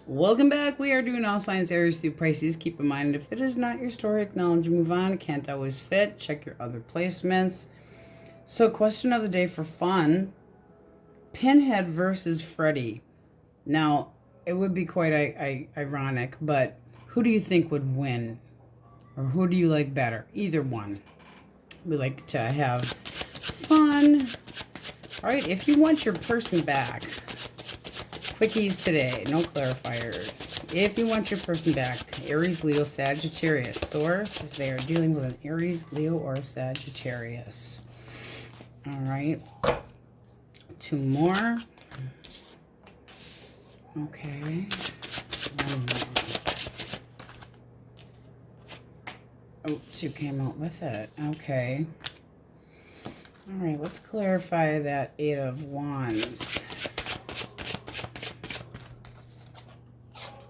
Welcome back. We are doing all signs Aries through Pisces. Keep in mind, if it is not your story, acknowledge and move on. It can't always fit. Check your other placements. So, question of the day for fun: Pinhead versus Freddy. Now, it would be quite ironic, but who do you think would win? Or who do you like better? Either one. We like to have fun. All right, if you want your person back, quickies today, no clarifiers. If you want your person back, Aries, Leo, Sagittarius. Source, if they are dealing with an Aries, Leo, or a Sagittarius. All right. Two more. Okay. One more. Oh, two came out with it. Okay. All right, let's clarify that Eight of Wands.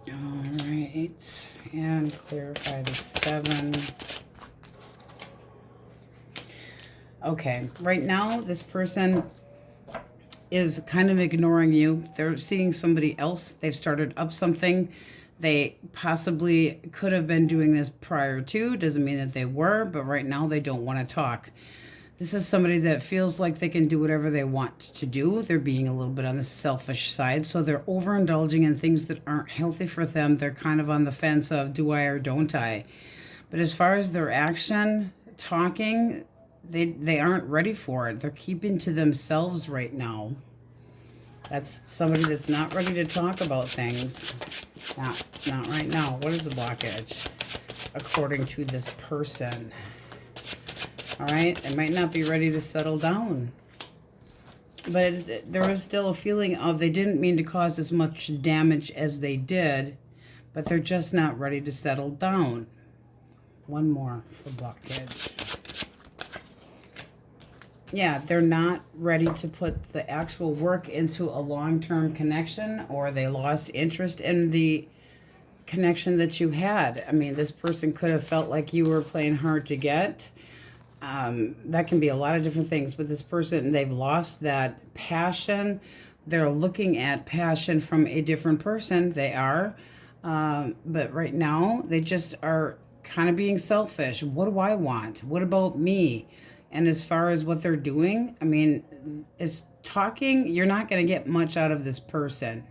All right, and clarify the Seven. Okay, right now this person is kind of ignoring you. They're seeing somebody else. They've started up something. They possibly could have been doing this prior to. Doesn't mean that they were, but right now they don't want to talk. This is somebody that feels like they can do whatever they want to do. They're being a little bit on the selfish side, so they're overindulging in things that aren't healthy for them. They're kind of on the fence of do I or don't I. But as far as their action, talking, they aren't ready for it. They're keeping to themselves right now. That's somebody that's not ready to talk about things. Not right now. What is the blockage? According to this person. All right, they might not be ready to settle down. But there is still a feeling of they didn't mean to cause as much damage as they did, but they're just not ready to settle down. One more for blockage. Yeah, they're not ready to put the actual work into a long-term connection, or they lost interest in the connection that you had. I mean, this person could have felt like you were playing hard to get. That can be a lot of different things, but this person, they've lost that passion. They're looking at passion from a different person. They are. But right now, they just are kind of being selfish. What do I want? What about me? And as far as what they're doing, I mean, is talking, you're not going to get much out of this person.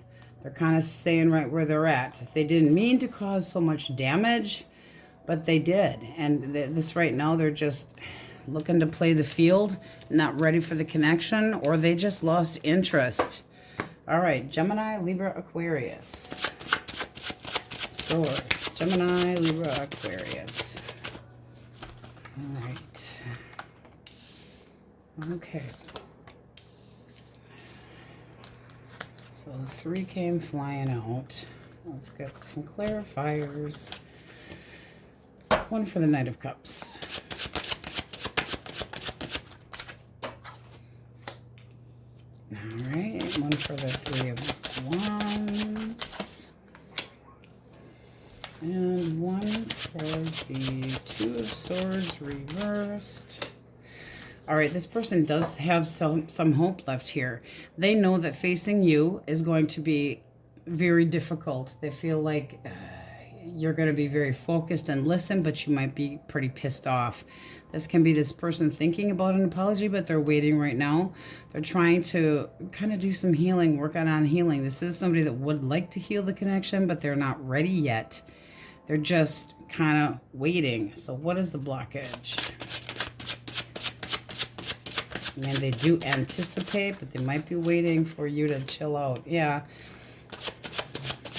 They're kind of staying right where they're at. They didn't mean to cause so much damage, but they did. And this right now, they're just looking to play the field, not ready for the connection, or they just lost interest. All right, Gemini, Libra, Aquarius. Source, Gemini, Libra, Aquarius. All right. Okay. So 3 came flying out. Let's get some clarifiers. One for the Knight of Cups. All right, one for the Three of Wands. And one for the Two of Swords reversed. All right, this person does have some hope left here. They know that facing you is going to be very difficult. They feel like you're going to be very focused and listen, but you might be pretty pissed off. This can be this person thinking about an apology, but they're waiting right now. They're trying to kind of do some healing, work on healing. This is somebody that would like to heal the connection, but they're not ready yet. They're just kind of waiting. So what is the blockage? And they do anticipate, but they might be waiting for you to chill out. Yeah.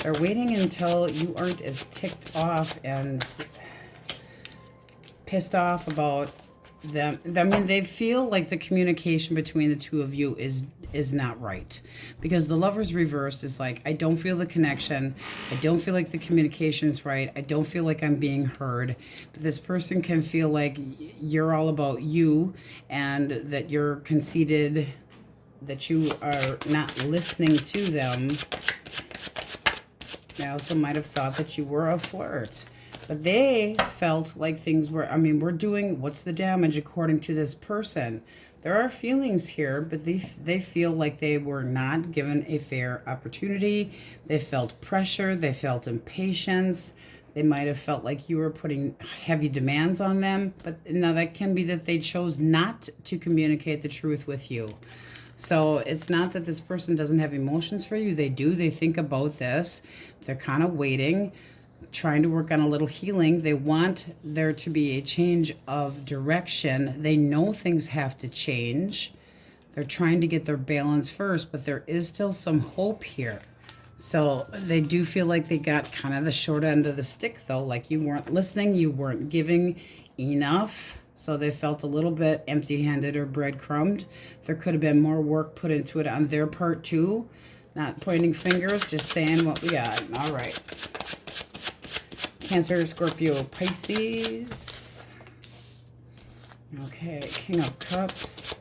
They're waiting until you aren't as ticked off and pissed off about them. I mean, they feel like the communication between the two of you is not right. Because the Lover's reversed is like, I don't feel the connection. I don't feel like the communication is right. I don't feel like I'm being heard. But this person can feel like you're all about you and that you're conceited, that you are not listening to them. They also might have thought that you were a flirt. But they felt like things were, I mean, we're doing, what's the damage according to this person? There are feelings here, but they feel like they were not given a fair opportunity. They felt pressure. They felt impatience. They might have felt like you were putting heavy demands on them. But now that can be that they chose not to communicate the truth with you. So it's not that this person doesn't have emotions for you. They do. They think about this. They're kind of waiting, trying to work on a little healing. They want there to be a change of direction. They know things have to change. They're trying to get their balance first, but there is still some hope here. So they do feel like they got kind of the short end of the stick, though. Like you weren't listening, you weren't giving enough. So they felt a little bit empty-handed or breadcrumbed. There could have been more work put into it on their part, too. Not pointing fingers, just saying what we got. All right. Cancer, Scorpio, Pisces. Okay, King of Cups.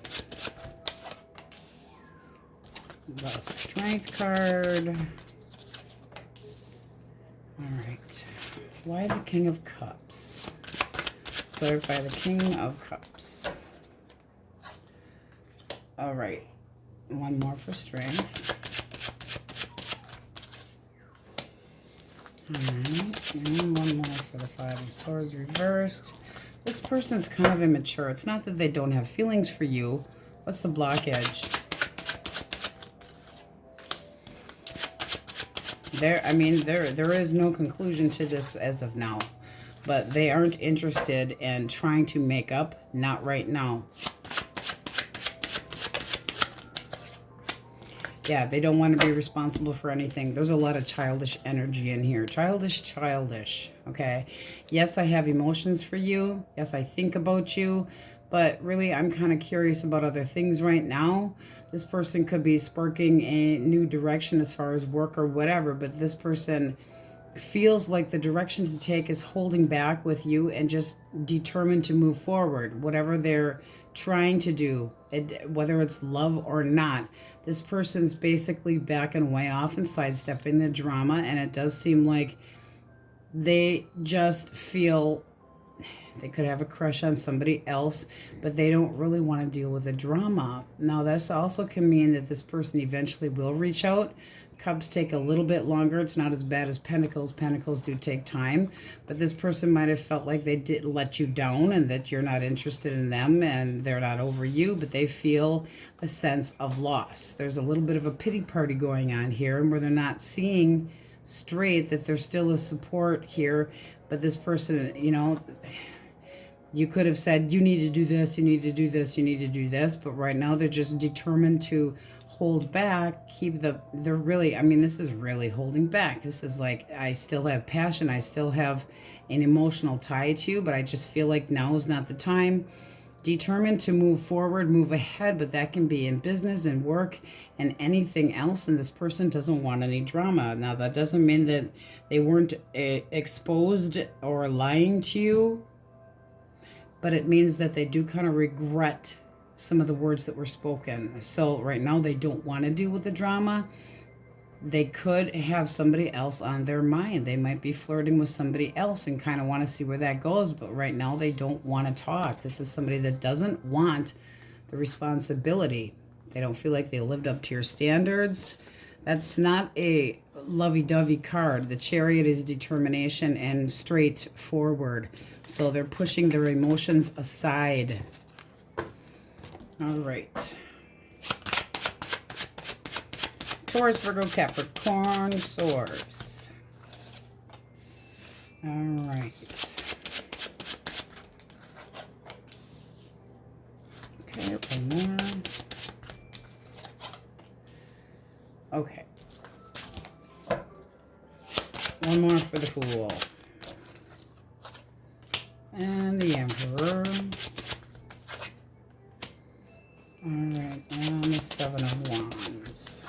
The Strength card. All right. Why the King of Cups? Clarify the King of Cups. All right. One more for Strength. All right. And one more for the Five of Swords reversed. This person's kind of immature. It's not that they don't have feelings for you. What's the blockage? There is no conclusion to this as of now. But they aren't interested in trying to make up. Not right now. Yeah, they don't want to be responsible for anything. There's a lot of childish energy in here. Childish, okay? Yes, I have emotions for you. Yes, I think about you. But really, I'm kind of curious about other things right now. This person could be sparking a new direction as far as work or whatever. But this person feels like the direction to take is holding back with you and just determined to move forward. Whatever they're trying to do, whether it's love or not, this person's basically backing way off and sidestepping the drama. And it does seem like they just feel they could have a crush on somebody else, but they don't really want to deal with the drama. Now, this also can mean that this person eventually will reach out. Cups take a little bit longer. It's not as bad as Pentacles. Pentacles do take time, but this person might have felt like they did let you down and that you're not interested in them and they're not over you, but they feel a sense of loss. There's a little bit of a pity party going on here, and where they're not seeing straight that there's still a support here, but this person, you know, you could have said, you need to do this, you need to do this, you need to do this, but right now they're just determined to hold back, they're really, this is really holding back. This is like, I still have passion, I still have an emotional tie to you, but I just feel like now is not the time. Determined to move forward, move ahead, but that can be in business and work and anything else, and this person doesn't want any drama. Now, that doesn't mean that they weren't exposed or lying to you, but it means that they do kind of regret some of the words that were spoken. So right now they don't want to deal with the drama. They could have somebody else on their mind. They might be flirting with somebody else and kind of want to see where that goes, but right now they don't want to talk. This is somebody that doesn't want the responsibility. They don't feel like they lived up to your standards. That's not a lovey-dovey card. The Chariot is determination and straightforward. So they're pushing their emotions aside. All right. Taurus, Virgo, Capricorn, Swords. All right. Okay, one more. Okay. One more for the Fool. And the Emperor. Alright, and the Seven of Wands.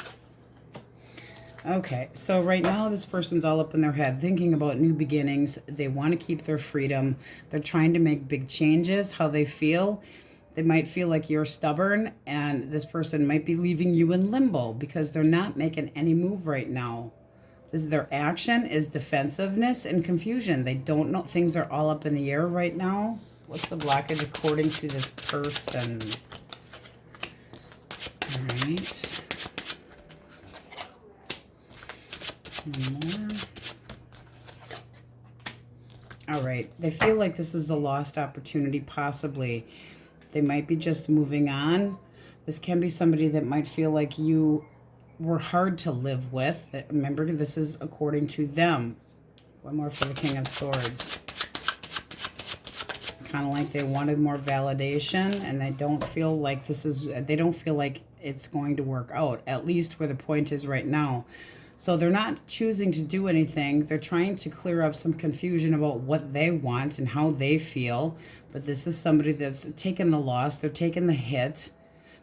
Okay, so right now this person's all up in their head thinking about new beginnings. They want to keep their freedom. They're trying to make big changes, how they feel. They might feel like you're stubborn, and this person might be leaving you in limbo because they're not making any move right now. Their action is defensiveness and confusion. They don't know. Things are all up in the air right now. What's the blockage according to this person? right. One more. All right. They feel like this is a lost opportunity, possibly. They might be just moving on. This can be somebody that might feel like you were hard to live with. Remember, this is according to them. One more for the King of Swords. Kind of like they wanted more validation, and they don't feel like they don't feel like it's going to work out, at least where the point is right now. So they're not choosing to do anything. They're trying to clear up some confusion about what they want and how they feel. But this is somebody that's taken the loss. They're taking the hit.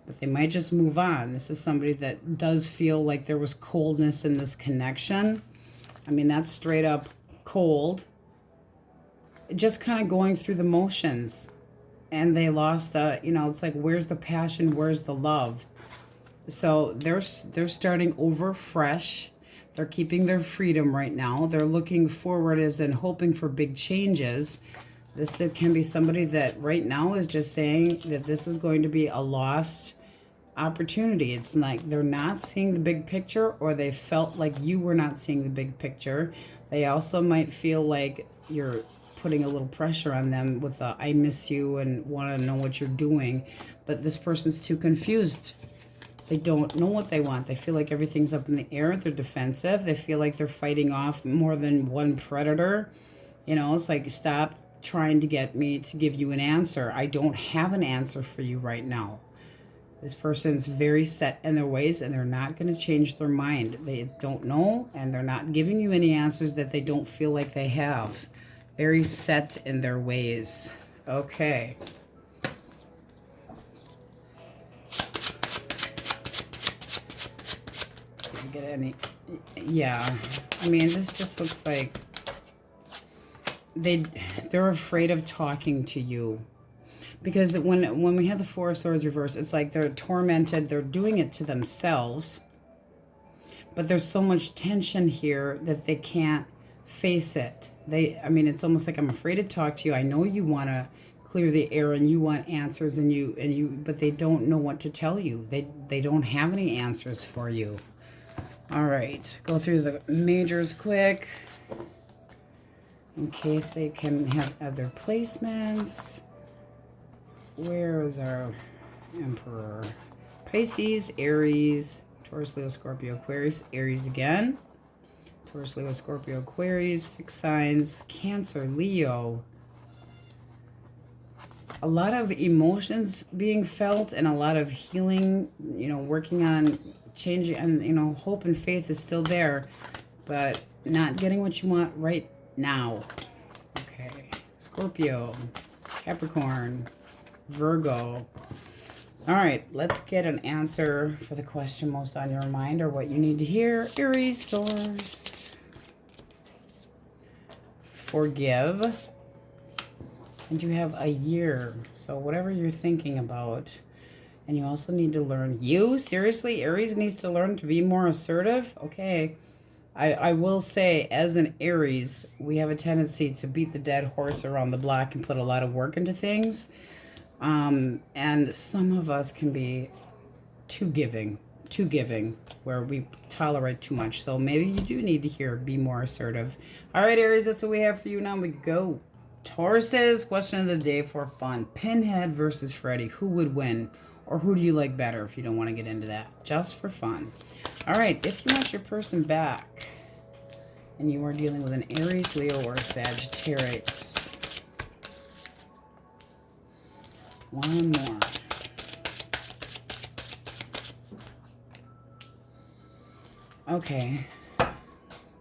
But they might just move on. This is somebody that does feel like there was coldness in this connection. I mean, that's straight up cold. Just kind of going through the motions. And they lost the, you know, it's like, where's the passion? Where's the love? So they're starting over fresh. They're keeping their freedom right now. They're looking forward as in hoping for big changes. This can be somebody that right now is just saying that this is going to be a lost opportunity. It's like they're not seeing the big picture, or they felt like you were not seeing the big picture. They also might feel like you're putting a little pressure on them with a, I miss you and want to know what you're doing. But this person's too confused. They don't know what they want. They feel like everything's up in the air. They're defensive. They feel like they're fighting off more than one predator. You know, it's like, stop trying to get me to give you an answer. I don't have an answer for you right now. This person's very set in their ways, and they're not going to change their mind. They don't know, and they're not giving you any answers that they don't feel like they have. Very set in their ways. Okay. Get any, yeah, I mean, this just looks like they're afraid of talking to you, because when we have the Four of Swords reversed, it's like they're tormented. They're doing it to themselves, but there's so much tension here that they can't face it. I mean, it's almost like, I'm afraid to talk to you. I know you want to clear the air and you want answers, but they don't know what to tell you. They don't have any answers for you. All right, go through the majors quick in case they can have other placements. Where is our Emperor? Pisces, Aries, Taurus, Leo, Scorpio, Aquarius, Aries again. Taurus, Leo, Scorpio, Aquarius, fixed signs, Cancer, Leo. A lot of emotions being felt and a lot of healing, you know, working on changing, and you know, hope and faith is still there, but not getting what you want right now. Okay, Scorpio, Capricorn, Virgo. All right, let's get an answer for the question most on your mind, or what you need to hear. Aries, source. Forgive. And you have a year, so whatever you're thinking about. And you also need to learn. Seriously, Aries needs to learn to be more assertive? Okay. I will say, as an Aries, we have a tendency to beat the dead horse around the block and put a lot of work into things. And some of us can be too giving, where we tolerate too much. So maybe you do need to hear, be more assertive. All right, Aries, that's what we have for you. Now we go. Tauruses, question of the day for fun. Pinhead versus Freddy. Who would win? Or who do you like better, if you don't want to get into that? Just for fun. All right, if you want your person back and you are dealing with an Aries, Leo, or Sagittarius. One more. Okay.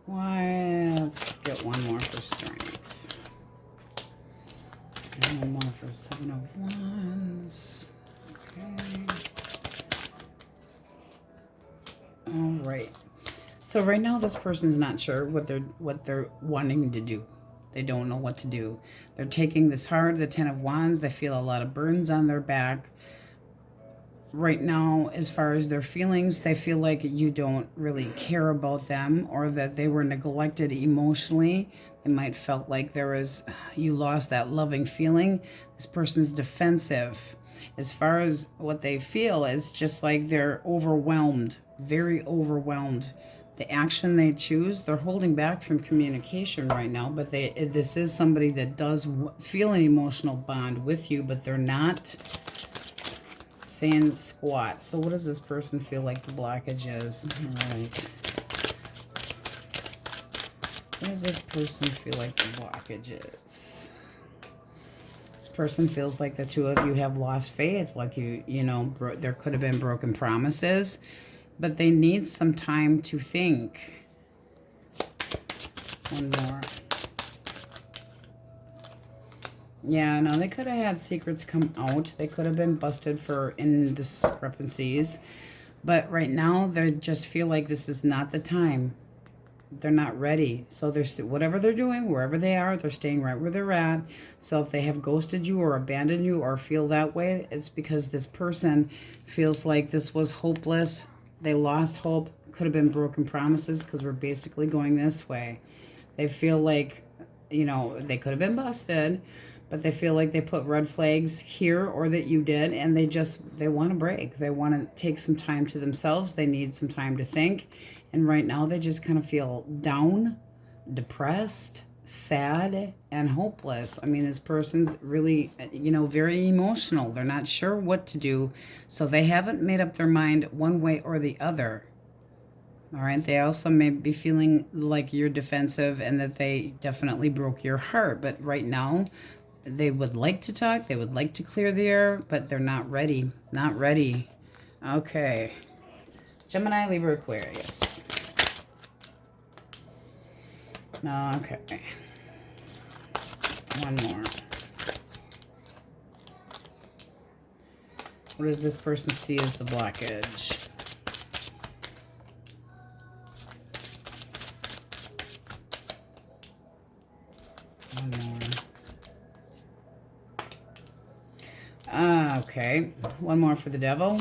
Let's get one more for strength. And one more for Seven of Wands. Okay. All right. So right now this person's not sure what they're wanting to do. They don't know what to do. They're taking this hard, the Ten of Wands. They feel a lot of burdens on their back. Right now, as far as their feelings, they feel like you don't really care about them, or that they were neglected emotionally. They might felt like you lost that loving feeling. This person's defensive. As far as what they feel, it's just like they're overwhelmed, very overwhelmed. The action they choose, they're holding back from communication right now, but this is somebody that does feel an emotional bond with you, but they're not saying squat. So what does this person feel like the blockage is? All right. What does this person feel like the blockage is? This person feels like the two of you have lost faith, like you know, there could have been broken promises, but they need some time to think. One more. Yeah, no, they could have had secrets come out. They could have been busted for indiscrepancies. But right now, they just feel like this is not the time. They're not ready. So they're whatever they're doing, wherever they are, they're staying right where they're at. So if they have ghosted you or abandoned you or feel that way, it's because this person feels like this was hopeless. They lost hope. Could have been broken promises because we're basically going this way. They feel like, you know, they could have been busted, but they feel like they put red flags here or that you did, and they want to break. They want to take some time to themselves. They need some time to think. And right now they just kind of feel down, depressed, sad, and hopeless. I mean, this person's really, you know, very emotional. They're not sure what to do. So they haven't made up their mind one way or the other. All right. They also may be feeling like you're defensive and that they definitely broke your heart. But right now, they would like to talk. They would like to clear the air, but they're not ready. Not ready. Okay. Gemini, Libra, Aquarius. Okay. One more. What does this person see as the blockage? One more. Okay. One more for the devil.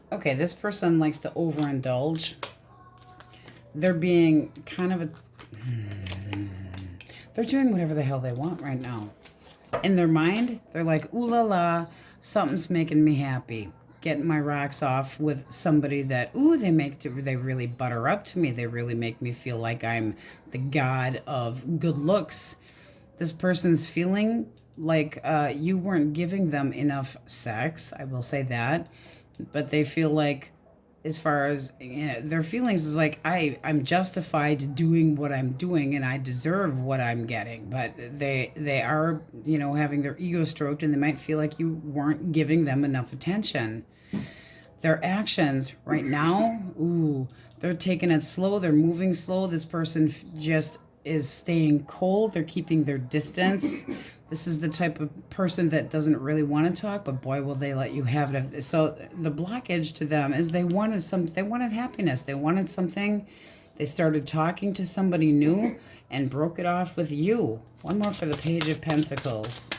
Okay, this person likes to overindulge. They're being kind of they're doing whatever the hell they want right now. In their mind, they're like, ooh la la, something's making me happy. Getting my rocks off with somebody that, ooh, they really butter up to me. They really make me feel like I'm the god of good looks. This person's feeling like you weren't giving them enough sex. I will say that. But they feel like, as far as their feelings is like, I'm justified doing what I'm doing and I deserve what I'm getting. But they are, you know, having their ego stroked, and they might feel like you weren't giving them enough attention. Their actions right now, ooh, they're taking it slow. They're moving slow. This person just is staying cold. They're keeping their distance. This is the type of person that doesn't really want to talk, but boy, will they let you have it. So the blockage to them is they wanted happiness. They wanted something. They started talking to somebody new and broke it off with you. One more for the Page of Pentacles.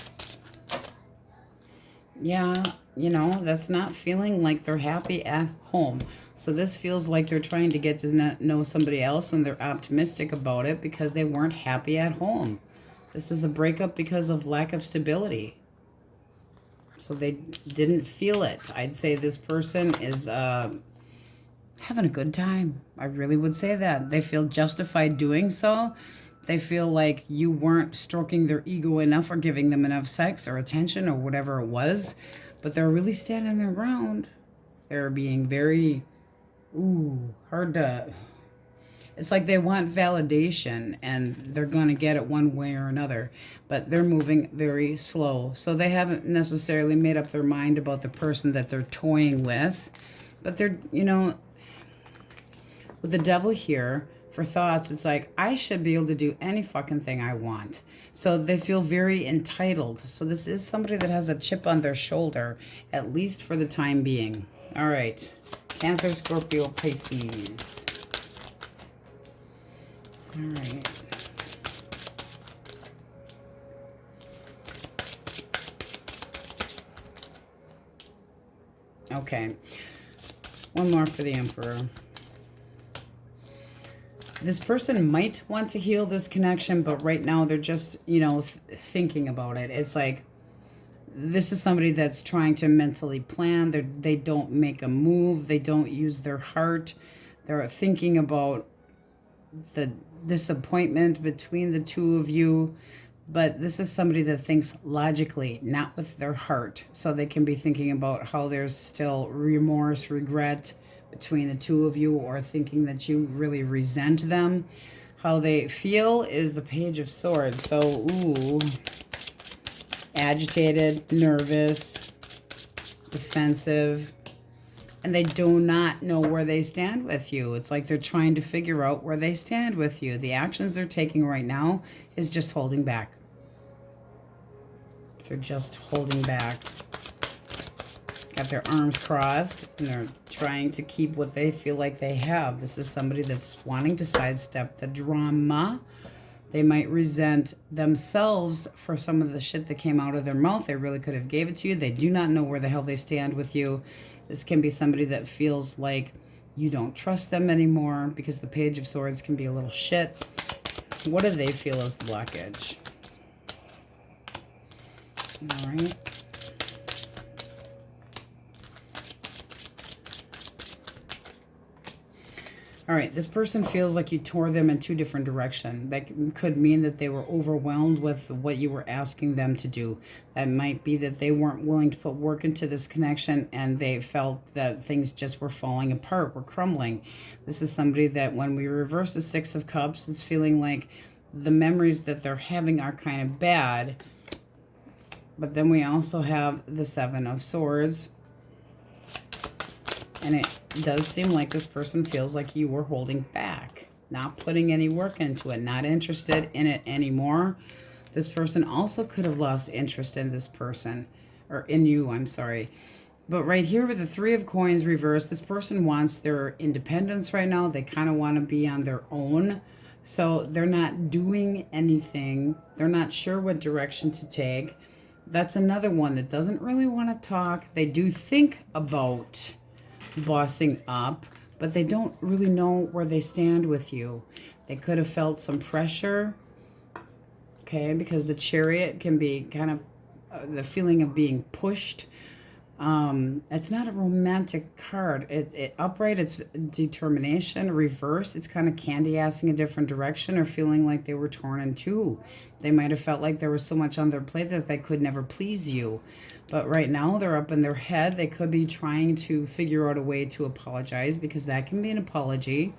Yeah, you know, that's not feeling like they're happy at home. So this feels like they're trying to get to know somebody else, and they're optimistic about it because they weren't happy at home. This is a breakup because of lack of stability. So they didn't feel it. I'd say this person is having a good time. I really would say that. They feel justified doing so. They feel like you weren't stroking their ego enough or giving them enough sex or attention or whatever it was. But they're really standing their ground. They're being very, hard to... It's like they want validation, and they're going to get it one way or another, but they're moving very slow. So they haven't necessarily made up their mind about the person that they're toying with, but they're, you know, with the devil here for thoughts, it's like, I should be able to do any fucking thing I want. So they feel very entitled. So this is somebody that has a chip on their shoulder, at least for the time being. All right. Cancer, Scorpio, Pisces. All right. Okay. One more for the Emperor. This person might want to heal this connection, but right now they're just, you know, thinking about it. It's like, this is somebody that's trying to mentally plan. They don't make a move. They don't use their heart. They're thinking about the disappointment between the two of you. But this is somebody that thinks logically, not with their heart. So they can be thinking about how there's still remorse, regret between the two of you, or thinking that you really resent them. How they feel is the Page of Swords. So, ooh, agitated, nervous, defensive, and they do not know where they stand with you. It's like they're trying to figure out where they stand with you. The actions they're taking right now is just holding back. They're just holding back. Got their arms crossed, and they're trying to keep what they feel like they have. This is somebody that's wanting to sidestep the drama. They might resent themselves for some of the shit that came out of their mouth. They really could have gave it to you. They do not know where the hell they stand with you. This can be somebody that feels like you don't trust them anymore, because the Page of Swords can be a little shit. What do they feel is the blockage? All right. All right, this person feels like you tore them in two different directions. That could mean that they were overwhelmed with what you were asking them to do. That might be that they weren't willing to put work into this connection, and they felt that things just were falling apart, were crumbling. This is somebody that when we reverse the Six of Cups, it's feeling like the memories that they're having are kind of bad. But then we also have the Seven of Swords. And it does seem like this person feels like you were holding back, not putting any work into it, not interested in it anymore. This person also could have lost interest in this person, or in you, I'm sorry. But right here with the Three of Coins reversed, this person wants their independence right now. They kind of want to be on their own. So they're not doing anything. They're not sure what direction to take. That's another one that doesn't really want to talk. They do think about bossing up, but they don't really know where they stand with you. They could have felt some pressure, okay, because the Chariot can be kind of the feeling of being pushed. It's not a romantic card. It upright, it's determination. Reverse, it's kind of candy-assing a different direction, or feeling like they were torn in two. They might have felt like there was so much on their plate that they could never please you. But right now, they're up in their head. They could be trying to figure out a way to apologize, because that can be an apology.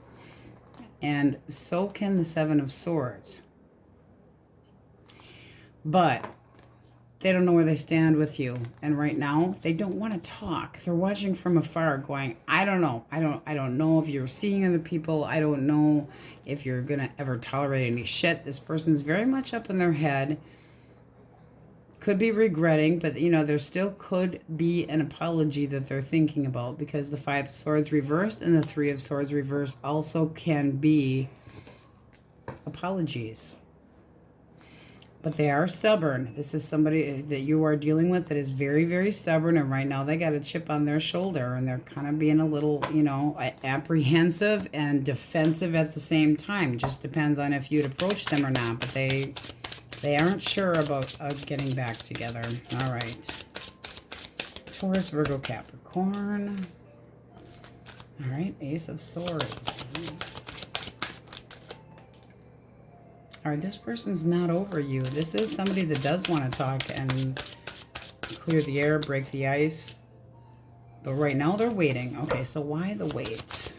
And so can the Seven of Swords. But they don't know where they stand with you. And right now, they don't want to talk. They're watching from afar going, I don't know. I don't know if you're seeing other people. I don't know if you're going to ever tolerate any shit. This person's very much up in their head. Could be regretting, but, you know, there still could be an apology that they're thinking about, because the Five of Swords reversed and the Three of Swords reversed also can be apologies. But they are stubborn. This is somebody that you are dealing with that is very, very stubborn. And right now they got a chip on their shoulder. And they're kind of being a little, you know, apprehensive and defensive at the same time. Just depends on if you'd approach them or not. But they aren't sure about getting back together. All right. Taurus, Virgo, Capricorn. All right. Ace of Swords. All right, this person's not over you. This is somebody that does want to talk and clear the air, break the ice. But right now they're waiting. Okay, so why the wait?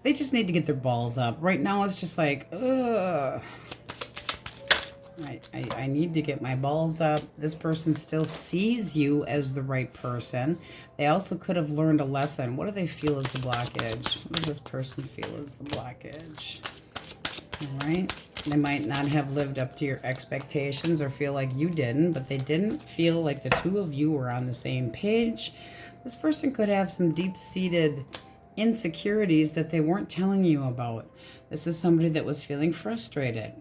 They just need to get their balls up. Right now it's just like, ugh. I need to get my balls up. This person still sees you as the right person. They also could have learned a lesson. What do they feel is the blockage? What does this person feel is the blockage? All right. They might not have lived up to your expectations or feel like you didn't, but they didn't feel like the two of you were on the same page. This person could have some deep-seated insecurities that they weren't telling you about. This is somebody that was feeling frustrated.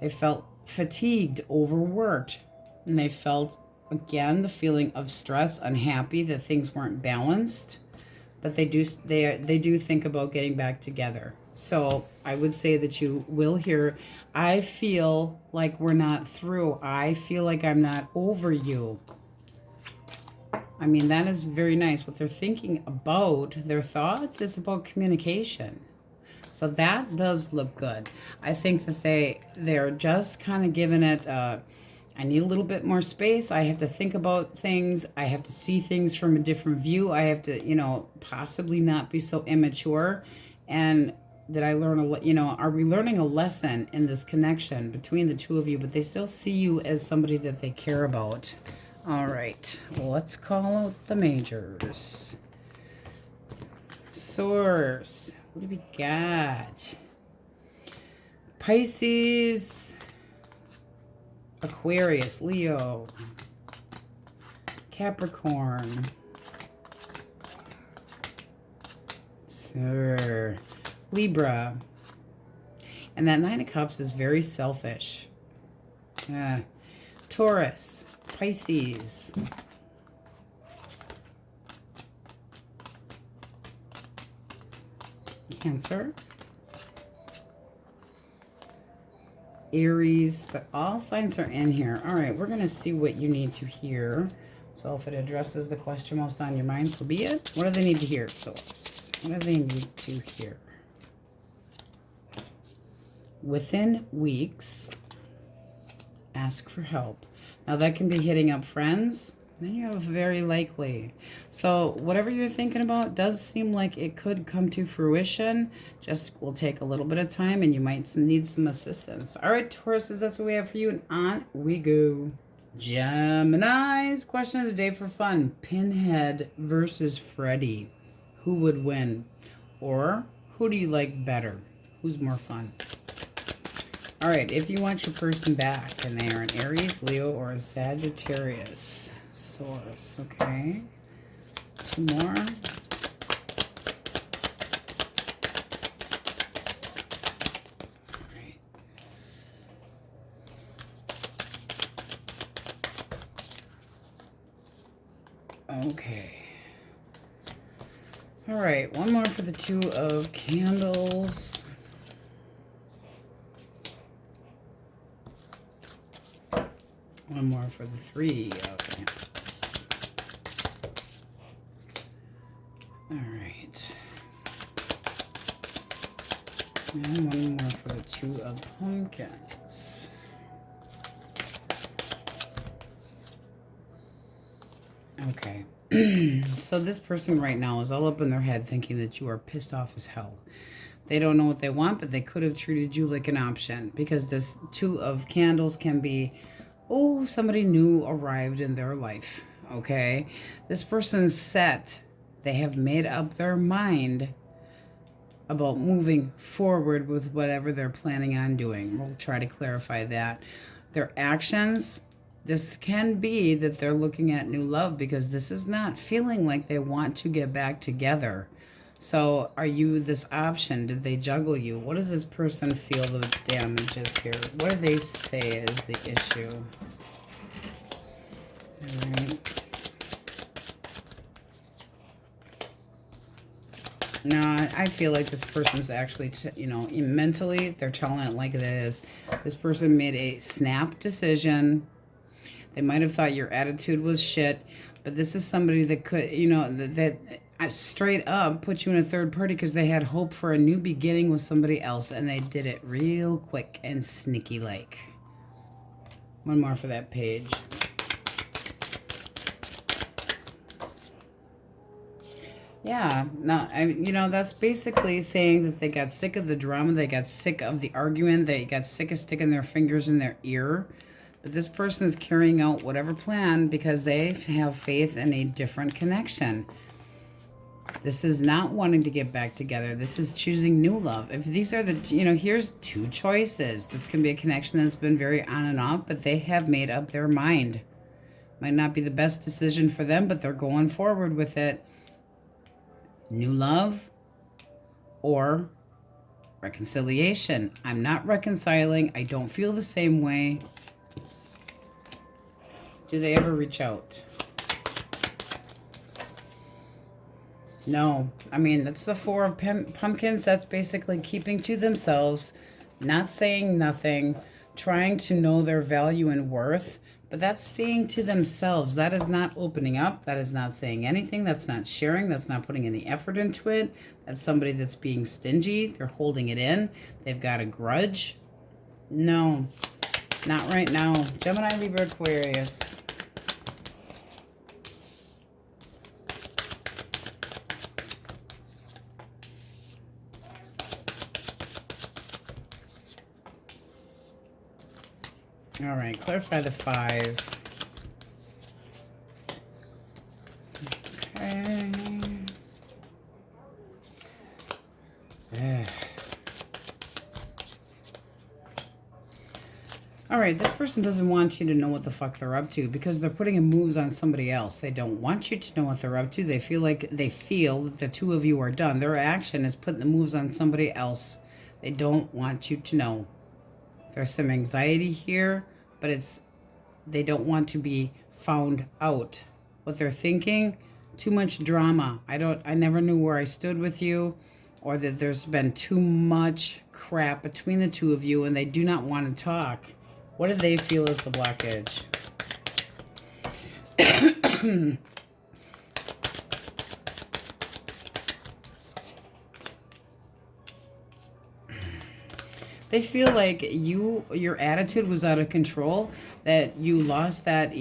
They felt fatigued, overworked, and they felt, again, the feeling of stress, unhappy, that things weren't balanced. but they do think about getting back together. So I would say that you will hear, I feel like we're not through. I feel like I'm not over you. I mean, that is very nice. What they're thinking about, their thoughts, is about communication. So that does look good. I think that they're just kind of giving it, I need a little bit more space. I have to think about things. I have to see things from a different view. I have to, possibly not be so immature. And did I learn are we learning a lesson in this connection between the two of you? But they still see you as somebody that they care about. All right, well, let's call out the majors. Source, what do we got? Pisces, Aquarius, Leo, Capricorn, Libra. And that Nine of Cups is very selfish. Taurus, Pisces, Cancer, Aries, but all signs are in here. All right, we're going to see what you need to hear. So if it addresses the question most on your mind, so be it. What do they need to hear, Source? What do they need to hear? Within weeks, ask for help. Now that can be hitting up friends. Then you have very likely. So whatever you're thinking about does seem like it could come to fruition. Just will take a little bit of time and you might need some assistance. All right, Tauruses, that's what we have for you. And on we go. Gemini's question of the day for fun. Pinhead versus Freddy. Who would win? Or who do you like better? Who's more fun? All right, if you want your person back and they are an Aries, Leo, or a Sagittarius. Source, okay. Two more. All right. Okay. All right, one more for the Two of Candles. One more for the Three of Candles. All right. And one more for the Two of Pumpkins. Okay. So this person right now is all up in their head thinking that you are pissed off as hell. They don't know what they want, but they could have treated you like an option, because this Two of Candles can be, oh, somebody new arrived in their life, okay? This person's set. They have made up their mind about moving forward with whatever they're planning on doing. We'll try to clarify that. Their actions, this can be that they're looking at new love, because this is not feeling like they want to get back together. So are you this option? Did they juggle you? What does this person feel the damage is here? What do they say is the issue? All right. No, I feel like this person's actually, mentally, they're telling it like it is. This person made a snap decision. They might have thought your attitude was shit, but this is somebody that could, that straight up put you in a third party because they had hope for a new beginning with somebody else, and they did it real quick and sneaky like. One more for that page. Yeah, no, that's basically saying that they got sick of the drama, they got sick of the argument, they got sick of sticking their fingers in their ear. But this person is carrying out whatever plan because they have faith in a different connection. This is not wanting to get back together. This is choosing new love. If these are the, here's two choices. This can be a connection that's been very on and off, but they have made up their mind. Might not be the best decision for them, but they're going forward with it. New love or reconciliation. I'm not reconciling. I don't feel the same way. Do they ever reach out? No. I mean, that's the Four of Pumpkins. That's basically keeping to themselves, not saying nothing, trying to know their value and worth. But that's staying to themselves. That is not opening up. That is not saying anything. That's not sharing. That's not putting any effort into it. That's somebody that's being stingy. They're holding it in. They've got a grudge. No, not right now. Gemini, Libra, Aquarius. All right, clarify the 5. Okay. All right, this person doesn't want you to know what the fuck they're up to because they're putting moves on somebody else. They don't want you to know what they're up to. They feel that the two of you are done. Their action is putting the moves on somebody else. They don't want you to know. There's some anxiety here, but they don't want to be found out. What they're thinking, too much drama. I never knew where I stood with you, or that there's been too much crap between the two of you and they do not want to talk. What do they feel is the blockage? They feel like your attitude was out of control, that you lost that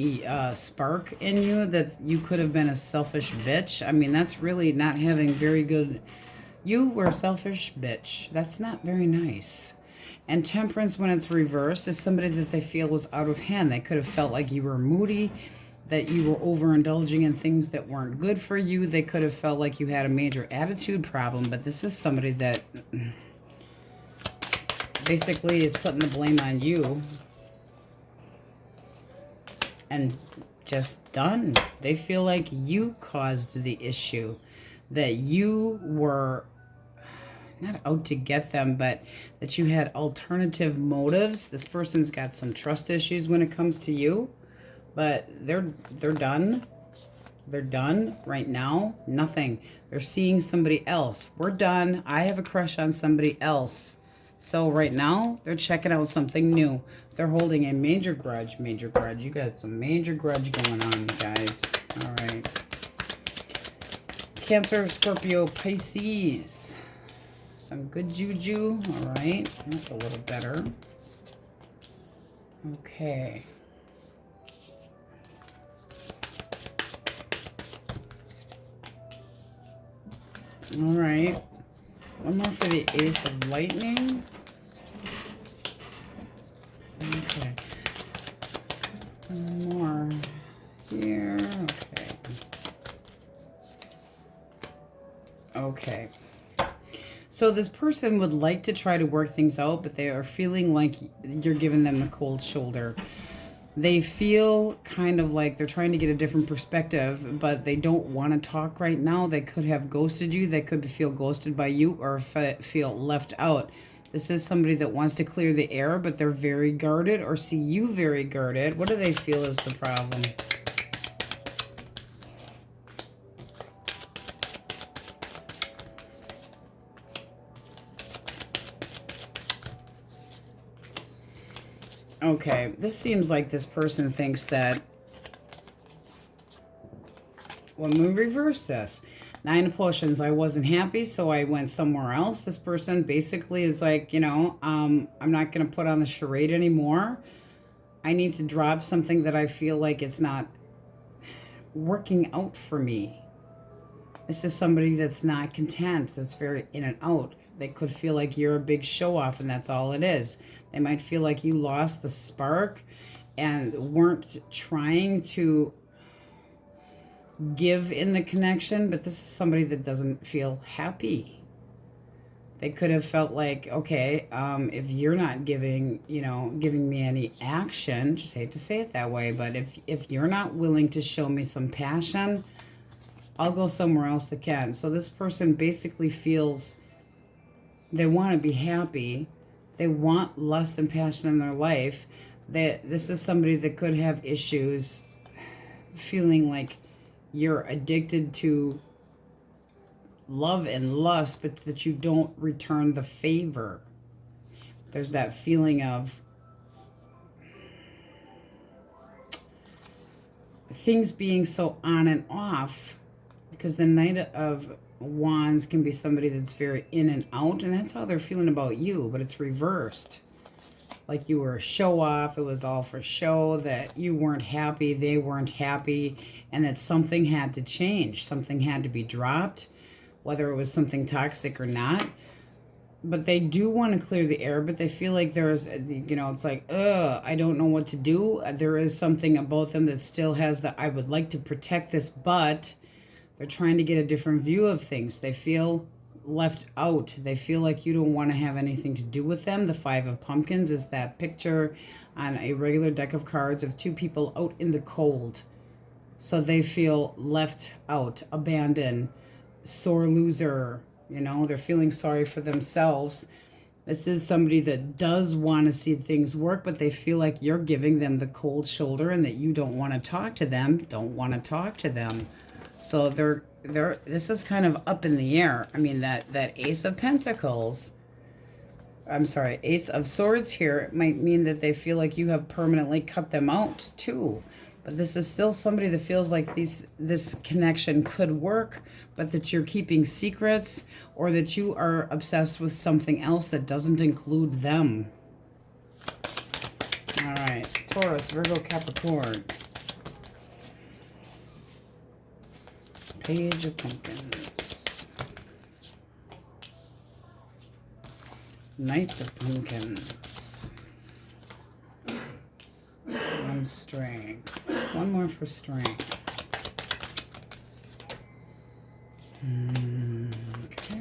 spark in you, that you could have been a selfish bitch. I mean, that's really not having very good... You were a selfish bitch. That's not very nice. And Temperance, when it's reversed, is somebody that they feel was out of hand. They could have felt like you were moody, that you were overindulging in things that weren't good for you. They could have felt like you had a major attitude problem, but this is somebody that... basically is putting the blame on you and just done. They feel like you caused the issue, that you were not out to get them, but that you had alternative motives. This person's got some trust issues when it comes to you, but they're done. They're done right now. Nothing. They're seeing somebody else. We're done. I have a crush on somebody else. So right now, they're checking out something new. They're holding a major grudge. Major grudge. You got some major grudge going on, guys. All right. Cancer, Scorpio, Pisces. Some good juju. All right. That's a little better. Okay. All right. One more for the Ace of Lightning. Okay. One more here. Okay. Okay. So this person would like to try to work things out, but they are feeling like you're giving them the cold shoulder. They feel kind of like they're trying to get a different perspective, but they don't want to talk right now. They could have ghosted you. They could feel ghosted by you or feel left out. This is somebody that wants to clear the air, but they're very guarded or see you very guarded. What do they feel is the problem? Okay, this seems like this person thinks that when we reverse this, 9 of Potions, I wasn't happy, so I went somewhere else. This person basically is like, you know, I'm not going to put on the charade anymore. I need to drop something that I feel like it's not working out for me. This is somebody that's not content, that's very in and out. They could feel like you're a big show-off, and that's all it is. They might feel like you lost the spark and weren't trying to give in the connection, but this is somebody that doesn't feel happy. They could have felt like, okay, if you're not giving me any action, just hate to say it that way, but if you're not willing to show me some passion, I'll go somewhere else that can. So this person basically feels they want to be happy. They want lust and passion in their life. This is somebody that could have issues feeling like you're addicted to love and lust, but that you don't return the favor. There's that feeling of things being so on and off, because the Knight of Wands can be somebody that's very in and out, and that's how they're feeling about you, but it's reversed. Like you were a show off, it was all for show, that you weren't happy, they weren't happy, and that something had to change, something had to be dropped, whether it was something toxic or not. But they do want to clear the air, but they feel like there's, you know, it's like, I don't know what to do. There is something about them that still has the, I would like to protect this, but they're trying to get a different view of things. They feel left out. They feel like you don't want to have anything to do with them. The Five of Pumpkins is that picture on a regular deck of cards of two people out in the cold. So they feel left out, abandoned, sore loser. You know, they're feeling sorry for themselves. This is somebody that does want to see things work, but they feel like you're giving them the cold shoulder and that you don't want to talk to them, So this is kind of up in the air. I mean, that Ace of Pentacles, I'm sorry, Ace of Swords here might mean that they feel like you have permanently cut them out too. But this is still somebody that feels like this connection could work, but that you're keeping secrets, or that you are obsessed with something else that doesn't include them. All right, Taurus, Virgo, Capricorn. Page of Pumpkins. Knights of Pumpkins. One strength. One more for strength. Okay.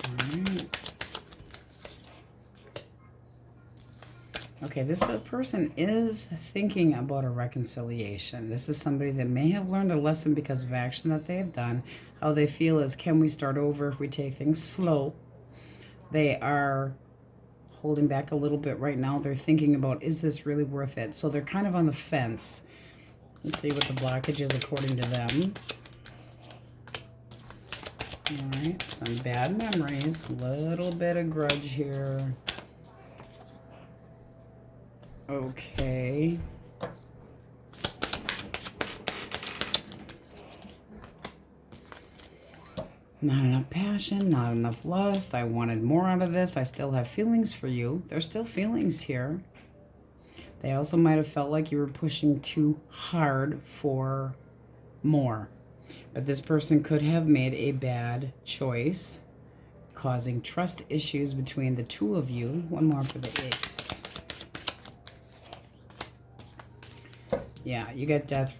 All right. Okay, this person is thinking about a reconciliation. This is somebody that may have learned a lesson because of action that they have done. How they feel is, can we start over if we take things slow? They are holding back a little bit right now. They're thinking about, is this really worth it? So they're kind of on the fence. Let's see what the blockage is according to them. All right, some bad memories, a little bit of grudge here. Okay. Not enough passion, not enough lust. I wanted more out of this. I still have feelings for you. There's still feelings here. They also might have felt like you were pushing too hard for more. But this person could have made a bad choice, causing trust issues between the two of you. One more for the Ace. Yeah, you got death.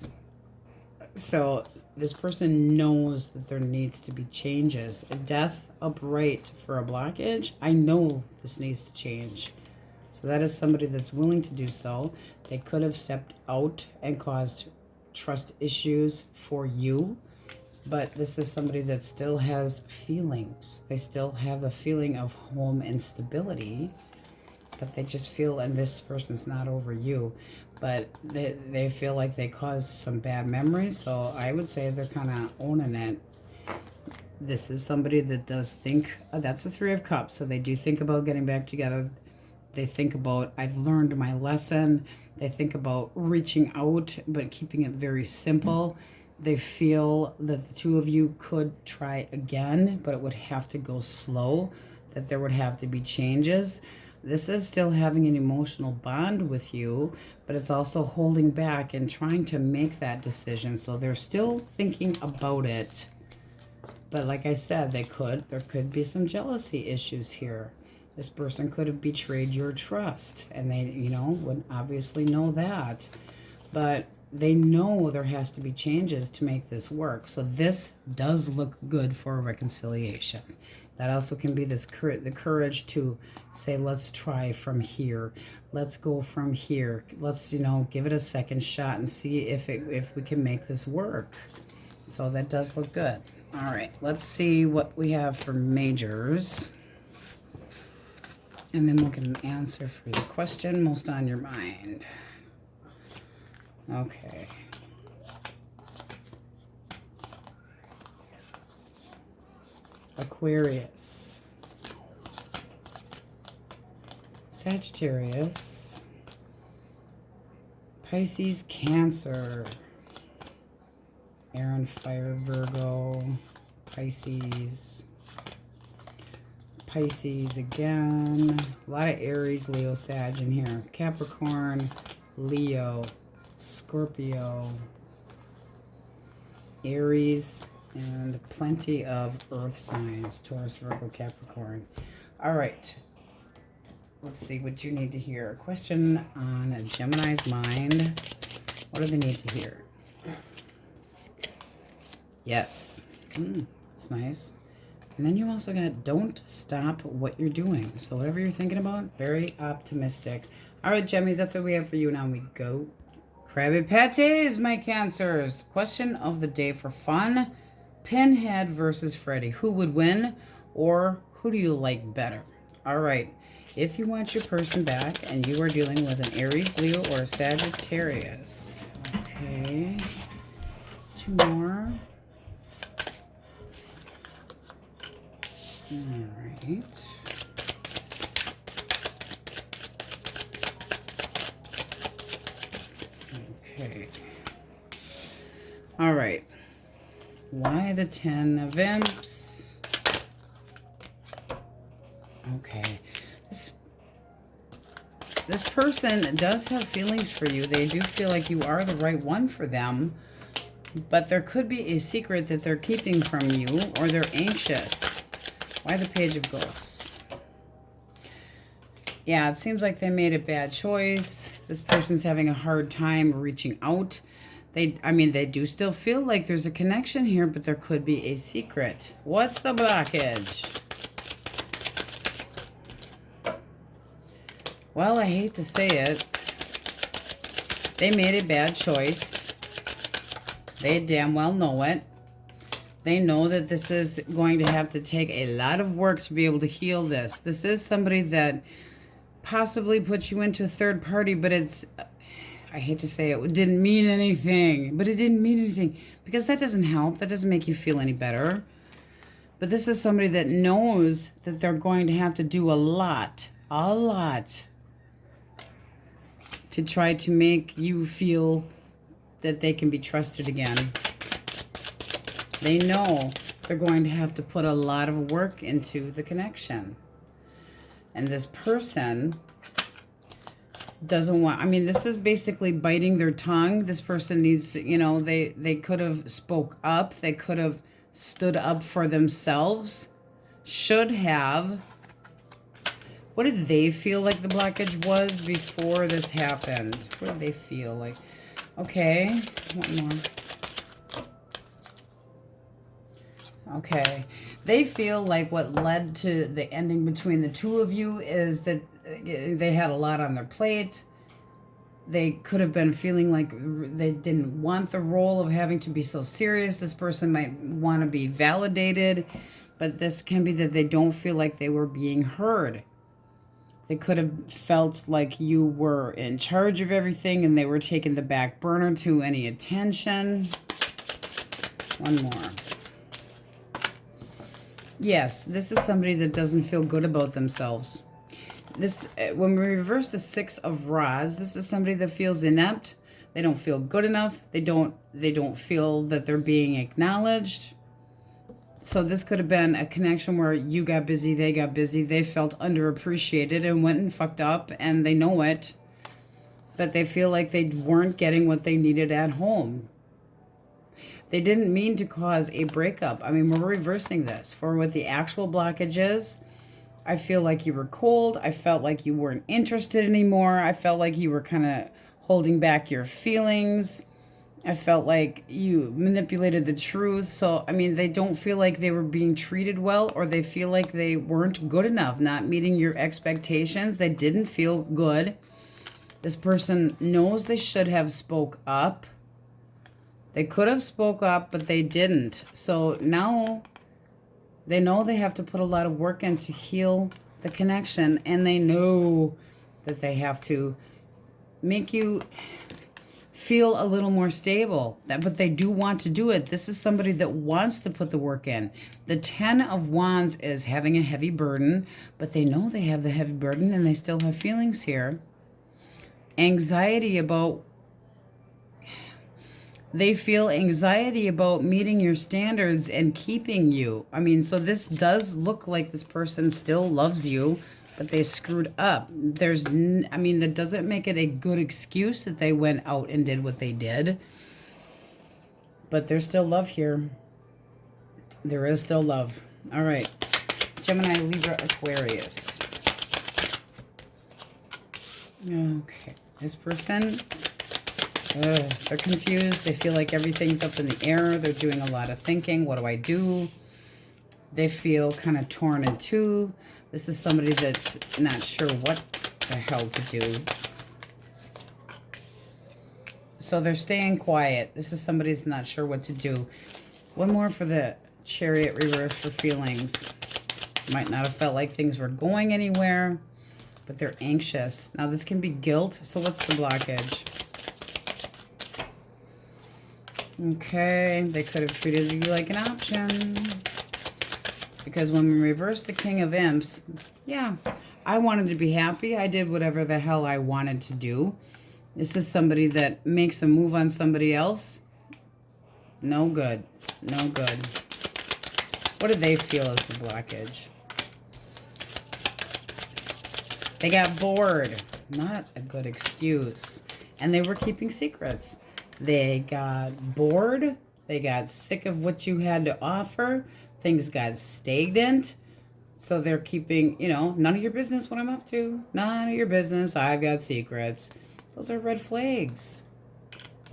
So this person knows that there needs to be changes. A death upright for a blockage. I know this needs to change. So that is somebody that's willing to do so. They could have stepped out and caused trust issues for you. But this is somebody that still has feelings. They still have the feeling of home and stability. But they just feel, and this person's not over you, but they feel like they caused some bad memories. So I would say they're kind of owning it. This is somebody that does think, that's the Three of Cups. So they do think about getting back together. They think about, I've learned my lesson. They think about reaching out, but keeping it very simple. They feel that the two of you could try again, but it would have to go slow, that there would have to be changes. This is still having an emotional bond with you, but it's also holding back and trying to make that decision. So they're still thinking about it. But like I said, there could be some jealousy issues here. This person could have betrayed your trust, and they, would obviously know that. But they know there has to be changes to make this work. So this does look good for a reconciliation. That also can be the courage to say, let's try from here. Let's go from here. Let's, give it a second shot and see if we can make this work. So that does look good. All right, let's see what we have for majors. And then we'll get an answer for the question most on your mind. Okay. Aquarius, Sagittarius, Pisces, Cancer, Air and Fire, Virgo, Pisces, Pisces again, a lot of Aries, Leo, Sag in here, Capricorn, Leo, Scorpio, Aries, and plenty of earth signs, Taurus, Virgo, Capricorn. All right. Let's see what you need to hear. A question on a Gemini's mind. What do they need to hear? Yes. That's nice. And then you also got don't stop what you're doing. So whatever you're thinking about, very optimistic. All right, Gemmies, that's what we have for you. Now we go. Krabby Patties, my Cancers. Question of the day for fun. Pinhead versus Freddy. Who would win, or who do you like better? All right. If you want your person back and you are dealing with an Aries, Leo, or a Sagittarius. Okay. 2 more. All right. Okay. All right. Why the 10 of Imps? Okay. This person does have feelings for you. They do feel like you are the right one for them. But there could be a secret that they're keeping from you, or they're anxious. Why the Page of Ghosts? Yeah, it seems like they made a bad choice. This person's having a hard time reaching out. They do still feel like there's a connection here, but there could be a secret. What's the blockage? Well, I hate to say it. They made a bad choice. They damn well know it. They know that this is going to have to take a lot of work to be able to heal this. This is somebody that possibly puts you into a third party, but it's, I hate to say it didn't mean anything. But it didn't mean anything because that doesn't help. That doesn't make you feel any better. But this is somebody that knows that they're going to have to do a lot to try to make you feel that they can be trusted again. They know they're going to have to put a lot of work into the connection. And this person doesn't want, this is basically biting their tongue. This person needs, they could have spoke up. They could have stood up for themselves. Should have. What did they feel like the blockage was before this happened? What did they feel like? Okay, one more. Okay, they feel like what led to the ending between the two of you is that they had a lot on their plate. They could have been feeling like they didn't want the role of having to be so serious. This person might want to be validated, but this can be that they don't feel like they were being heard. They could have felt like you were in charge of everything and they were taking the back burner to any attention. One more. Yes, this is somebody that doesn't feel good about themselves. This, when we reverse the 6 of Rods, this is somebody that feels inept. They don't feel good enough. They don't feel that they're being acknowledged. So this could have been a connection where you got busy, they got busy, they felt underappreciated and went and fucked up, and they know it. But they feel like they weren't getting what they needed at home. They didn't mean to cause a breakup. We're reversing this. For what the actual blockage is, I feel like you were cold. I felt like you weren't interested anymore. I felt like you were kind of holding back your feelings. I felt like you manipulated the truth. So, they don't feel like they were being treated well, or they feel like they weren't good enough, not meeting your expectations. They didn't feel good. This person knows they should have spoke up. They could have spoke up, but they didn't. So now they know they have to put a lot of work in to heal the connection, and they know that they have to make you feel a little more stable, but they do want to do it. This is somebody that wants to put the work in. The 10 of Wands is having a heavy burden, but they know they have the heavy burden and they still have feelings here. Anxiety about, they feel anxiety about meeting your standards and keeping you. I mean, so this does look like this person still loves you, but they screwed up. I mean, that doesn't make it a good excuse that they went out and did what they did. But there's still love here. There is still love. All right. Gemini, Libra, Aquarius. Okay. This person, they're confused. They feel like everything's up in the air. They're doing a lot of thinking. What do I do? They feel kind of torn in two. This is somebody that's not sure what the hell to do. So they're staying quiet. This is somebody that's not sure what to do. One more for the Chariot reverse for feelings. Might not have felt like things were going anywhere, but they're anxious. Now this can be guilt. So what's the blockage? Okay, they could have treated you like an option. Because when we reverse the King of Imps, yeah, I wanted to be happy. I did whatever the hell I wanted to do. This is somebody that makes a move on somebody else. No good. No good. What do they feel as the blockage? They got bored. Not a good excuse. And they were keeping secrets. They got bored. They got sick of what you had to offer. Things got stagnant. So they're keeping, you know, none of your business what I'm up to. None of your business. I've got secrets. Those are red flags.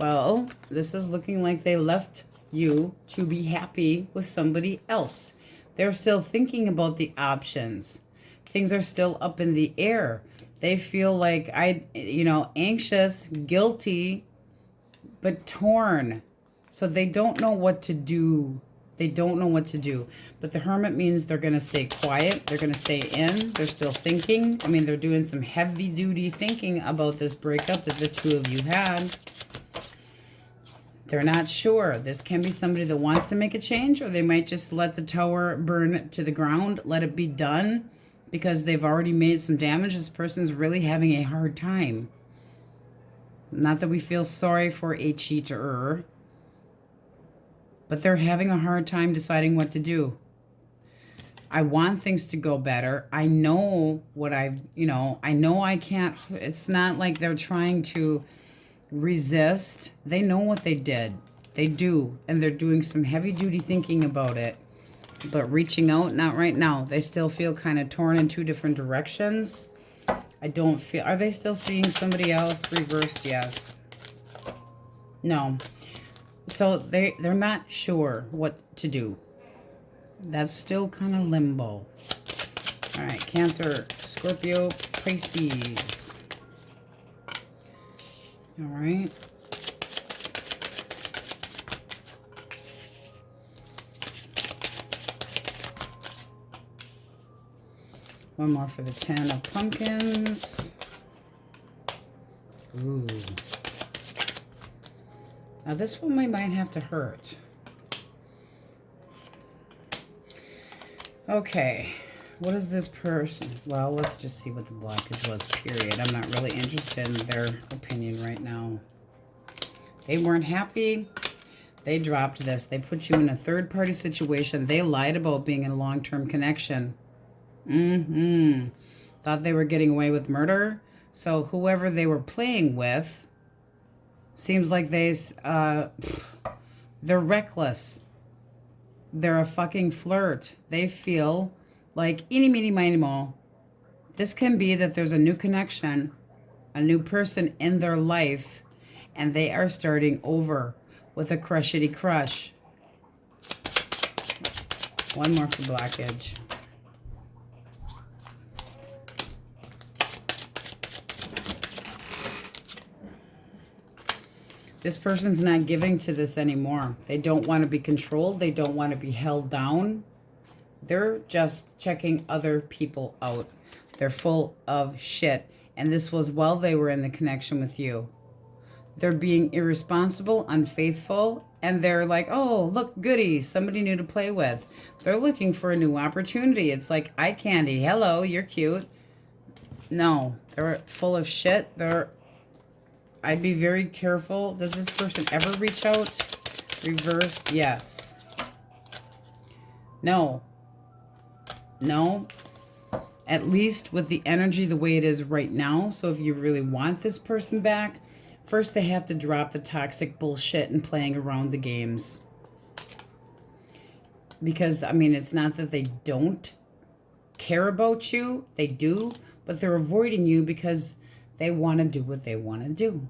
Well, this is looking like they left you to be happy with somebody else. They're still thinking about the options. Things are still up in the air. They feel like anxious, guilty, but torn. So they don't know what to do. They don't know what to do. But the Hermit means they're going to stay quiet. They're going to stay in. They're still thinking. I mean, they're doing some heavy-duty thinking about this breakup that the two of you had. They're not sure. This can be somebody that wants to make a change, or they might just let the tower burn to the ground, let it be done, because they've already made some damage. This person's really having a hard time. Not that we feel sorry for a cheater, but they're having a hard time deciding what to do. I want things to go better. I know what I know I can't. It's not like they're trying to resist. They know what they did. They do. And they're doing some heavy duty thinking about it. But reaching out, not right now. They still feel kind of torn in two different directions. I don't feel, are they still seeing somebody else? Reversed, yes. No. So they're not sure what to do. That's still kind of limbo. All right, Cancer, Scorpio, Pisces. All right. One more for the 10 of Pumpkins. Ooh. Now this one we might have to hurt. Okay. What is this person? Well, let's just see what the blockage was, period. I'm not really interested in their opinion right now. They weren't happy. They dropped this. They put you in a third-party situation. They lied about being in a long-term connection. Thought they were getting away with murder. So whoever they were playing with seems like they're reckless. They're a fucking flirt. They feel like eeny, meeny, miny, moe. This can be that there's a new connection, a new person in their life, and they are starting over with a crushity crush. One more for blockage. This person's not giving to this anymore. They don't want to be controlled. They don't want to be held down. They're just checking other people out. They're full of shit. And this was while they were in the connection with you. They're being irresponsible, unfaithful, and they're like, oh, look, goody, somebody new to play with. They're looking for a new opportunity. It's like eye candy. Hello, you're cute. No, they're full of shit. I'd be very careful. Does this person ever reach out? Reversed, yes. No. No. At least with the energy the way it is right now. So if you really want this person back, first they have to drop the toxic bullshit and playing around the games. Because, I mean, it's not that they don't care about you. They do. But they're avoiding you because they want to do what they want to do.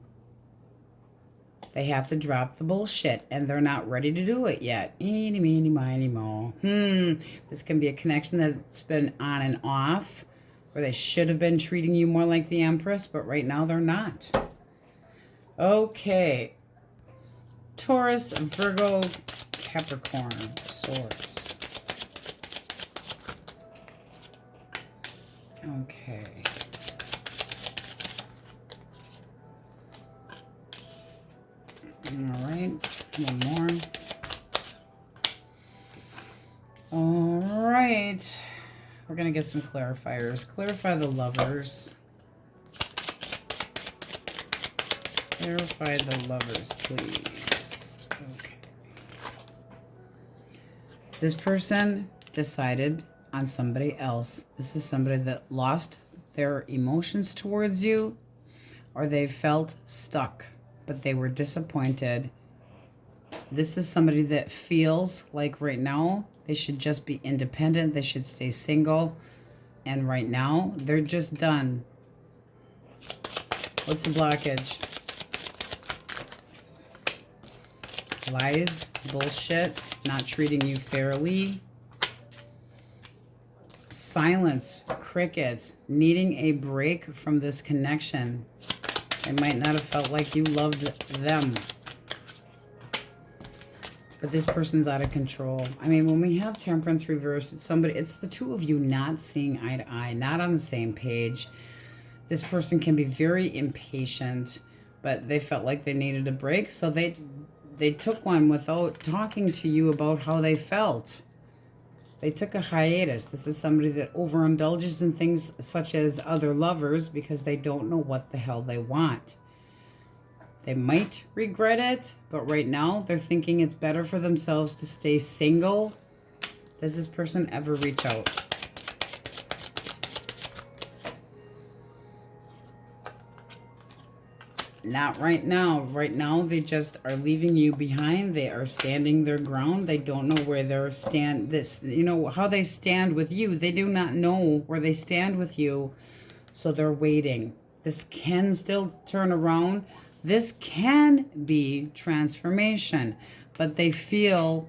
They have to drop the bullshit, and they're not ready to do it yet. Eeny, meeny, miny, mo. This can be a connection that's been on and off, where they should have been treating you more like the Empress, but right now they're not. Okay. Taurus, Virgo, Capricorn, Swords. Okay. All right, one more. All right, we're gonna get some clarifiers. Clarify the Lovers. Clarify the Lovers, please. Okay. This person decided on somebody else. This is somebody that lost their emotions towards you, or they felt stuck, but they were disappointed. This is somebody that feels like right now they should just be independent. They should stay single. And right now, they're just done. What's the blockage? Lies, bullshit, not treating you fairly. Silence, crickets, needing a break from this connection. They might not have felt like you loved them. But this person's out of control. I mean, when we have Temperance reversed, it's the two of you not seeing eye to eye, not on the same page. This person can be very impatient, but they felt like they needed a break, so they took one without talking to you about how they felt. They took a hiatus. This is somebody that overindulges in things such as other lovers because they don't know what the hell they want. They might regret it, but right now they're thinking it's better for themselves to stay single. Does this person ever reach out? Not right now. Right now, they just are leaving you behind. They are standing their ground. They don't know where they're how they stand with you. They do not know where they stand with you, so they're waiting. This can still turn around. This can be transformation, but they feel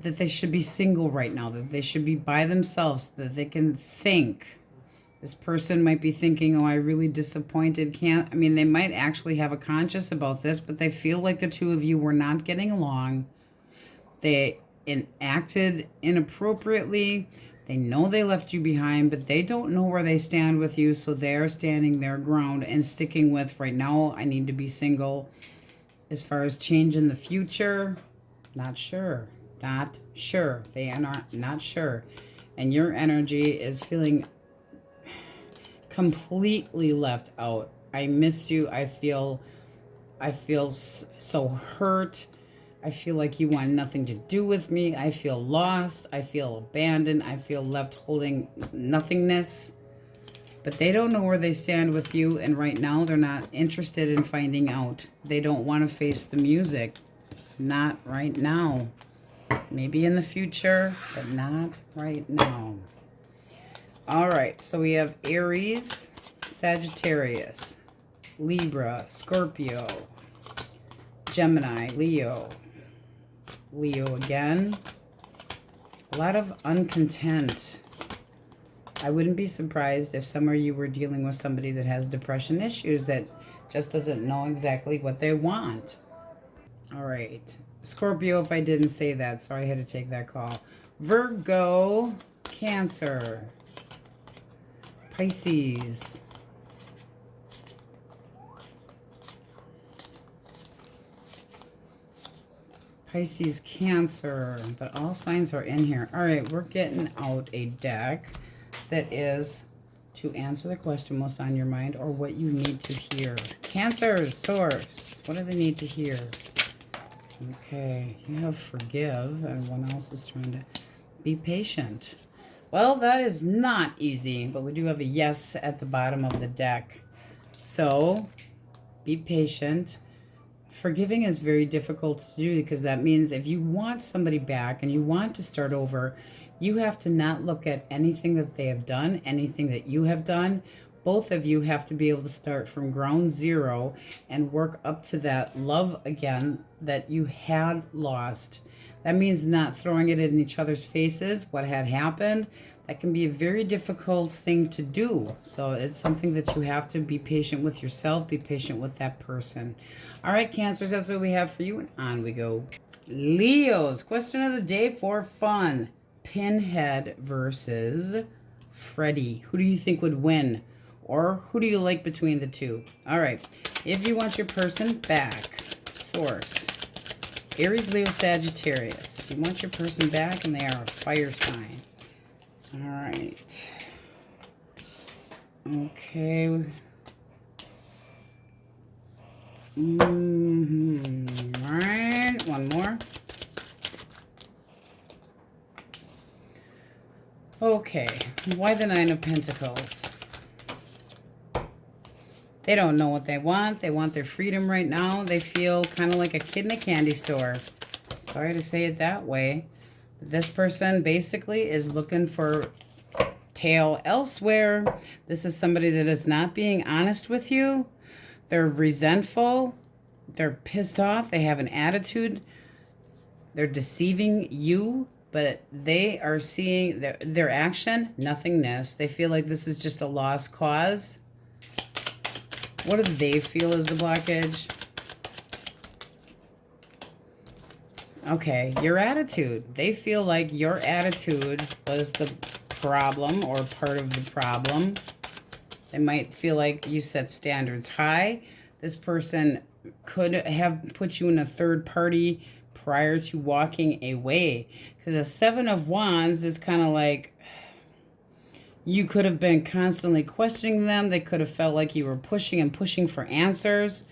that they should be single right now, that they should be by themselves, that they can think. This person might be thinking, oh, I really disappointed. They might actually have a conscience about this, but they feel like the two of you were not getting along. They acted inappropriately. They know they left you behind, but they don't know where they stand with you, so they're standing their ground and sticking with, right now, I need to be single. As far as change in the future, not sure. Not sure. They are not sure. And your energy is feeling completely left out. I miss you. I feel so hurt. I feel like you want nothing to do with me. I feel lost. I feel abandoned. I feel left holding nothingness. But they don't know where they stand with you, and right now they're not interested in finding out. They don't want to face the music. Not right now. Maybe in the future, but not right now. All right, so we have Aries, Sagittarius, Libra, Scorpio, Gemini, Leo again. A lot of uncontent. I wouldn't be surprised if some of you were dealing with somebody that has depression issues that just doesn't know exactly what they want. All right, Scorpio, if I didn't say that, so I had to take that call. Virgo, Cancer, Pisces, Pisces, Cancer, but all signs are in here. All right, we're getting out a deck that is to answer the question most on your mind or what you need to hear. Cancer's source. What do they need to hear? Okay, you have forgive, and one else is trying to be patient. Well, that is not easy, but we do have a yes at the bottom of the deck. So, be patient. Forgiving is very difficult to do because that means if you want somebody back and you want to start over, you have to not look at anything that they have done, anything that you have done. Both of you have to be able to start from ground zero and work up to that love again that you had lost. That means not throwing it in each other's faces, what had happened. That can be a very difficult thing to do. So it's something that you have to be patient with yourself, be patient with that person. All right, Cancers, that's what we have for you, and on we go. Leos, question of the day for fun. Pinhead versus Freddy. Who do you think would win? Or who do you like between the two? All right, if you want your person back, source, Aries, Leo, Sagittarius. If you want your person back and they are a fire sign. All right. Okay. All right, one more. Okay, why the Nine of Pentacles? They don't know what they want. They want their freedom right now. They feel kind of like a kid in a candy store. Sorry to say it that way. But this person basically is looking for tail elsewhere. This is somebody that is not being honest with you. They're resentful. They're pissed off. They have an attitude. They're deceiving you. But they are seeing their action, nothingness. They feel like this is just a lost cause. What do they feel is the blockage? Okay, your attitude. They feel like your attitude was the problem or part of the problem. They might feel like you set standards high. This person could have put you in a third party prior to walking away. Because a Seven of Wands is kind of like you could have been constantly questioning them. They could have felt like you were pushing and pushing for answers.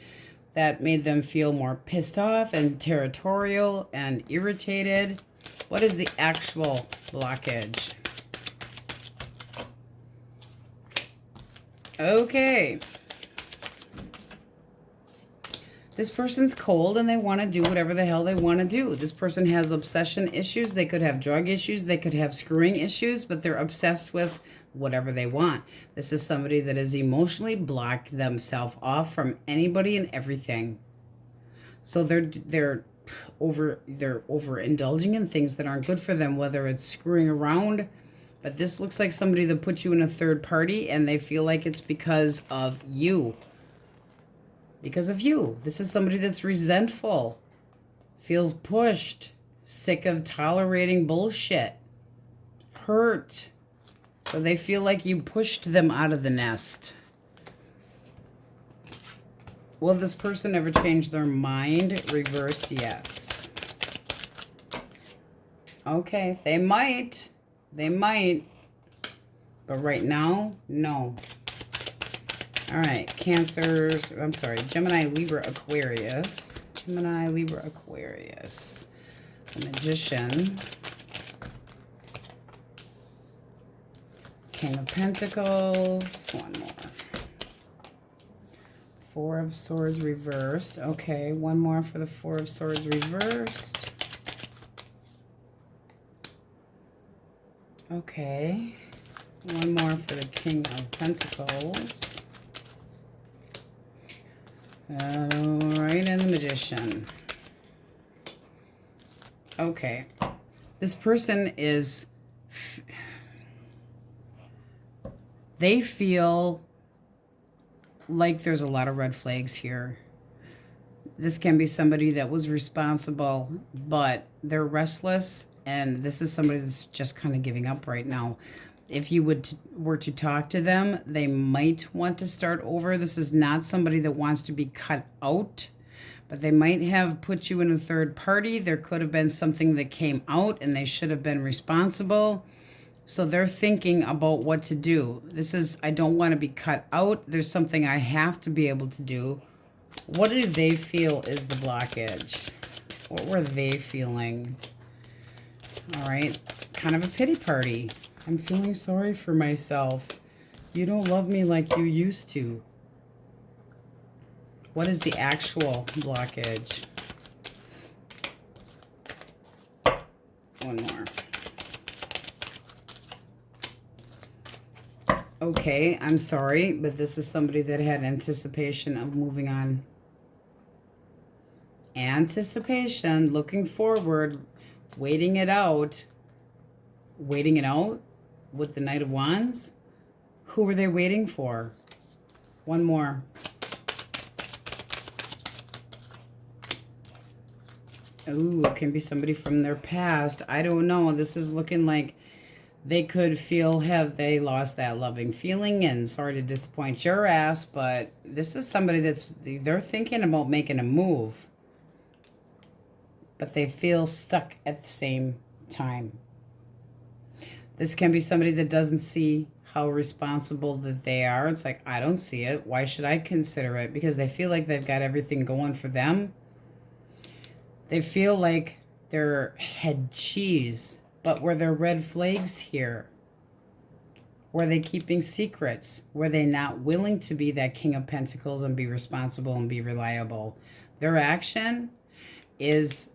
That made them feel more pissed off and territorial and irritated. What is the actual blockage? Okay. This person's cold and they want to do whatever the hell they want to do. This person has obsession issues. They could have drug issues. They could have screwing issues, but they're obsessed with whatever they want. This is somebody that has emotionally blocked themselves off from anybody and everything. So they're overindulging in things that aren't good for them, whether it's screwing around. But this looks like somebody that put you in a third party and they feel like it's because of you. Because of you. This is somebody that's resentful, feels pushed, sick of tolerating bullshit, hurt. So they feel like you pushed them out of the nest. Will this person ever change their mind? Reversed, yes. Okay, they might. They might. But right now, no. All right, Cancers, I'm sorry, Gemini, Libra, Aquarius. Gemini, Libra, Aquarius. The Magician. King of Pentacles. One more. Four of Swords reversed. Okay, one more for the Four of Swords reversed. Okay. One more for the King of Pentacles. Right, and the Magician. Okay. This person is... They feel like there's a lot of red flags here. This can be somebody that was responsible, but they're restless, and this is somebody that's just kind of giving up right now. If you were to talk to them, they might want to start over. This is not somebody that wants to be cut out, But they might have put you in a third party. There could have been something that came out and they should have been responsible. So they're thinking about what to do. This is, I don't want to be cut out. There's something I have to be able to do. What do they feel is the blockage? What were they feeling? All right. Kind of a pity party. I'm feeling sorry for myself. You don't love me like you used to. What is the actual blockage? One more. Okay, I'm sorry, but this is somebody that had anticipation of moving on. Anticipation, looking forward, waiting it out. Waiting it out with the Knight of Wands? Who were they waiting for? One more. Ooh, it can be somebody from their past. I don't know. This is looking like they could feel, have they lost that loving feeling? And sorry to disappoint your ass, but this is somebody they're thinking about making a move. But they feel stuck at the same time. This can be somebody that doesn't see how responsible that they are. It's like, I don't see it. Why should I consider it? Because they feel like they've got everything going for them. They feel like they're head cheese. But were there red flags here? Were they keeping secrets? Were they not willing to be that King of Pentacles and be responsible and be reliable? Their action is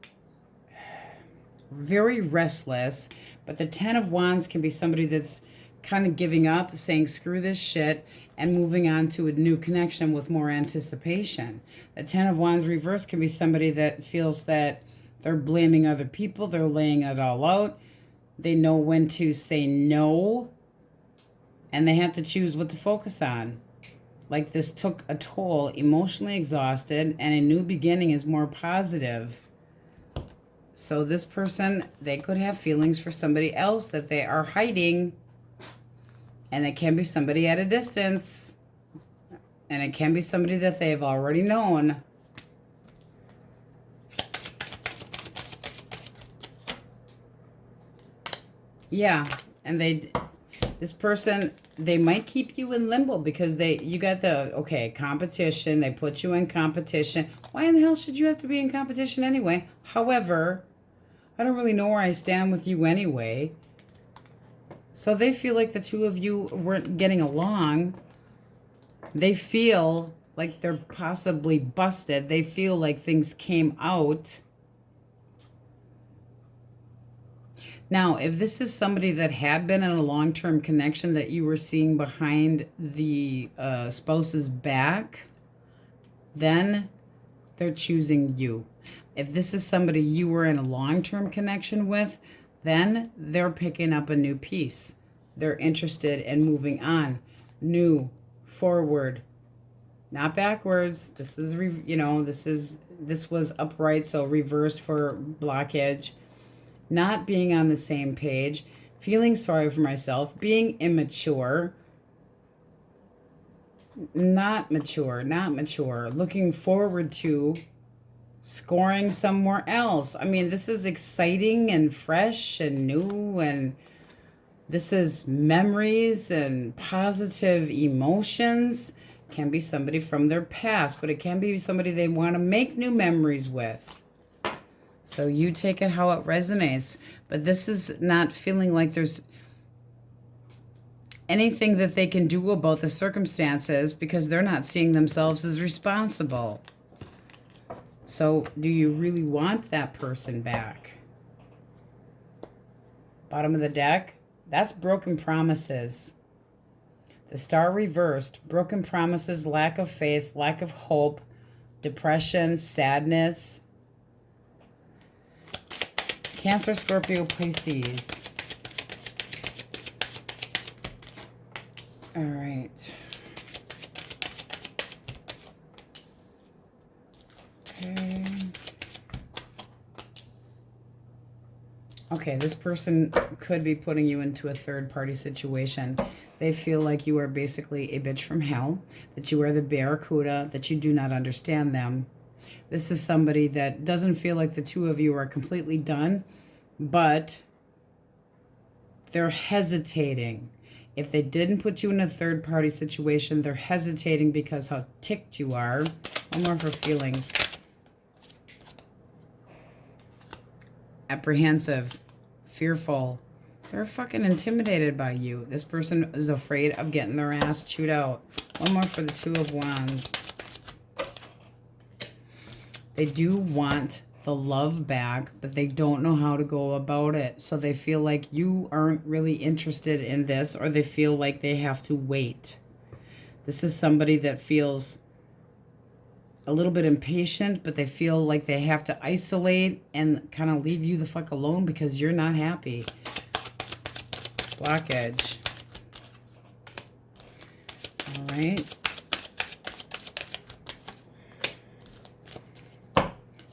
very restless. But the Ten of Wands can be somebody that's kind of giving up, saying screw this shit, and moving on to a new connection with more anticipation. The Ten of Wands reverse can be somebody that feels that they're blaming other people, they're laying it all out. They know when to say no, and they have to choose what to focus on. Like this took a toll, emotionally exhausted, and a new beginning is more positive. So this person, they could have feelings for somebody else that they are hiding. And it can be somebody at a distance. And it can be somebody that they've already known. Yeah. And this person, they might keep you in limbo because you got the, okay, competition. They put you in competition. Why in the hell should you have to be in competition anyway? However, I don't really know where I stand with you anyway. So they feel like the two of you weren't getting along. They feel like they're possibly busted. They feel like things came out. Now, if this is somebody that had been in a long-term connection that you were seeing behind the spouse's back, then they're choosing you. If this is somebody you were in a long-term connection with, then they're picking up a new piece. They're interested in moving on. New, forward, not backwards. This is, this was upright, so reversed for blockage. Not being on the same page. Feeling sorry for myself. Being immature. Not mature. Looking forward to scoring somewhere else. I mean, this is exciting and fresh and new, and this is memories and positive emotions. Can be somebody from their past, but it can be somebody they want to make new memories with. So you take it how it resonates. But this is not feeling like there's anything that they can do about the circumstances because they're not seeing themselves as responsible. So do you really want that person back? Bottom of the deck, that's broken promises. The Star reversed, broken promises, lack of faith, lack of hope, depression, sadness. Cancer, Scorpio, Pisces. All right. Okay. Okay, this person could be putting you into a third-party situation. They feel like you are basically a bitch from hell, that you are the barracuda, that you do not understand them. This is somebody that doesn't feel like the two of you are completely done, but they're hesitating. If they didn't put you in a third-party situation, they're hesitating because how ticked you are. One more for feelings. Apprehensive, fearful. They're fucking intimidated by you. This person is afraid of getting their ass chewed out. One more for the Two of Wands. They do want the love back, but they don't know how to go about it. So they feel like you aren't really interested in this, or they feel like they have to wait. This is somebody that feels a little bit impatient, but they feel like they have to isolate and kind of leave you the fuck alone because you're not happy. Blockage. All right.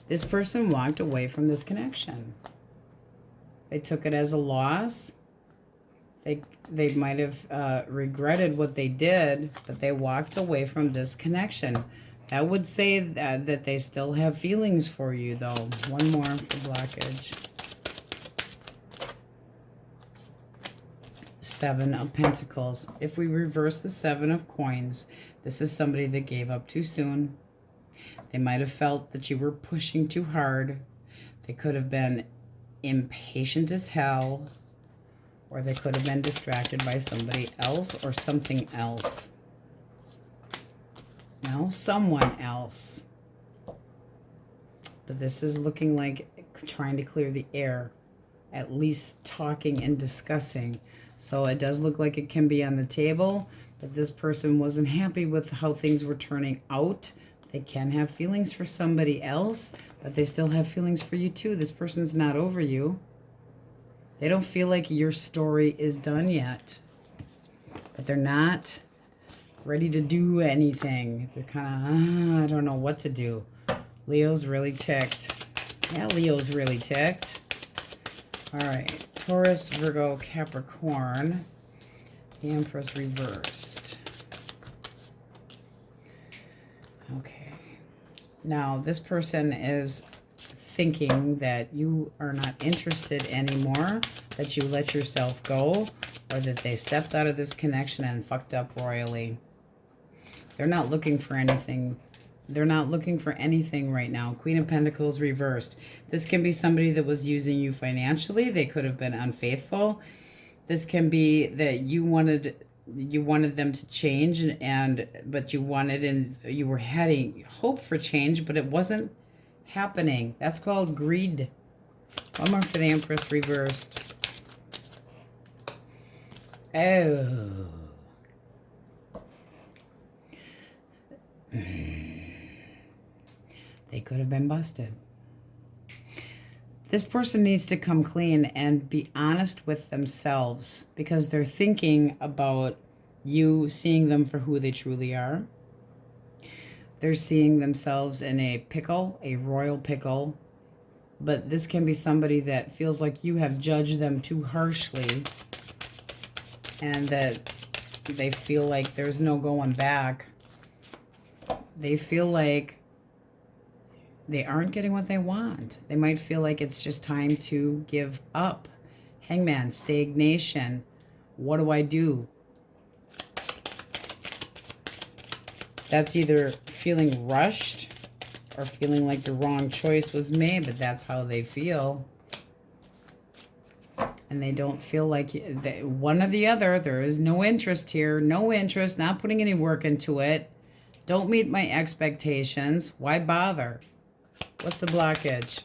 This person walked away from this connection. They took it as a loss. They might have regretted what they did, but they walked away from this connection. That would say that they still have feelings for you, though. One more for blockage. Seven of Pentacles. If we reverse the Seven of Coins, this is somebody that gave up too soon. They might have felt that you were pushing too hard. They could have been impatient as hell, or they could have been distracted by somebody else or something else. No, someone else. But this is looking like trying to clear the air, at least talking and discussing. So it does look like it can be on the table, but this person wasn't happy with how things were turning out. They can have feelings for somebody else, but they still have feelings for you too. This person's not over you. They don't feel like your story is done yet, but they're not ready to do anything. They're kind of, I don't know what to do. Leo's really ticked. Yeah, Leo's really ticked. All right, Taurus, Virgo, Capricorn. The Empress reversed. Okay. Now, this person is thinking that you are not interested anymore, that you let yourself go, or that they stepped out of this connection and fucked up royally. They're not looking for anything. They're not looking for anything right now. Queen of Pentacles reversed. This can be somebody that was using you financially. They could have been unfaithful. This can be that you wanted them to change, but you wanted, and you were having hope for change, but it wasn't happening. That's called greed. One more for the Empress reversed. Oh. They could have been busted. This person needs to come clean and be honest with themselves, because they're thinking about you seeing them for who they truly are. They're seeing themselves in a pickle, a royal pickle. But this can be somebody that feels like you have judged them too harshly, and that they feel like there's no going back. They feel like they aren't getting what they want. They might feel like it's just time to give up. Hangman, stagnation. What do I do? That's either feeling rushed or feeling like the wrong choice was made, but that's how they feel. And they don't feel like one or the other. There is no interest here. No interest, not putting any work into it. Don't meet my expectations. Why bother? What's the blockage?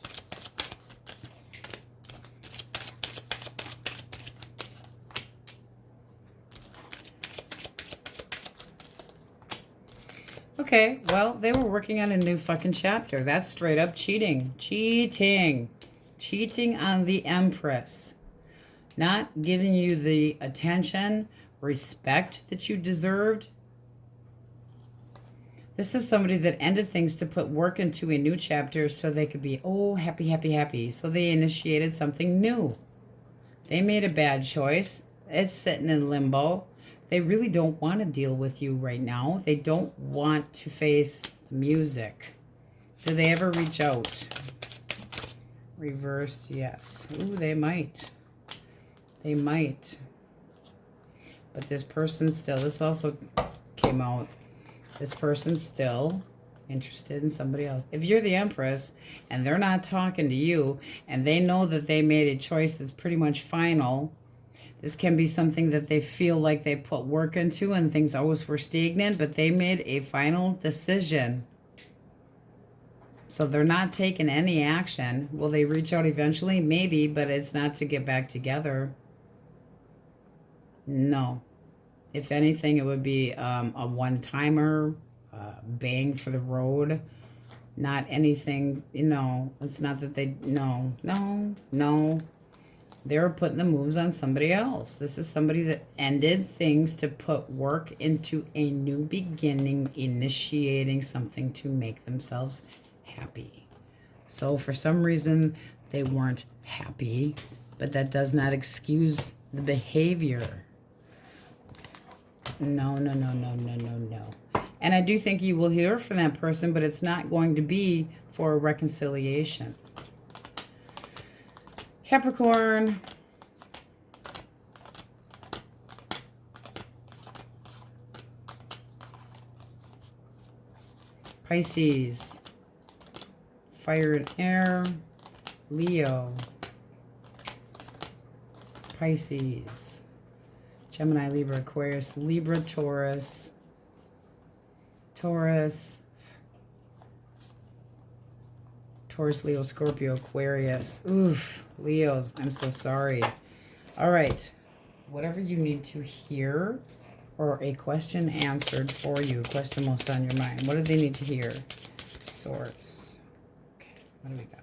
Okay, well, they were working on a new fucking chapter. That's straight up cheating. Cheating. Cheating on the Empress. Not giving you the attention, respect that you deserved. This is somebody that ended things to put work into a new chapter so they could be, oh, happy, happy, happy. So they initiated something new. They made a bad choice. It's sitting in limbo. They really don't want to deal with you right now. They don't want to face the music. Do they ever reach out? Reversed, yes. Ooh, they might. They might. But this person still, this also came out. This person's still interested in somebody else. If you're the Empress and they're not talking to you and they know that they made a choice that's pretty much final, this can be something that they feel like they put work into and things always were stagnant, but they made a final decision. So they're not taking any action. Will they reach out eventually? Maybe, but it's not to get back together. No. If anything, it would be a one-timer, bang for the road. Not anything, you know, it's not that they, no. They're putting the moves on somebody else. This is somebody that ended things to put work into a new beginning, initiating something to make themselves happy. So for some reason, they weren't happy, but that does not excuse the behavior. No. And I do think you will hear from that person, but it's not going to be for a reconciliation. Capricorn. Pisces. Fire and air. Leo. Pisces. Gemini, Libra, Aquarius, Libra, Taurus. Taurus, Leo, Scorpio, Aquarius. Oof, Leos, I'm so sorry. All right, whatever you need to hear or a question answered for you, a question most on your mind. What do they need to hear? Source. Okay, what do we got?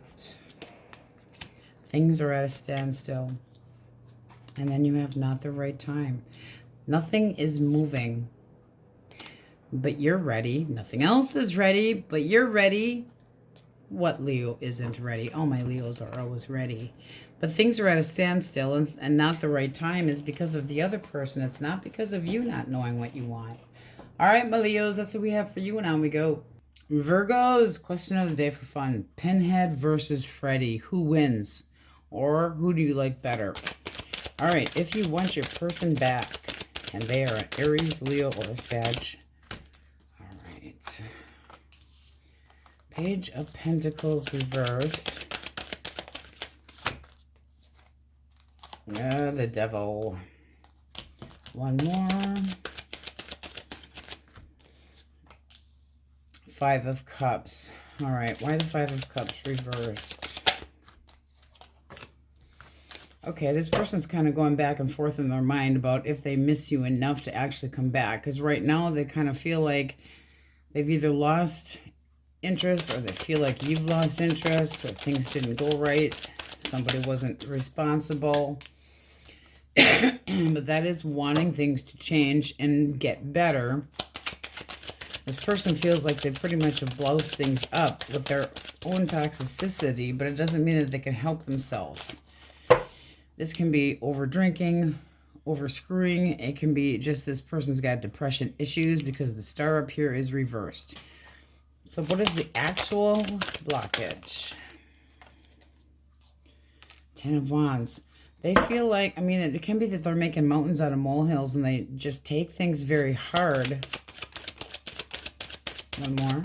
Things are at a standstill. And then you have not the right time. Nothing is moving. But you're ready. Nothing else is ready, but you're ready. What Leo isn't ready? All my Leos are always ready. But things are at a standstill, and not the right time is because of the other person. It's not because of you not knowing what you want. All right, my Leos, that's what we have for you, and on we go. Virgos, question of the day for fun. Pinhead versus Freddy. Who wins? Or who do you like better? All right, if you want your person back, and they are an Aries, Leo, or a Sag. Page of Pentacles reversed. The Devil. One more. Five of Cups. All right, why the Five of Cups reversed? Okay, this person's kind of going back and forth in their mind about if they miss you enough to actually come back. Because right now they kind of feel like they've either lost interest or they feel like you've lost interest or things didn't go right. Somebody wasn't responsible. But that is wanting things to change and get better. This person feels like they pretty much have bloused things up with their own toxicity, but it doesn't mean that they can help themselves. This can be over drinking, over screwing. It can be just this person's got depression issues because the star up here is reversed. So what is the actual blockage? Ten of Wands. They feel like, I mean, it can be that they're making mountains out of molehills and they just take things very hard. One more.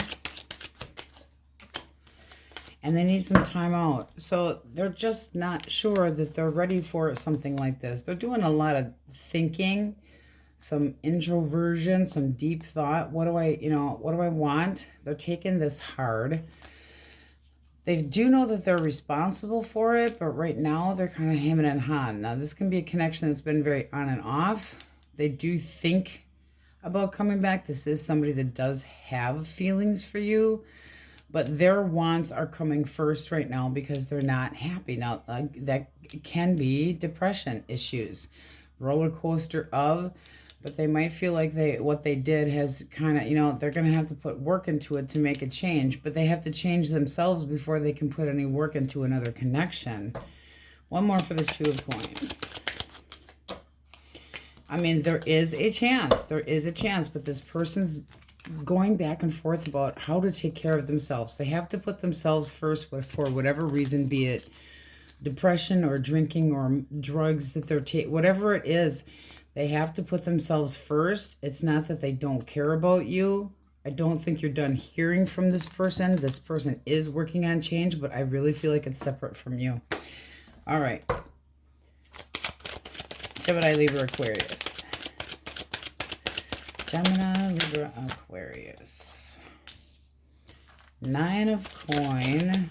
And they need some time out. So they're just not sure that they're ready for something like this. They're doing a lot of thinking, some introversion, some deep thought. What do I want? They're taking this hard. They do know that they're responsible for it, but right now they're kind of hemming and hawing. Now, this can be a connection that's been very on and off. They do think about coming back. This is somebody that does have feelings for you, but their wants are coming first right now because they're not happy. Now, that can be depression issues, roller coaster of, but they might feel like what they did has kind of, they're going to have to put work into it to make a change, but they have to change themselves before they can put any work into another connection. One more for the Two of Coins. I mean, there is a chance. There is a chance, but this person's going back and forth about how to take care of themselves. They have to put themselves first for whatever reason, be it depression or drinking or drugs that they're taking, whatever it is, they have to put themselves first. It's not that they don't care about you. I don't think you're done hearing from this person. This person is working on change, but I really feel like it's separate from you. All right. Gemini, Libra, Aquarius. Gemini, Libra, Aquarius. 9 of coin.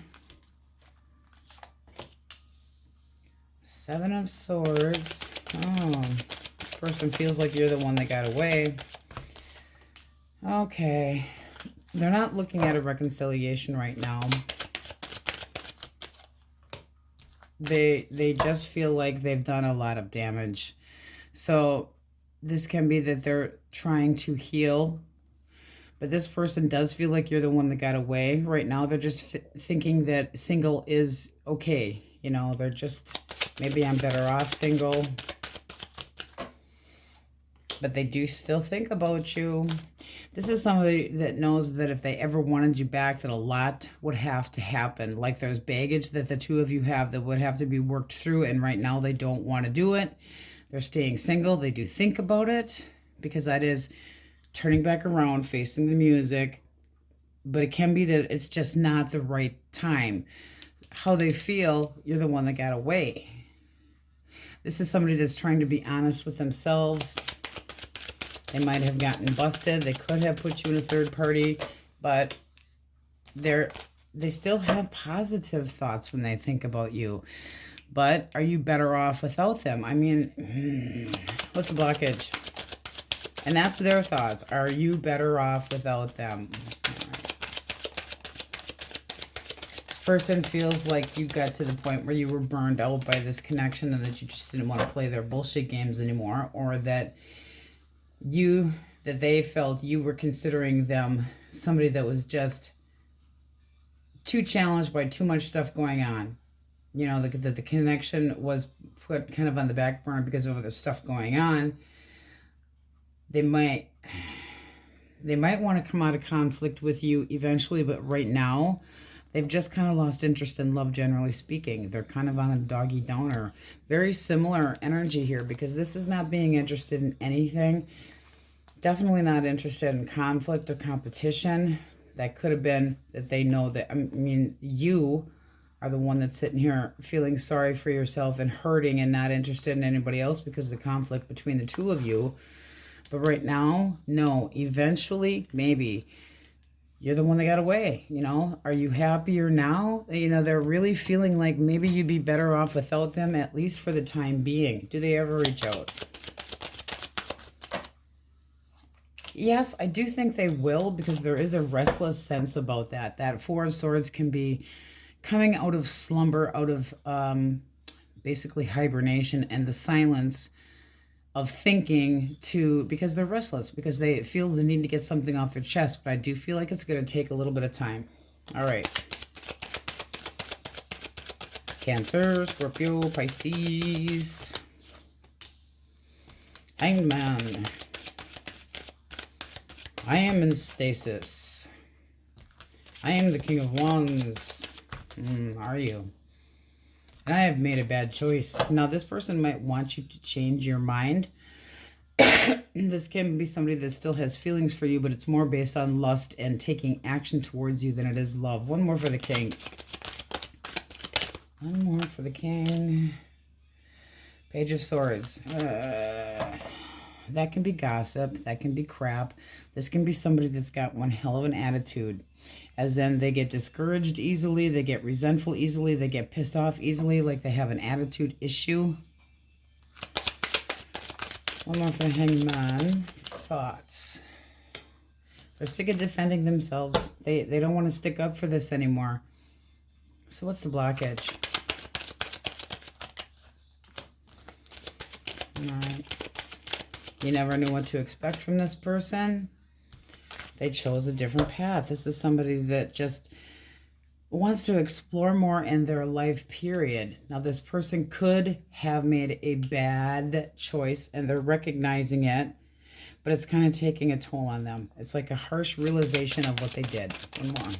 7 of swords. Oh, this person feels like you're the one that got away. Okay. They're not looking at a reconciliation right now. They just feel like they've done a lot of damage. So this can be that they're trying to heal. But this person does feel like you're the one that got away. Right now, they're just thinking that single is okay. You know, they're just, maybe I'm better off single. But they do still think about you. This is somebody that knows that if they ever wanted you back, that a lot would have to happen. Like there's baggage that the two of you have that would have to be worked through. And right now they don't want to do it. They're staying single. They do think about it because that is turning back around, facing the music. But it can be that it's just not the right time. How they feel, you're the one that got away. This is somebody that's trying to be honest with themselves. They might have gotten busted. They could have put you in a third party, but they still have positive thoughts when they think about you. But are you better off without them? I mean, what's the blockage? And that's their thoughts. Are you better off without them? This person feels like you got to the point where you were burned out by this connection and that you just didn't want to play their bullshit games anymore, or that they felt you were considering them somebody that was just too challenged by too much stuff going on. You know, that the connection was put kind of on the back burner because of the stuff going on. They might want to come out of conflict with you eventually, but right now, they've just kind of lost interest in love, generally speaking. They're kind of on a doggy downer. Very similar energy here because this is not being interested in anything. Definitely not interested in conflict or competition. That could have been that they know that, I mean, you are the one that's sitting here feeling sorry for yourself and hurting and not interested in anybody else because of the conflict between the two of you. But right now, no. Eventually, maybe. You're the one that got away, you know? Are you happier now? You know, they're really feeling like maybe you'd be better off without them, at least for the time being. Do they ever reach out? Yes, I do think they will because there is a restless sense about that. That 4 of Swords can be coming out of slumber, out of basically hibernation and the silence of thinking because they're restless, because they feel the need to get something off their chest. But I do feel like it's going to take a little bit of time. All right. Cancer, Scorpio, Pisces. Hanged Man. I am in stasis. I am the King of Wands. Are you? And I have made a bad choice. Now, this person might want you to change your mind. This can be somebody that still has feelings for you, but it's more based on lust and taking action towards you than it is love. One more for the King. One more for the King. Page of Swords. That can be gossip. That can be crap. This can be somebody that's got one hell of an attitude. As in, they get discouraged easily. They get resentful easily. They get pissed off easily, like they have an attitude issue. One more for Hanged Man. Thoughts. They're sick of defending themselves. They don't want to stick up for this anymore. So what's the blockage? All right. You never knew what to expect from this person. They chose a different path. This is somebody that just wants to explore more in their life, period. Now, this person could have made a bad choice, and they're recognizing it. but it's kind of taking a toll on them. It's like a harsh realization of what they did. One more.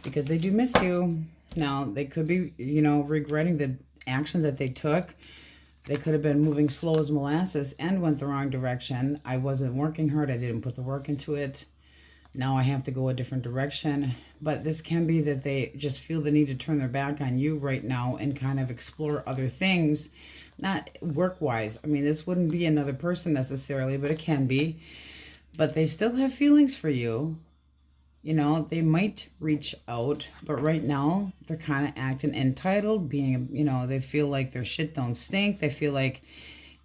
Because they do miss you. Now, they could be, you know, regretting the action that they took. They could have been moving slow as molasses and went the wrong direction. I wasn't working hard. I didn't put the work into it. Now I have to go a different direction. But this can be that they just feel the need to turn their back on you right now and kind of explore other things. Not work-wise. I mean, this wouldn't be another person necessarily, but it can be. But they still have feelings for you. You know, they might reach out, but right now they're kind of acting entitled, being, you know, they feel like their shit don't stink. They feel like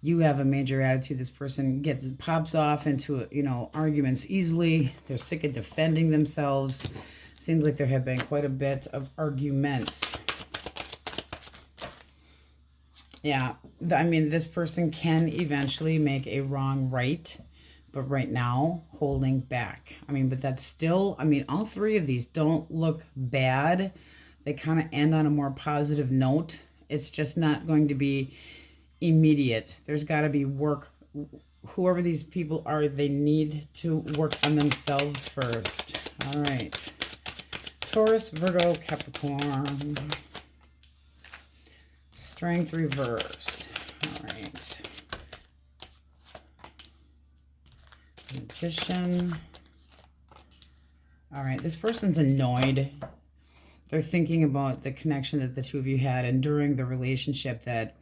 you have a major attitude. This person pops off into, you know, arguments easily. They're sick of defending themselves. Seems like there have been quite a bit of arguments. Yeah, I mean, this person can eventually make a wrong right. But right now, holding back. I mean, but that's still, I mean, all three of these don't look bad. They kind of end on a more positive note. It's just not going to be immediate. There's got to be work. Whoever these people are, they need to work on themselves first. All right. Taurus, Virgo, Capricorn. Strength reversed. All right. Magician. All right, this person's annoyed. They're thinking about the connection that the two of you had, and during the relationship that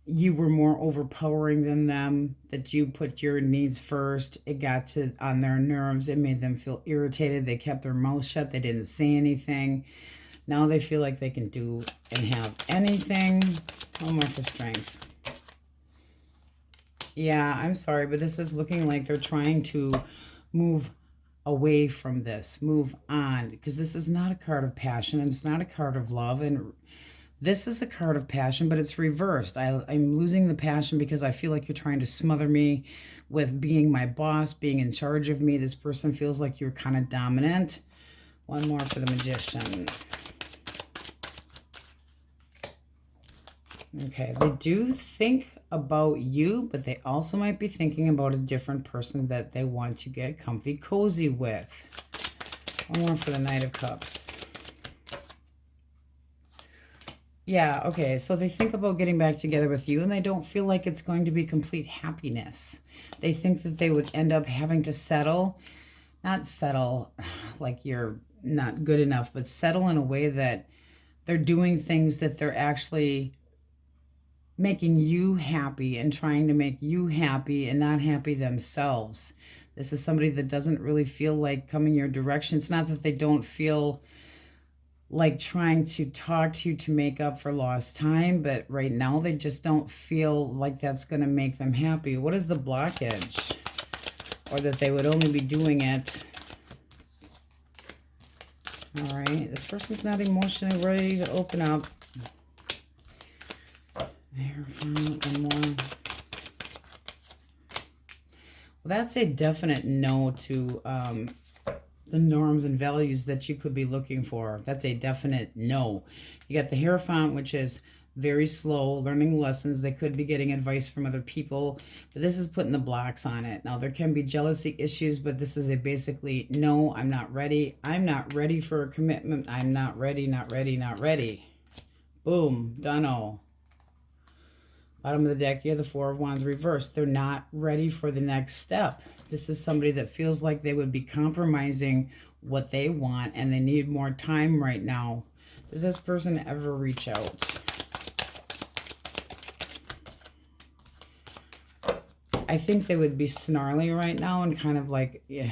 you were more overpowering than them, that you put your needs first. It got on their nerves. It made them feel irritated. They kept their mouth shut. They didn't say anything. Now they feel like they can do and have anything. One more for strength. Yeah, I'm sorry, but this is looking like they're trying to move away from this, move on, because this is not a card of passion and it's not a card of love. And this is a card of passion, but it's reversed. I'm losing the passion because I feel like you're trying to smother me with being my boss, being in charge of me. This person feels like you're kind of dominant. One more for the Magician. Okay, they do think about you, but they also might be thinking about a different person that they want to get comfy cozy with. One more for the Knight of Cups. Yeah, okay, so they think about getting back together with you, and they don't feel like it's going to be complete happiness. They think that they would end up having to settle, not settle like you're not good enough, but settle in a way that they're doing things that they're actually making you happy and trying to make you happy and not happy themselves. This is somebody that doesn't really feel like coming your direction. It's not that they don't feel like trying to talk to you to make up for lost time, but right now they just don't feel like that's going to make them happy. What is the blockage? Or that they would only be doing it. All right, this person's not emotionally ready to open up. There, one more. Well, that's a definite no to the norms and values that you could be looking for. That's a definite no. You got the Hierophant, which is very slow, learning lessons. They could be getting advice from other people, but this is putting the blocks on it. Now, there can be jealousy issues, but this is a basically, no, I'm not ready. I'm not ready for a commitment. I'm not ready, not ready, not ready. Boom, done-o. Bottom of the deck, you have the Four of Wands reversed. They're not ready for the next step. This is somebody that feels like they would be compromising what they want and they need more time right now. Does this person ever reach out? I think they would be snarly right now and kind of like, yeah,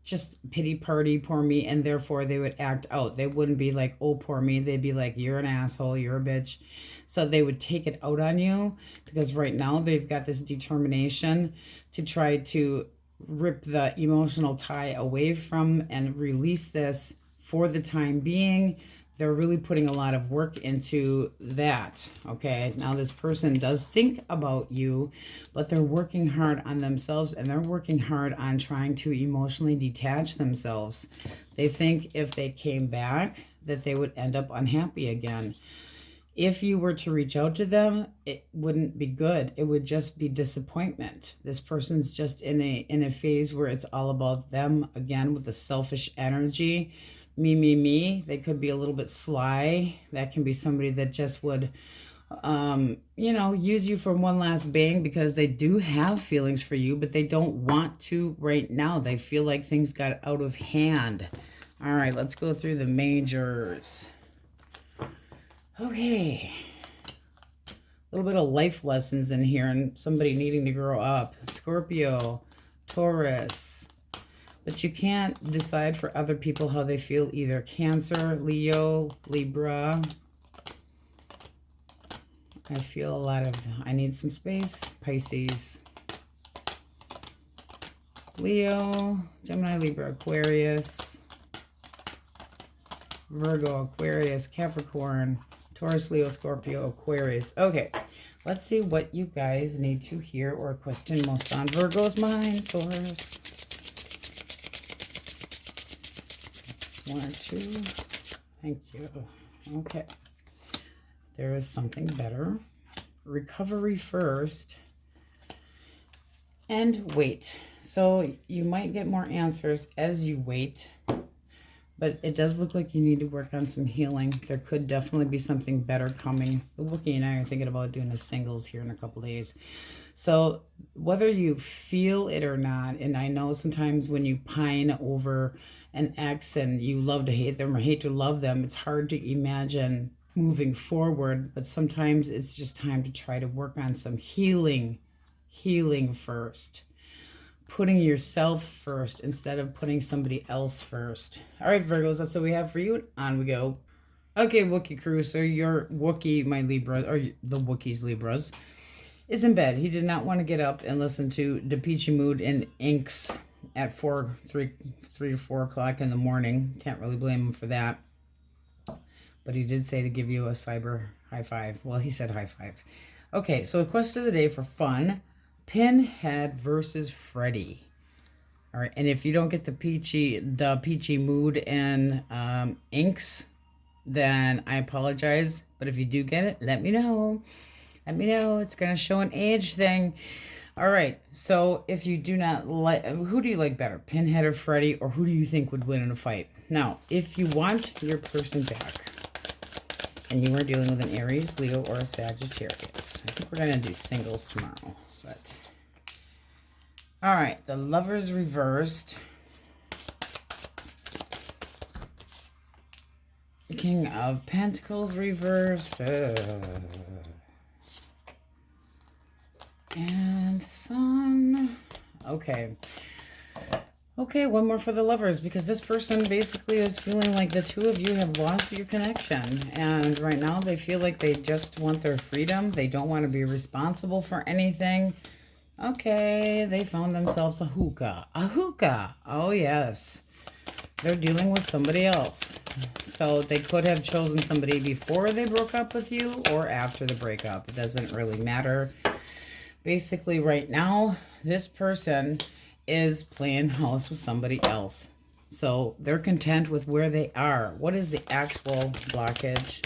just pity party, poor me, and therefore they would act out. They wouldn't be like, oh, poor me. They'd be like, you're an asshole, you're a bitch. So they would take it out on you because right now they've got this determination to try to rip the emotional tie away from and release this for the time being. They're really putting a lot of work into that, okay? Now, this person does think about you, but they're working hard on themselves, and they're working hard on trying to emotionally detach themselves. They think if they came back that they would end up unhappy again. If you were to reach out to them, it wouldn't be good. It would just be disappointment. This person's just in a phase where it's all about them, again, with the selfish energy. Me, me, me. They could be a little bit sly. That can be somebody that just would, you know, use you for one last bang, because they do have feelings for you, but they don't want to right now. They feel like things got out of hand. All right, let's go through the majors. Okay. A little bit of life lessons in here and somebody needing to grow up. Scorpio, Taurus. But you can't decide for other people how they feel either. Cancer, Leo, Libra. I feel a lot of, I need some space. Pisces. Leo, Gemini, Libra, Aquarius. Virgo, Aquarius, Capricorn. Taurus, Leo, Scorpio, Aquarius. Okay, let's see what you guys need to hear or question most on Virgo's mind source. 1 or 2. Thank you. Okay. There is something better. Recovery first. And wait. So you might get more answers as you wait. But it does look like you need to work on some healing. There could definitely be something better coming. The Wookiee and I are thinking about doing a singles here in a couple days. So whether you feel it or not, and I know sometimes when you pine over an ex and you love to hate them or hate to love them, it's hard to imagine moving forward. But sometimes it's just time to try to work on some healing first. Putting yourself first instead of putting somebody else first. All right, Virgos, that's what we have for you. On we go. Okay, Wookiee crew. So your Wookiee, my Libra, or the Wookiee's Libras, is in bed. He did not want to get up and listen to the Peachy Mood and Inks at 3 to 4 o'clock in the morning. Can't really blame him for that. But he did say to give you a cyber high five. Well, he said high five. Okay, so the question of the day for fun. Pinhead versus Freddy. All right, and if you don't get the peachy mood and inks, then I apologize. But if you do get it, let me know. Let me know. It's going to show an age thing. All right, so if you do not like, who do you like better, Pinhead or Freddy, or who do you think would win in a fight? Now, if you want your person back, and you are dealing with an Aries, Leo, or a Sagittarius, I think we're going to do singles tomorrow. But all right, the Lovers reversed. King of Pentacles reversed. And Sun. Okay. Okay, one more for the Lovers, because this person basically is feeling like the two of you have lost your connection. And right now they feel like they just want their freedom. They don't want to be responsible for anything. Okay, they found themselves a hookah. A hookah. Oh, yes. They're dealing with somebody else. So they could have chosen somebody before they broke up with you or after the breakup. It doesn't really matter. Basically, right now, this person is playing house with somebody else. So they're content with where they are. What is the actual blockage?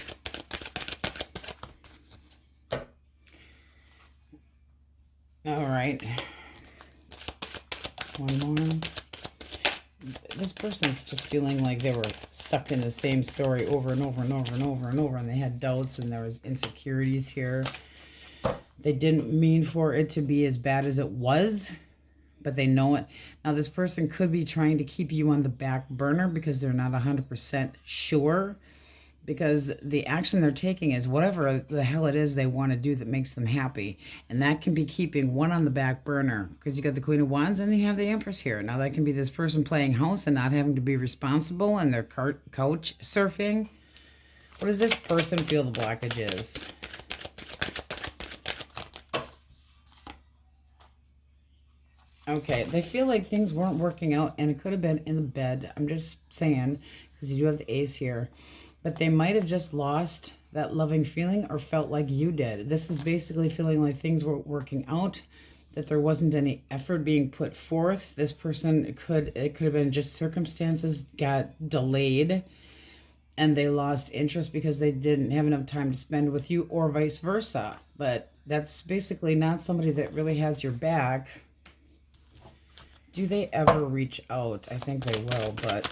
All right. One more. This person's just feeling like they were stuck in the same story over and over and over and over and over, and they had doubts and there was insecurities here. They didn't mean for it to be as bad as it was, but they know it. Now, this person could be trying to keep you on the back burner because they're not 100% sure, because the action they're taking is whatever the hell it is they want to do that makes them happy. And that can be keeping one on the back burner, because you got the Queen of Wands and you have the Empress here. Now, that can be this person playing house and not having to be responsible, and they're couch surfing. What does this person feel the blockage is? Okay, they feel like things weren't working out, and it could have been in the bed. I'm just saying, because you do have the Ace here. But they might have just lost that loving feeling or felt like you did. This is basically feeling like things weren't working out, that there wasn't any effort being put forth. This person, it could have been just circumstances got delayed. and they lost interest because they didn't have enough time to spend with you, or vice versa. But that's basically not somebody that really has your back. Do they ever reach out? I think they will, but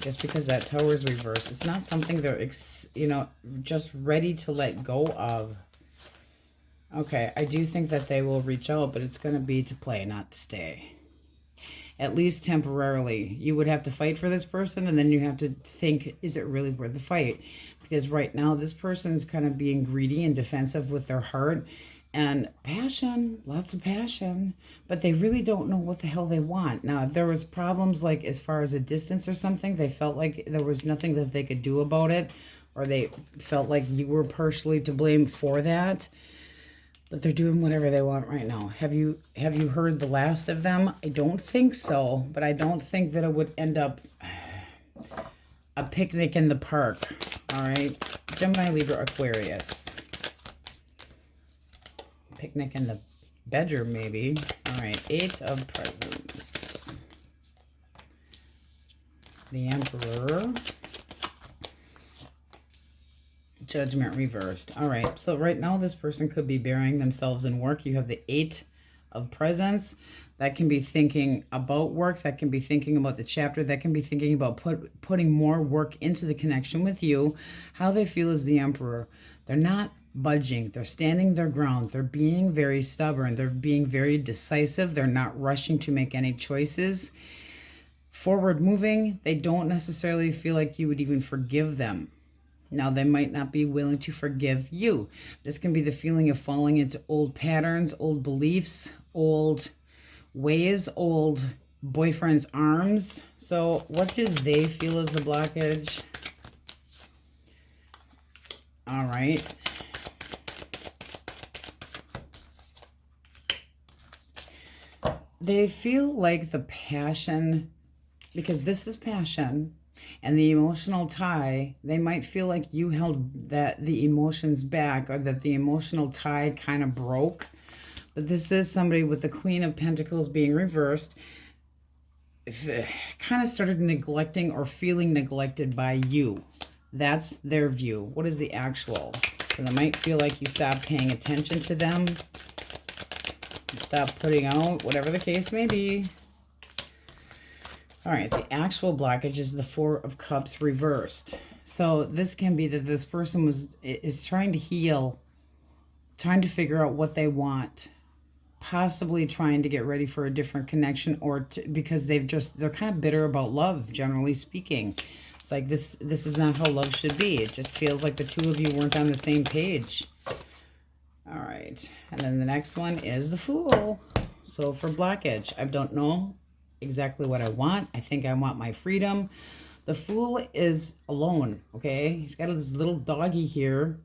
just because that Tower is reversed, it's not something they're, just ready to let go of. Okay, I do think that they will reach out, but it's going to be to play, not to stay. At least temporarily. You would have to fight for this person, and then you have to think, is it really worth the fight? Because right now, this person's kind of being greedy and defensive with their heart. And passion, lots of passion, but they really don't know what the hell they want. Now, if there was problems like as far as a distance or something, they felt like there was nothing that they could do about it, or they felt like you were partially to blame for that. But they're doing whatever they want right now. Have you heard the last of them? I don't think so, but I don't think that it would end up a picnic in the park. All right, Gemini, Libra, Aquarius. Picnic in the bedroom, maybe. All right, 8 of Presents. The Emperor. Judgment reversed. All right, so right now this person could be burying themselves in work. You have the 8 of Presents. That can be thinking about work. That can be thinking about the chapter. That can be thinking about putting more work into the connection with you. How they feel is the Emperor. They're not budging. They're standing their ground. They're being very stubborn. They're being very decisive. They're not rushing to make any choices. Forward moving. They don't necessarily feel like you would even forgive them. Now, they might not be willing to forgive you. This can be the feeling of falling into old patterns, old beliefs, old ways, old boyfriend's arms. So what do they feel is the blockage? All right. They feel like the passion, because this is passion, and the emotional tie, they might feel like you held the emotions back, or that the emotional tie kind of broke. But this is somebody with the Queen of Pentacles being reversed, kind of started neglecting or feeling neglected by you. That's their view. What is the actual? So they might feel like you stopped paying attention to them, stop putting out, whatever the case may be. All right, the actual blockage is the 4 of Cups reversed. So this can be that this person is trying to heal, trying to figure out what they want, possibly trying to get ready for a different connection, or because they're kind of bitter about love, generally speaking. It's like this is not how love should be. It just feels like the two of you weren't on the same page. All right, and then the next one is the Fool. So for blockage, I don't know exactly what I want. I think I want my freedom. The Fool is alone, okay? He's got this little doggy here.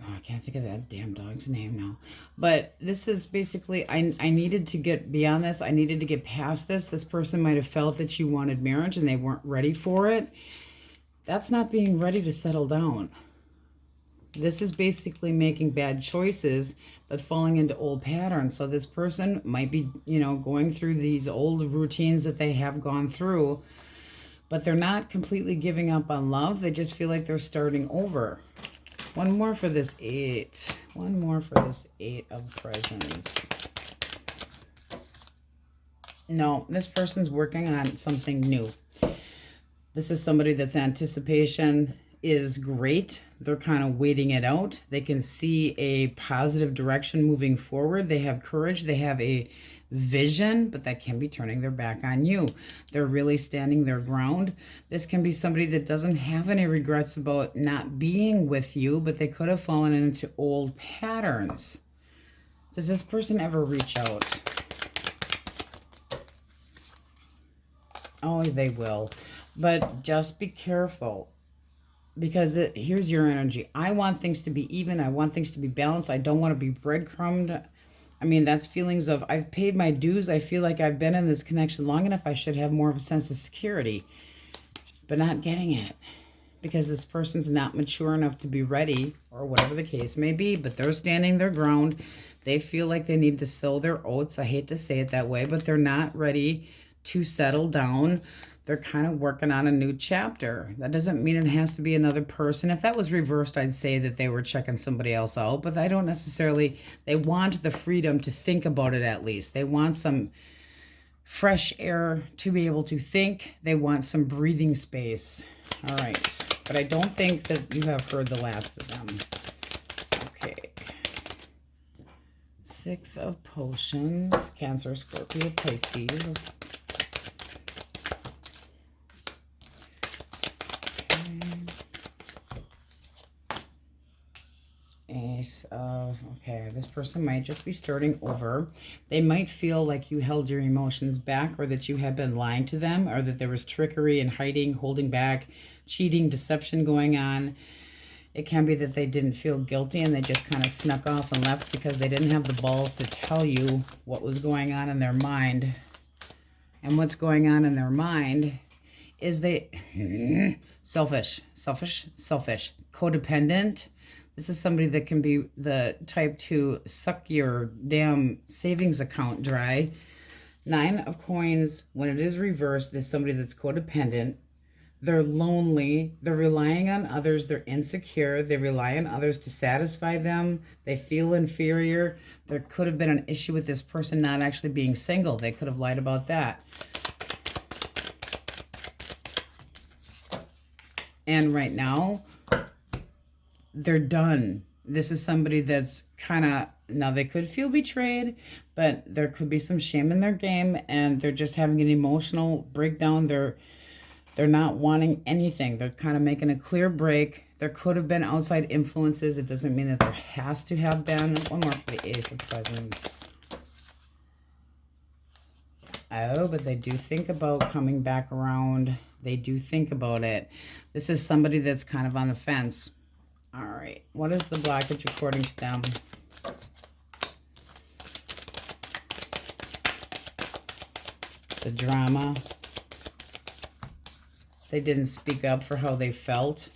Oh, I can't think of that damn dog's name now. But this is basically, I needed to get beyond this. I needed to get past this. This person might have felt that you wanted marriage and they weren't ready for it. That's not being ready to settle down. This is basically making bad choices, but falling into old patterns. So this person might be, going through these old routines that they have gone through, but they're not completely giving up on love. They just feel like they're starting over. One more for this 8. One more for this 8 of Presents. No, this person's working on something new. This is somebody that's anticipation is great. They're kind of waiting it out. They can see a positive direction moving forward. They have courage. They have a vision, but that can be turning their back on you. They're really standing their ground. This can be somebody that doesn't have any regrets about not being with you, but they could have fallen into old patterns. Does this person ever reach out? Oh, they will. But just be careful. Because here's your energy. I want things to be even. I want things to be balanced. I don't want to be breadcrumbed. I mean, that's feelings of, I've paid my dues. I feel like I've been in this connection long enough. I should have more of a sense of security. But not getting it. Because this person's not mature enough to be ready, or whatever the case may be. But they're standing their ground. They feel like they need to sow their oats. I hate to say it that way, but they're not ready to settle down. they're kind of working on a new chapter. That doesn't mean it has to be another person. If that was reversed, I'd say that they were checking somebody else out, but I don't necessarily, they want the freedom to think about it at least. They want some fresh air to be able to think. They want some breathing space. All right, but I don't think that you have heard the last of them. Okay. Six of Potions, Cancer, Scorpio, Pisces. Ace of, okay, this person might just be starting over. They might feel like you held your emotions back, or that you have been lying to them, or that there was trickery and hiding, holding back, cheating, deception going on. It can be that they didn't feel guilty and they just kind of snuck off and left because they didn't have the balls to tell you what was going on in their mind. And what's going on in their mind is they selfish, codependent. This is somebody that can be the type to suck your damn savings account dry. Nine of Coins, when it is reversed, is somebody that's codependent. They're lonely. They're relying on others. They're insecure. They rely on others to satisfy them. They feel inferior. There could have been an issue with this person not actually being single. They could have lied about that. And right now, they're done. This is somebody that's kind of, now they could feel betrayed, but there could be some shame in their game, and they're just having an emotional breakdown. They're not wanting anything. They're kind of making a clear break. There could have been outside influences. It doesn't mean that there has to have been. One more for the Ace of Presents. Oh, but they do think about coming back around. They do think about it. This is somebody that's kind of on the fence. All right, what is the blockage according to them? The drama. They didn't speak up for how they felt.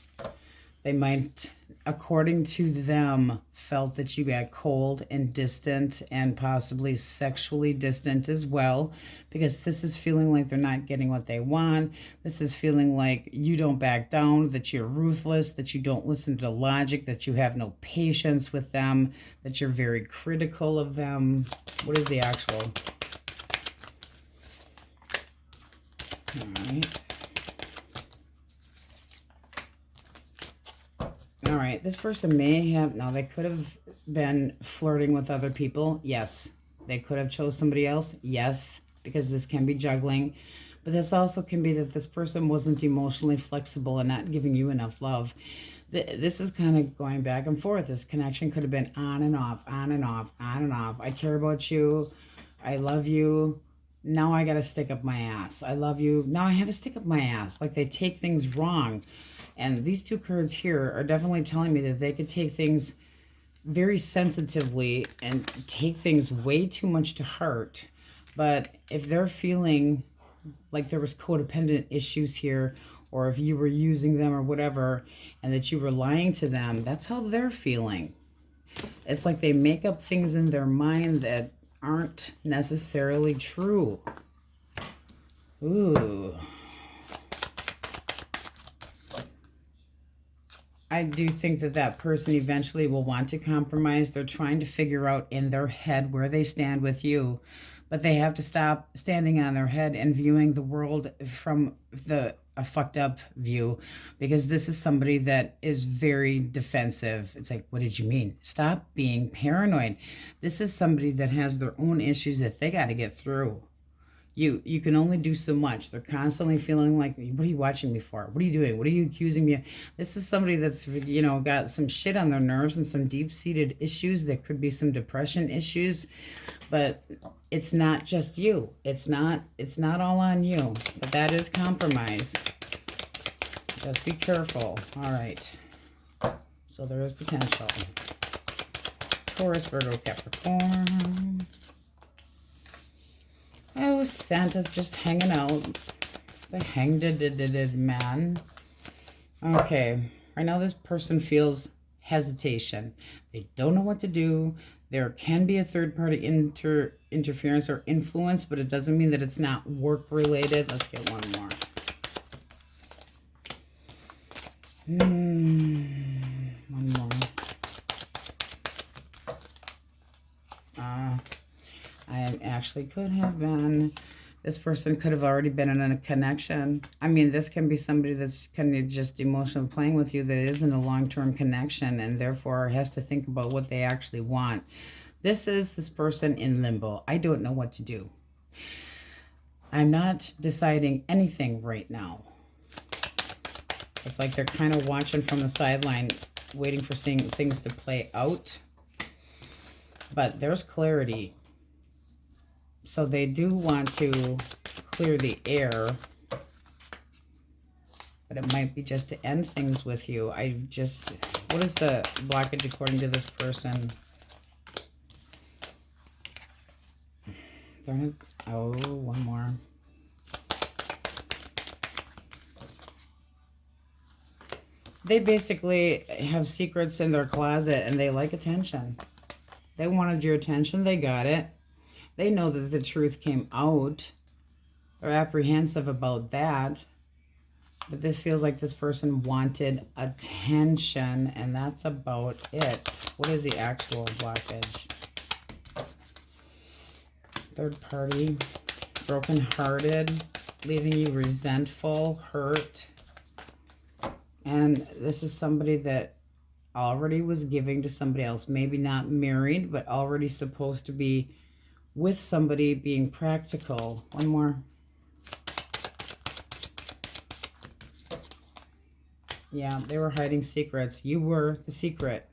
They might, according to them, felt that you got cold and distant and possibly sexually distant as well, because this is feeling like they're not getting what they want. This is feeling like you don't back down, that you're ruthless, that you don't listen to logic, that you have no patience with them, that you're very critical of them. What is the actual? All right. All right, this person may have, now they could have been flirting with other people. Yes. They could have chose somebody else. Yes, because this can be juggling. But this also can be that this person wasn't emotionally flexible and not giving you enough love. This is kind of going back and forth. This connection could have been on and off, on and off, on and off. I care about you. I love you. Now I got to stick up my ass. I love you. Now I have to stick up my ass. Like they take things wrong. And these two cards here are definitely telling me that they could take things very sensitively and take things way too much to heart. But if they're feeling like there was codependent issues here, or if you were using them or whatever, and that you were lying to them, that's how they're feeling. It's like they make up things in their mind that aren't necessarily true. Ooh. I do think that that person eventually will want to compromise. They're trying to figure out in their head where they stand with you, but they have to stop standing on their head and viewing the world from a fucked up view, because this is somebody that is very defensive. It's like, what did you mean? Stop being paranoid. This is somebody that has their own issues that they got to get through. You can only do so much. They're constantly feeling like, what are you watching me for? What are you doing? What are you accusing me of? This is somebody that's, got some shit on their nerves and some deep-seated issues. There could be some depression issues, but it's not just you. It's not all on you, but that is compromise. Just be careful. All right. So there is potential. Taurus, Virgo, Capricorn. Oh, Santa's just hanging out. The hanged man. Okay. Right now this person feels hesitation. They don't know what to do. There can be a third-party interference or influence, but it doesn't mean that it's not work-related. Let's get one more. One more. I actually could have been, this person could have already been in a connection. I mean, this can be somebody that's kind of just emotionally playing with you that isn't a long-term connection and therefore has to think about what they actually want. This is this person in limbo. I don't know what to do. I'm not deciding anything right now. It's like they're kind of watching from the sideline, waiting for seeing things to play out. But there's clarity. So they do want to clear the air. But it might be just to end things with you. What is the blockage according to this person? Oh, one more. They basically have secrets in their closet and they like attention. They wanted your attention. They got it. They know that the truth came out. They're apprehensive about that. But this feels like this person wanted attention, and that's about it. What is the actual blockage? Third party, brokenhearted, leaving you resentful, hurt. And this is somebody that already was giving to somebody else. Maybe not married, but already supposed to be with somebody, being practical. One more. Yeah, they were hiding secrets. You were the secret.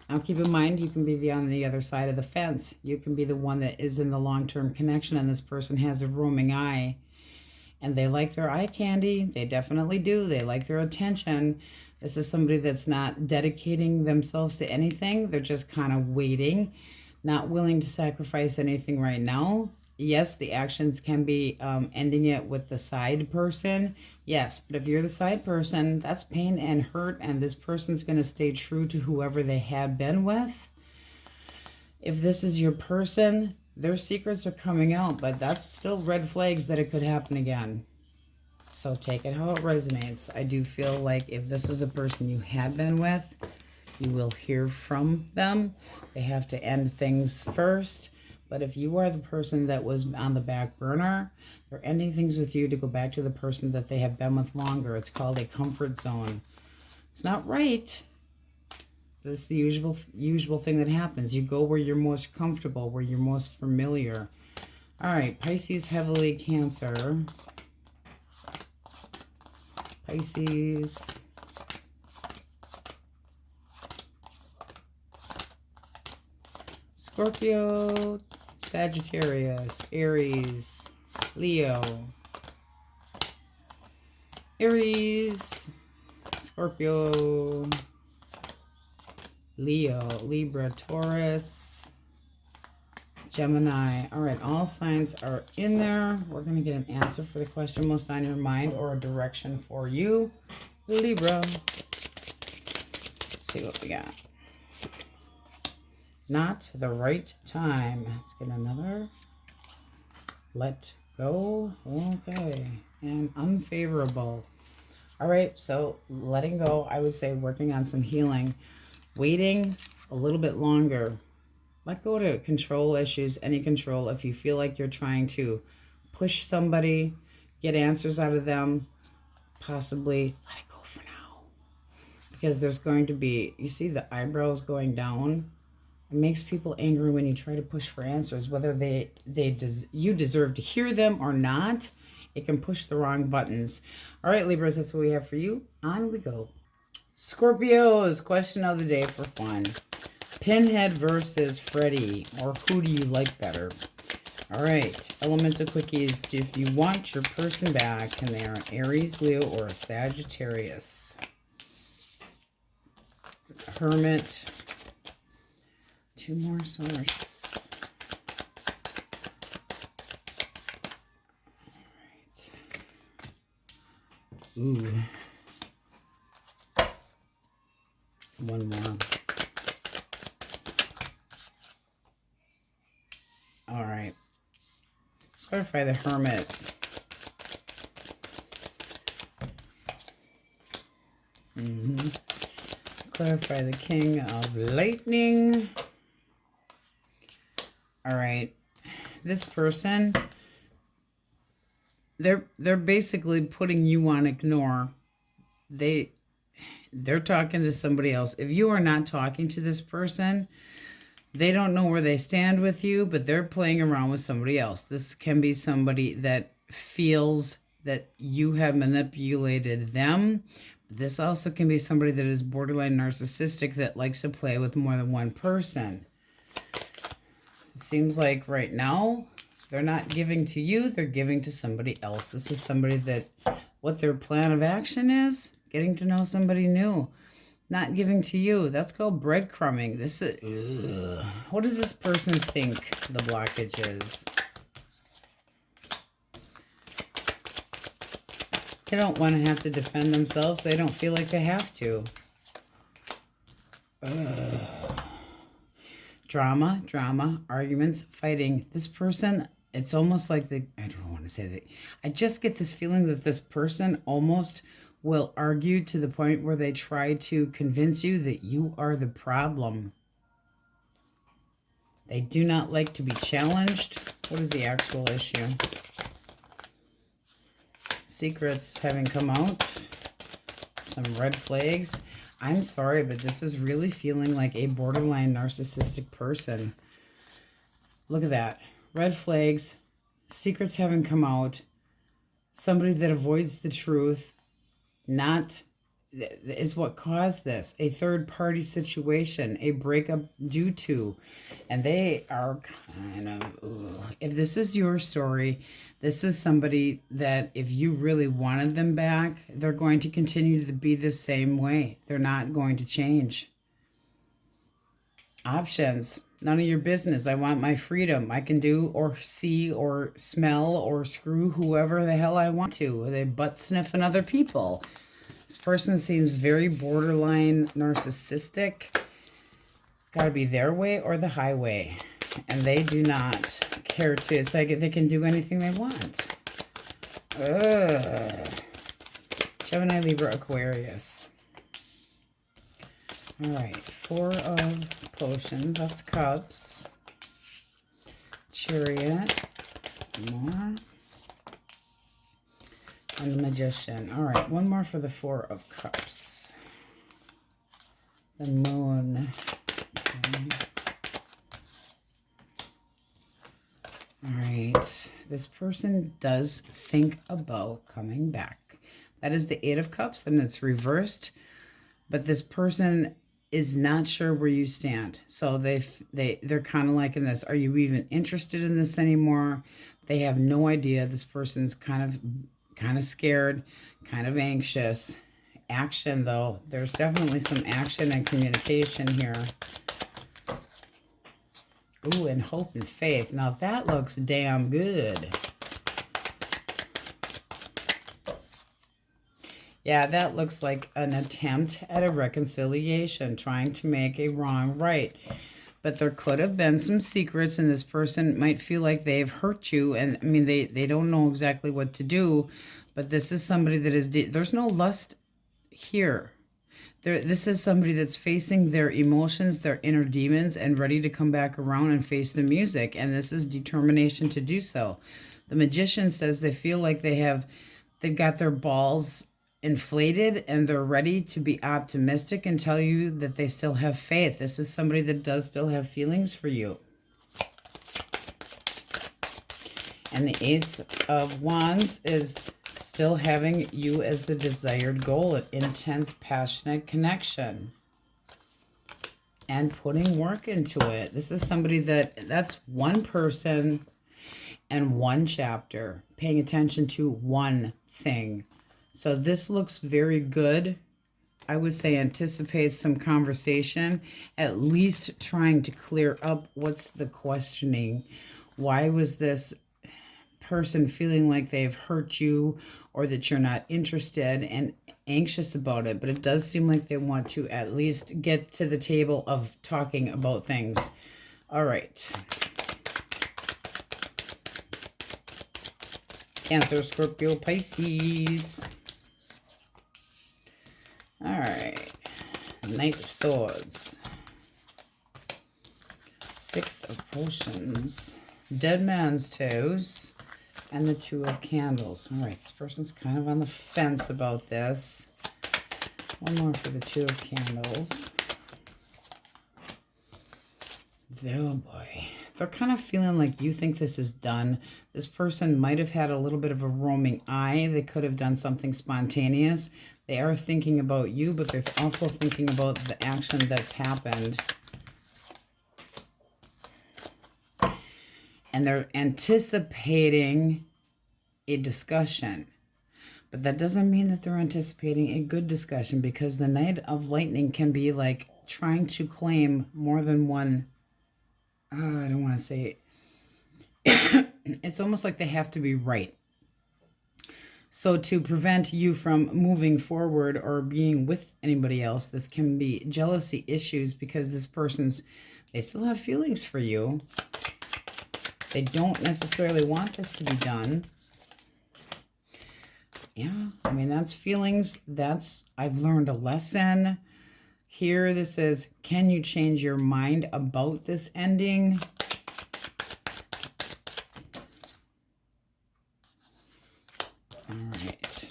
Now keep in mind, you can be on the other side of the fence. You can be the one that is in the long-term connection, and this person has a roaming eye. And they like their eye candy. They definitely do. They like their attention. This is somebody that's not dedicating themselves to anything. They're just kind of waiting, not willing to sacrifice anything right now. Yes, the actions can be ending it with the side person. Yes, but if you're the side person, that's pain and hurt, and this person's going to stay true to whoever they have been with. If this is your person, their secrets are coming out, but that's still red flags that it could happen again. So take it how it resonates. I do feel like if this is a person you had been with, you will hear from them. They have to end things first. But if you are the person that was on the back burner, they're ending things with you to go back to the person that they have been with longer. It's called a comfort zone. It's not right, but it's the usual thing that happens. You go where you're most comfortable, where you're most familiar. All right, Pisces, heavily Cancer. Pisces. Scorpio, Sagittarius, Aries, Leo, Aries, Scorpio, Leo, Libra, Taurus, Gemini. All right, all signs are in there. We're going to get an answer for the question most on your mind, or a direction for you, Libra. Let's see what we got. Not the right time. Let's get another. Let go. Okay. And unfavorable. All right. So letting go, I would say working on some healing. Waiting a little bit longer. Let go to control issues, any control. If you feel like you're trying to push somebody, get answers out of them, possibly let it go for now. Because there's going to be, you see the eyebrows going down? It makes people angry when you try to push for answers, whether you deserve to hear them or not. It can push the wrong buttons. All right, Libras, that's what we have for you. On we go. Scorpios, question of the day for fun. Pinhead versus Freddy, or who do you like better? All right, elemental quickies. If you want your person back, and they are an Aries, Leo, or a Sagittarius. Hermit. Two more source. All right. Ooh. One more. All right. Clarify the Hermit. Clarify the King of Lightning. All right. This person, they're basically putting you on ignore. They're talking to somebody else. If you are not talking to this person, they don't know where they stand with you, but they're playing around with somebody else. This can be somebody that feels that you have manipulated them. This also can be somebody that is borderline narcissistic that likes to play with more than one person. It seems like right now, they're not giving to you, they're giving to somebody else. This is somebody that, what their plan of action is, getting to know somebody new. Not giving to you. That's called breadcrumbing. This is, what does this person think the blockage is? They don't want to have to defend themselves. They don't feel like they have to. Drama, arguments, fighting. This person, it's almost like I don't want to say that. I just get this feeling that this person almost will argue to the point where they try to convince you that you are the problem. They do not like to be challenged. What is the actual issue? Secrets having come out. Some red flags. I'm sorry, but this is really feeling like a borderline narcissistic person. Look at that. Red flags. Secrets having come out. Somebody that avoids the truth. Not is what caused this. A third party situation, a breakup due to, and they are kind of, if this is your story, this is somebody that if you really wanted them back, they're going to continue to be the same way. They're not going to change. Options. None of your business. I want my freedom. I can do or see or smell or screw whoever the hell I want to. They butt sniffing other people. This person seems very borderline narcissistic. It's got to be their way or the highway. And they do not care to. It's like they can do anything they want. Gemini, Libra, Aquarius. All right, 4 of Potions, that's Cups. Chariot, more. And the Magician. All right, one more for the 4 of Cups. The Moon. Okay. All right, this person does think about coming back. That is the 8 of Cups, and it's reversed. But this person is not sure where you stand. So they're kind of like in this, are you even interested in this anymore? They have no idea. This person's kind of scared, kind of anxious. Action though, there's definitely some action and communication here. Ooh, and hope and faith. Now that looks damn good. Yeah, that looks like an attempt at a reconciliation, trying to make a wrong right. But there could have been some secrets, and this person might feel like they've hurt you. And I mean, they don't know exactly what to do. But this is somebody that is, there's no lust here. This is somebody that's facing their emotions, their inner demons, and ready to come back around and face the music. And this is determination to do so. The Magician says they feel like they've got their balls inflated and they're ready to be optimistic and tell you that they still have faith. This is somebody that does still have feelings for you. And the Ace of Wands is still having you as the desired goal, an intense, passionate connection. And putting work into it. This is somebody that's one person and one chapter, paying attention to one thing. So this looks very good. I would say anticipate some conversation, at least trying to clear up what's the questioning. Why was this person feeling like they've hurt you or that you're not interested and anxious about it? But it does seem like they want to at least get to the table of talking about things. All right. Cancer, Scorpio, Pisces. All right. Knight of Swords. Six of Potions. Dead Man's Toes. And the Two of Candles. All right, this person's kind of on the fence about this. One more for the Two of Candles. Oh boy. They're kind of feeling like you think this is done. This person might have had a little bit of a roaming eye. They could have done something spontaneous. They are thinking about you, but they're also thinking about the action that's happened. And they're anticipating a discussion. But that doesn't mean that they're anticipating a good discussion, because the Knight of Lightning can be like trying to claim more than one. I don't want to say it. It's almost like they have to be right. So to prevent you from moving forward or being with anybody else, this can be jealousy issues, because this person's, they still have feelings for you. They don't necessarily want this to be done. Yeah, I mean, that's feelings. That's, I've learned a lesson. Here, this is, can you change your mind about this ending? All right.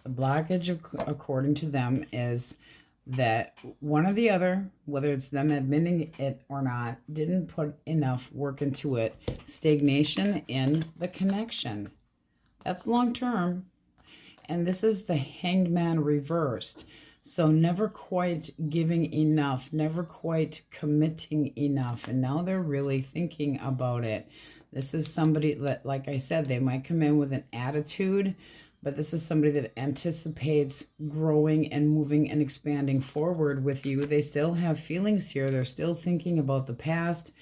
The blockage, according to them, is that one or the other, whether it's them admitting it or not, didn't put enough work into it. Stagnation in the connection. That's long term. And this is the Hanged Man reversed. So never quite giving enough, never quite committing enough. And now they're really thinking about it. This is somebody that, like I said, they might come in with an attitude, but this is somebody that anticipates growing and moving and expanding forward with you. They still have feelings here. They're still thinking about the past.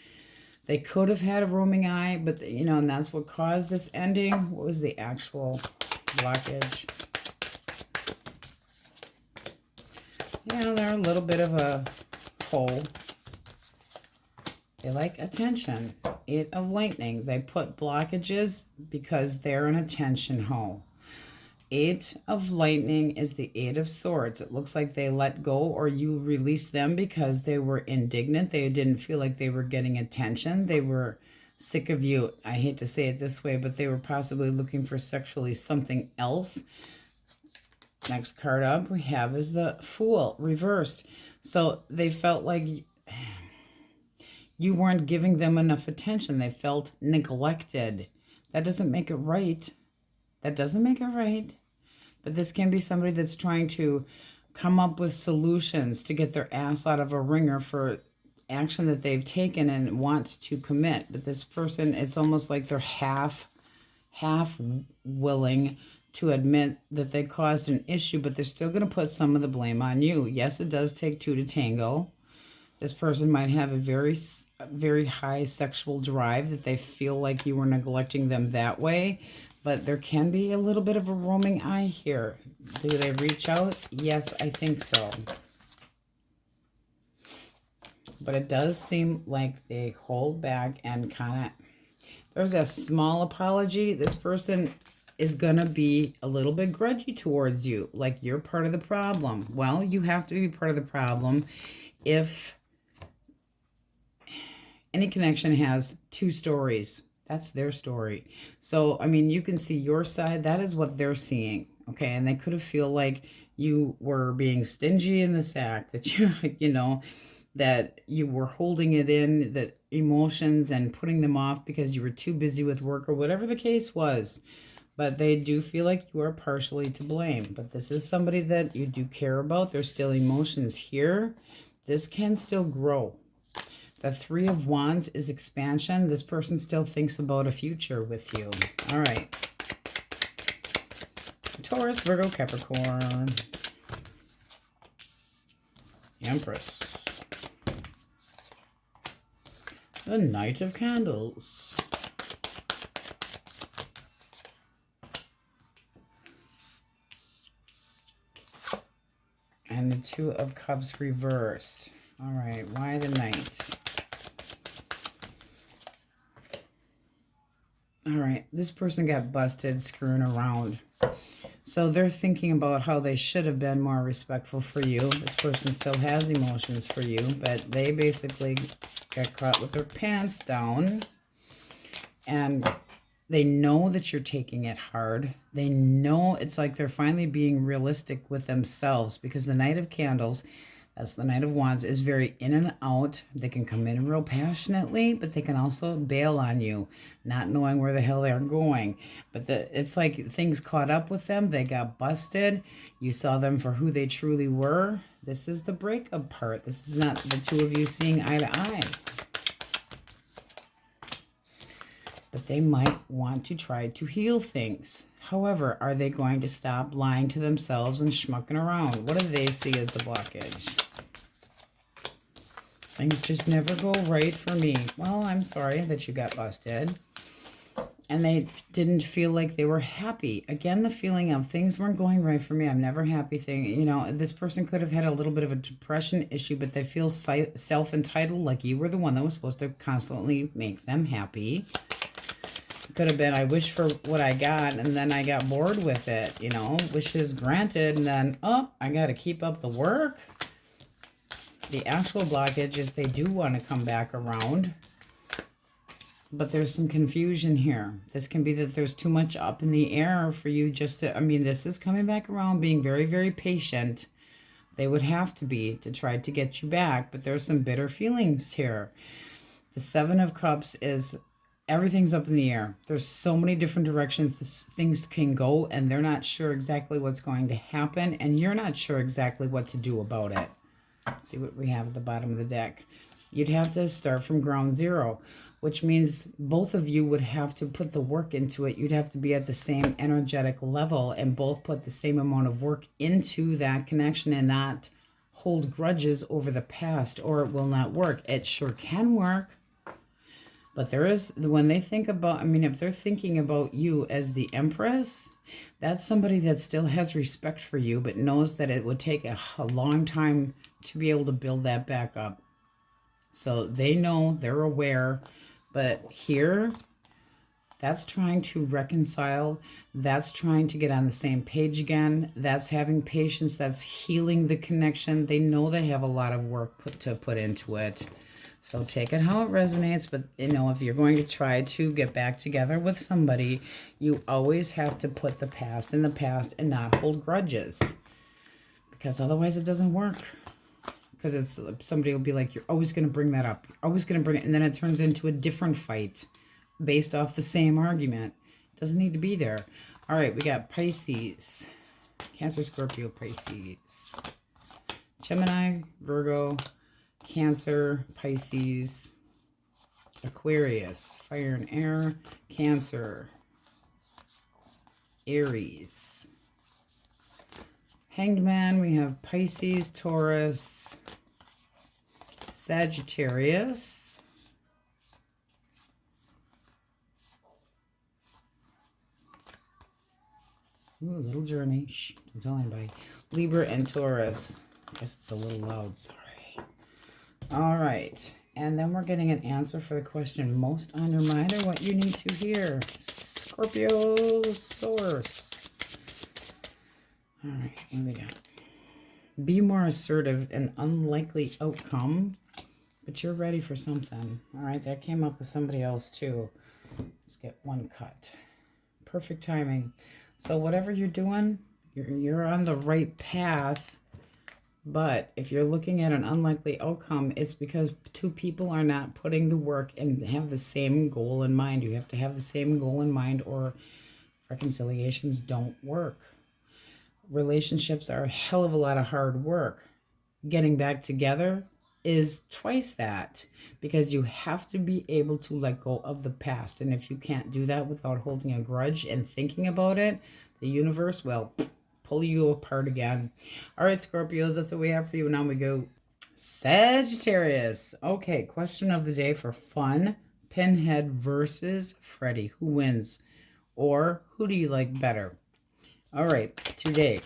They could have had a roaming eye, but, you know, and that's what caused this ending. What was the actual blockage? Yeah, they're a little bit of a hole. They like attention. Eight of Lightning. They put blockages because they're an attention hole. Eight of Lightning is the Eight of Swords. It looks like they let go, or you released them because they were indignant. They didn't feel like they were getting attention. They were sick of you. I hate to say it this way, but they were possibly looking for sexually something else. Next card up we have is the Fool reversed. So they felt like you weren't giving them enough attention. They felt neglected. That doesn't make it right. That doesn't make it right. But this can be somebody that's trying to come up with solutions to get their ass out of a ringer for action that they've taken and want to commit. But this person, it's almost like they're half willing to admit that they caused an issue, but they're still going to put some of the blame on you. Yes, it does take two to tango. This person might have a very high sexual drive, that they feel like you were neglecting them that way. But there can be a little bit of a roaming eye here. Do they reach out? Yes, I think so. But it does seem like they hold back and kind of... There's a small apology. This person is going to be a little bit grudgy towards you. Like you're part of the problem. Well, you have to be part of the problem if any connection has two stories. That's their story. So, I mean, you can see your side. That is what they're seeing. Okay. And they could have feel like you were being stingy in the sack, that you, you know, that you were holding it in, that emotions and putting them off because you were too busy with work or whatever the case was. But they do feel like you are partially to blame. But this is somebody that you do care about. There's still emotions here. This can still grow. The Three of Wands is expansion. This person still thinks about a future with you. All right. Taurus, Virgo, Capricorn. Empress. The Knight of Candles. And the Two of Cups reversed. All right, why the Knight? All right, this person got busted screwing around. So they're thinking about how they should have been more respectful for you. This person still has emotions for you, but they basically got caught with their pants down. And they know that you're taking it hard. They know, it's like they're finally being realistic with themselves, because the Knight of Candles, that's the Knight of Wands, is very in and out. They can come in real passionately, but they can also bail on you, not knowing where the hell they're going. But it's like things caught up with them. They got busted. You saw them for who they truly were. This is the breakup part. This is not the two of you seeing eye to eye. But they might want to try to heal things. However, are they going to stop lying to themselves and schmucking around? What do they see as the blockage? Things just never go right for me. Well, I'm sorry that you got busted. And they didn't feel like they were happy. Again, the feeling of things weren't going right for me. I'm never happy thing. You know, this person could have had a little bit of a depression issue, but they feel self-entitled, like you were the one that was supposed to constantly make them happy. Could have been, I wish for what I got, and then I got bored with it, you know, wishes granted, and then, oh, I got to keep up the work. The actual blockage is they do want to come back around, but there's some confusion here. This can be that there's too much up in the air for you just to, I mean, this is coming back around, being very, very patient. They would have to be to try to get you back, but there's some bitter feelings here. The Seven of Cups is everything's up in the air. There's so many different directions things can go, and they're not sure exactly what's going to happen, and you're not sure exactly what to do about it. Let's see what we have at the bottom of the deck. You'd have to start from ground zero, which means both of you would have to put the work into it. You'd have to be at the same energetic level and both put the same amount of work into that connection and not hold grudges over the past, or it will not work. It sure can work. But there is, when they think about, I mean, if they're thinking about you as the Empress, that's somebody that still has respect for you, but knows that it would take a long time to be able to build that back up. So they know, they're aware, but here, that's trying to reconcile, that's trying to get on the same page again, that's having patience, that's healing the connection. They know they have a lot of work to put into it. So take it how it resonates, but, you know, if you're going to try to get back together with somebody, you always have to put the past in the past and not hold grudges, because otherwise it doesn't work. Because it's, somebody will be like, you're always going to bring that up. You're always going to bring it, and then it turns into a different fight based off the same argument. It doesn't need to be there. All right, we got Pisces, Cancer, Scorpio, Pisces, Gemini, Virgo, Cancer, Pisces, Aquarius, fire and air, Cancer, Aries. Hanged Man, we have Pisces, Taurus, Sagittarius, ooh, little journey, shh, don't tell anybody, Libra and Taurus. I guess it's a little loud, sorry. All right, and then we're getting an answer for the question most on your mind or what you need to hear. Scorpio source. All right, what do we got? Be more assertive, an unlikely outcome, but you're ready for something. All right, that came up with somebody else too. Let's get one cut. Perfect timing. So whatever you're doing, you're on the right path. But if you're looking at an unlikely outcome, it's because two people are not putting the work and have the same goal in mind. You have to have the same goal in mind, or reconciliations don't work. Relationships are a hell of a lot of hard work. Getting back together is twice that, because you have to be able to let go of the past. And if you can't do that without holding a grudge and thinking about it, the universe will pull you apart again. All right, Scorpios, that's what we have for you. Now we go Sagittarius. Okay, question of the day for fun. Pinhead versus Freddy. Who wins? Or who do you like better? All right, today,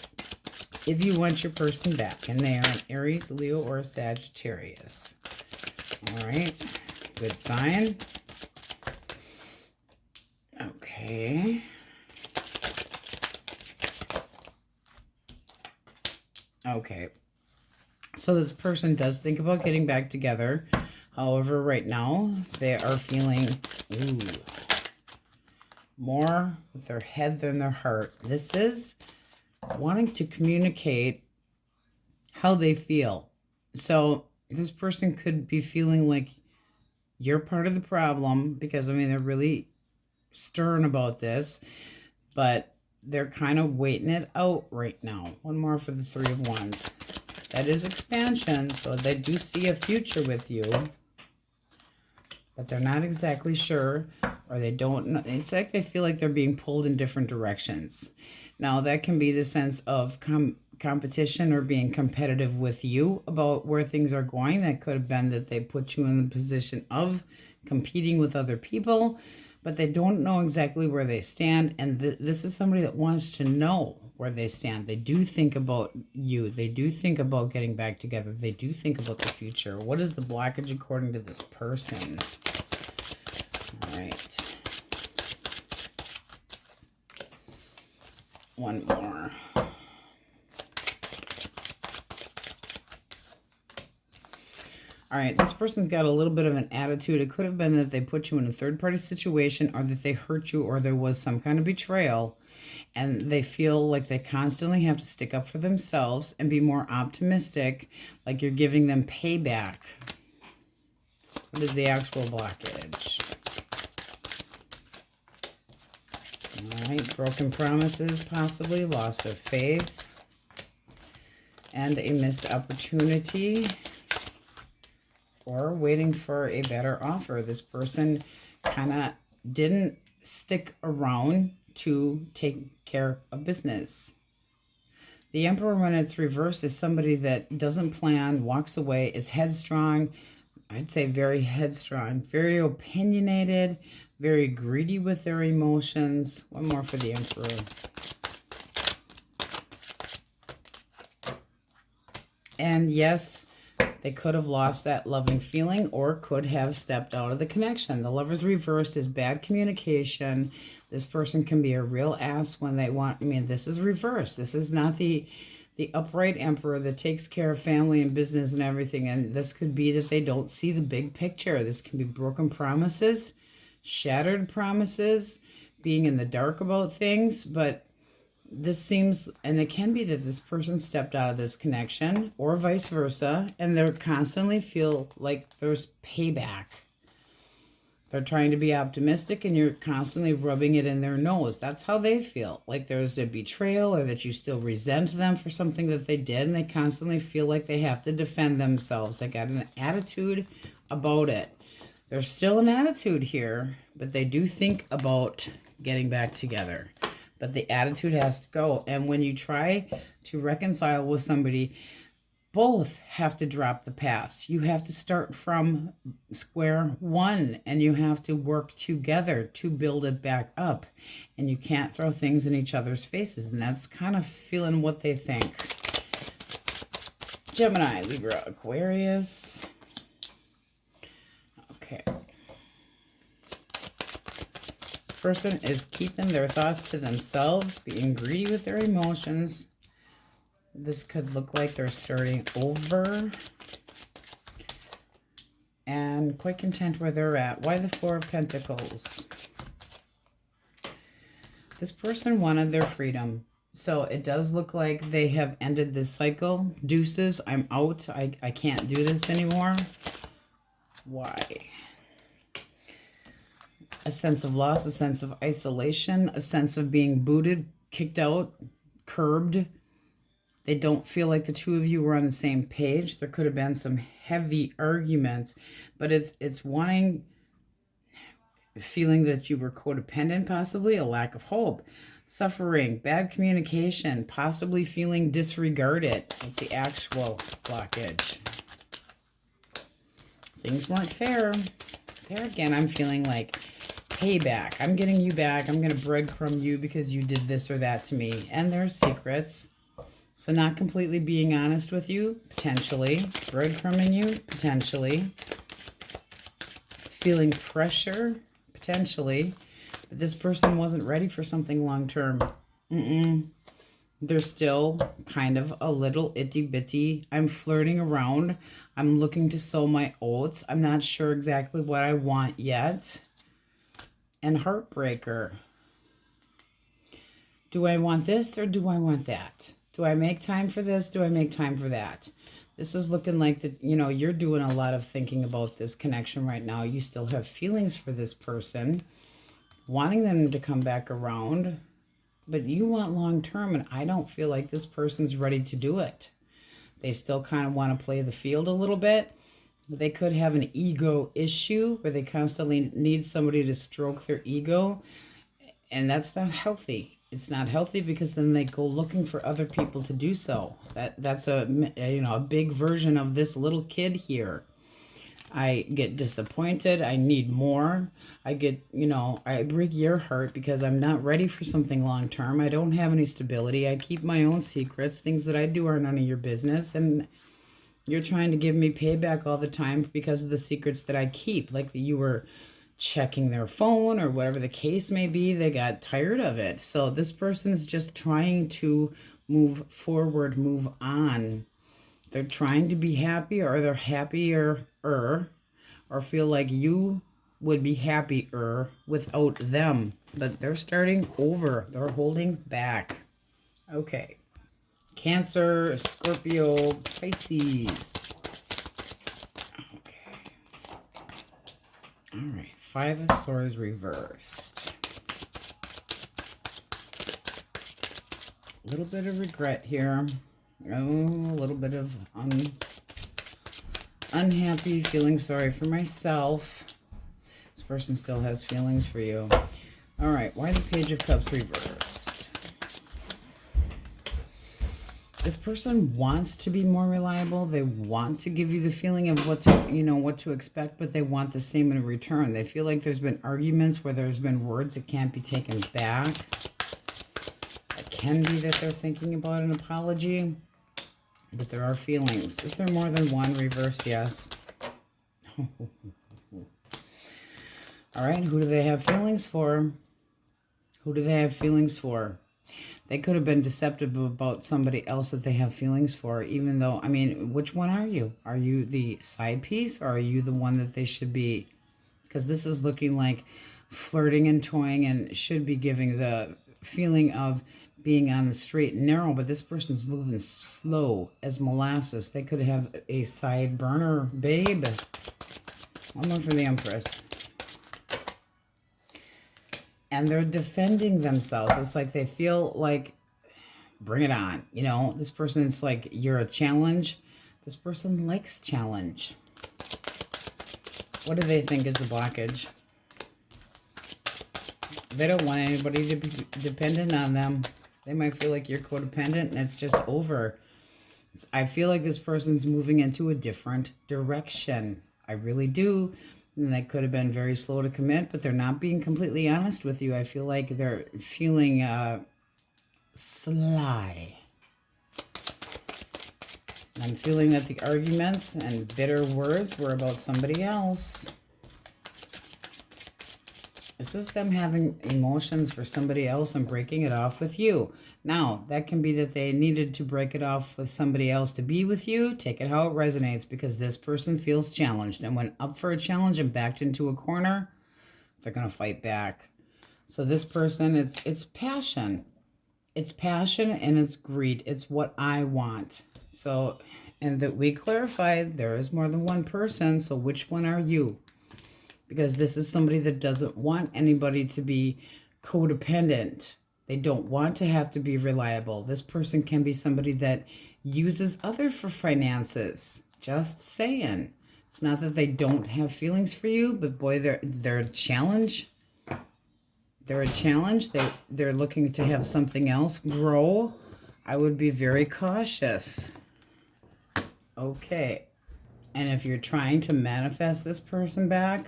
if you want your person back, and they are an Aries, Leo, or a Sagittarius. All right, good sign. Okay. Okay. So this person does think about getting back together. However, right now, they are feeling more with their head than their heart. This is wanting to communicate how they feel. So this person could be feeling like you're part of the problem because, I mean, they're really stern about this, but they're kind of waiting it out right now. One more for the Three of Wands. That is expansion, so they do see a future with you, but they're not exactly sure, or they don't know. It's like they feel like they're being pulled in different directions. Now, that can be the sense of competition or being competitive with you about where things are going. That could have been that they put you in the position of competing with other people, but they don't know exactly where they stand. And this is somebody that wants to know where they stand. They do think about you. They do think about getting back together. They do think about the future. What is the blockage according to this person? All right. One more. All right, this person's got a little bit of an attitude. It could have been that they put you in a third-party situation, or that they hurt you, or there was some kind of betrayal, and they feel like they constantly have to stick up for themselves and be more optimistic, like you're giving them payback. What is the actual blockage? All right, broken promises, possibly, loss of faith, and a missed opportunity, or waiting for a better offer. This person kind of didn't stick around to take care of business. The Emperor, when it's reversed, is somebody that doesn't plan, walks away, is headstrong. I'd say very headstrong, very opinionated, very greedy with their emotions. One more for the Emperor. And yes, they could have lost that loving feeling, or could have stepped out of the connection. The Lover's reversed is bad communication. This person can be a real ass when they want. I mean, this is reversed. This is not the upright Emperor that takes care of family and business and everything. And this could be that they don't see the big picture. This can be broken promises, shattered promises, being in the dark about things. But this seems, and it can be that this person stepped out of this connection, or vice versa, and they're constantly feel like there's payback. They're trying to be optimistic, and you're constantly rubbing it in their nose. That's how they feel, like there's a betrayal, or that you still resent them for something that they did, and they constantly feel like they have to defend themselves. They got an attitude about it. There's still an attitude here, but they do think about getting back together. But the attitude has to go. And when you try to reconcile with somebody, both have to drop the past. You have to start from square one, and you have to work together to build it back up. And you can't throw things in each other's faces. And that's kind of feeling what they think. Gemini, Libra, Aquarius. Okay. This person is keeping their thoughts to themselves, being greedy with their emotions. This could look like they're starting over and quite content where they're at. Why the Four of Pentacles? This person wanted their freedom. So it does look like they have ended this cycle. Deuces, I'm out. I can't do this anymore. Why? A sense of loss, a sense of isolation, a sense of being booted, kicked out, curbed. They don't feel like the two of you were on the same page. There could have been some heavy arguments, but it's wanting, feeling that you were codependent, possibly a lack of hope, suffering, bad communication, possibly feeling disregarded. What's the actual blockage? Things weren't fair. There again, I'm feeling like payback. I'm getting you back. I'm going to breadcrumb you because you did this or that to me. And there's secrets. So not completely being honest with you, potentially. Breadcrumbing you, potentially. Feeling pressure, potentially. But this person wasn't ready for something long-term. They're still kind of a little itty bitty. I'm flirting around. I'm looking to sow my oats. I'm not sure exactly what I want yet. And heartbreaker. Do I want this or do I want that? Do I make time for this? Do I make time for that? This is looking like that, you know, you're doing a lot of thinking about this connection right now. You still have feelings for this person, wanting them to come back around, but you want long term, and I don't feel like this person's ready to do it. They still kind of want to play the field a little bit. They could have an ego issue where they constantly need somebody to stroke their ego, and that's not healthy. It's not healthy because then they go looking for other people to do so. That's a you know, a big version of this little kid here. I get disappointed. I need more. I get, you know, I break your heart because I'm not ready for something long term. I don't have any stability. I keep my own secrets. Things that I do are none of your business. And you're trying to give me payback all the time because of the secrets that I keep. Like you were checking their phone or whatever the case may be. They got tired of it. So this person is just trying to move forward, move on. They're trying to be happy, or they're happier, or feel like you would be happier without them. But they're starting over. They're holding back. Okay. Cancer, Scorpio, Pisces. Okay. All right. 5 of Swords reversed. A little bit of regret here. Oh, a little bit of unhappy, feeling sorry for myself. This person still has feelings for you. All right, why the Page of Cups reversed? This person wants to be more reliable. They want to give you the feeling of what to, you know, what to expect, but they want the same in return. They feel like there's been arguments where there's been words that can't be taken back. It can be that they're thinking about an apology. But there are feelings. Is there more than one reversed? Yes. All right. Who do they have feelings for? Who do they have feelings for? They could have been deceptive about somebody else that they have feelings for, even though, I mean, which one are you? Are you the side piece, or are you the one that they should be? Because this is looking like flirting and toying and should be giving the feeling of being on the straight and narrow, but this person's moving slow as molasses. They could have a side burner babe. One more for the Empress. And they're defending themselves. It's like they feel like, bring it on. You know, this person's like, you're a challenge. This person likes challenge. What do they think is the blockage? They don't want anybody to be dependent on them. They might feel like you're codependent and it's just over. I feel like this person's moving into a different direction. I really do. And they could have been very slow to commit, but they're not being completely honest with you. I feel like they're feeling sly. And I'm feeling that the arguments and bitter words were about somebody else. This is them having emotions for somebody else and breaking it off with you. Now, that can be that they needed to break it off with somebody else to be with you. Take it how it resonates, because this person feels challenged and went up for a challenge and backed into a corner. They're going to fight back. So this person, it's passion. It's passion and it's greed. It's what I want. So, and that we clarified, there is more than one person. So which one are you? Because this is somebody that doesn't want anybody to be codependent. They don't want to have to be reliable. This person can be somebody that uses others for finances. Just saying. It's not that they don't have feelings for you, but boy, they're a challenge. They're a challenge. They're looking to have something else grow. I would be very cautious. Okay. And if you're trying to manifest this person back,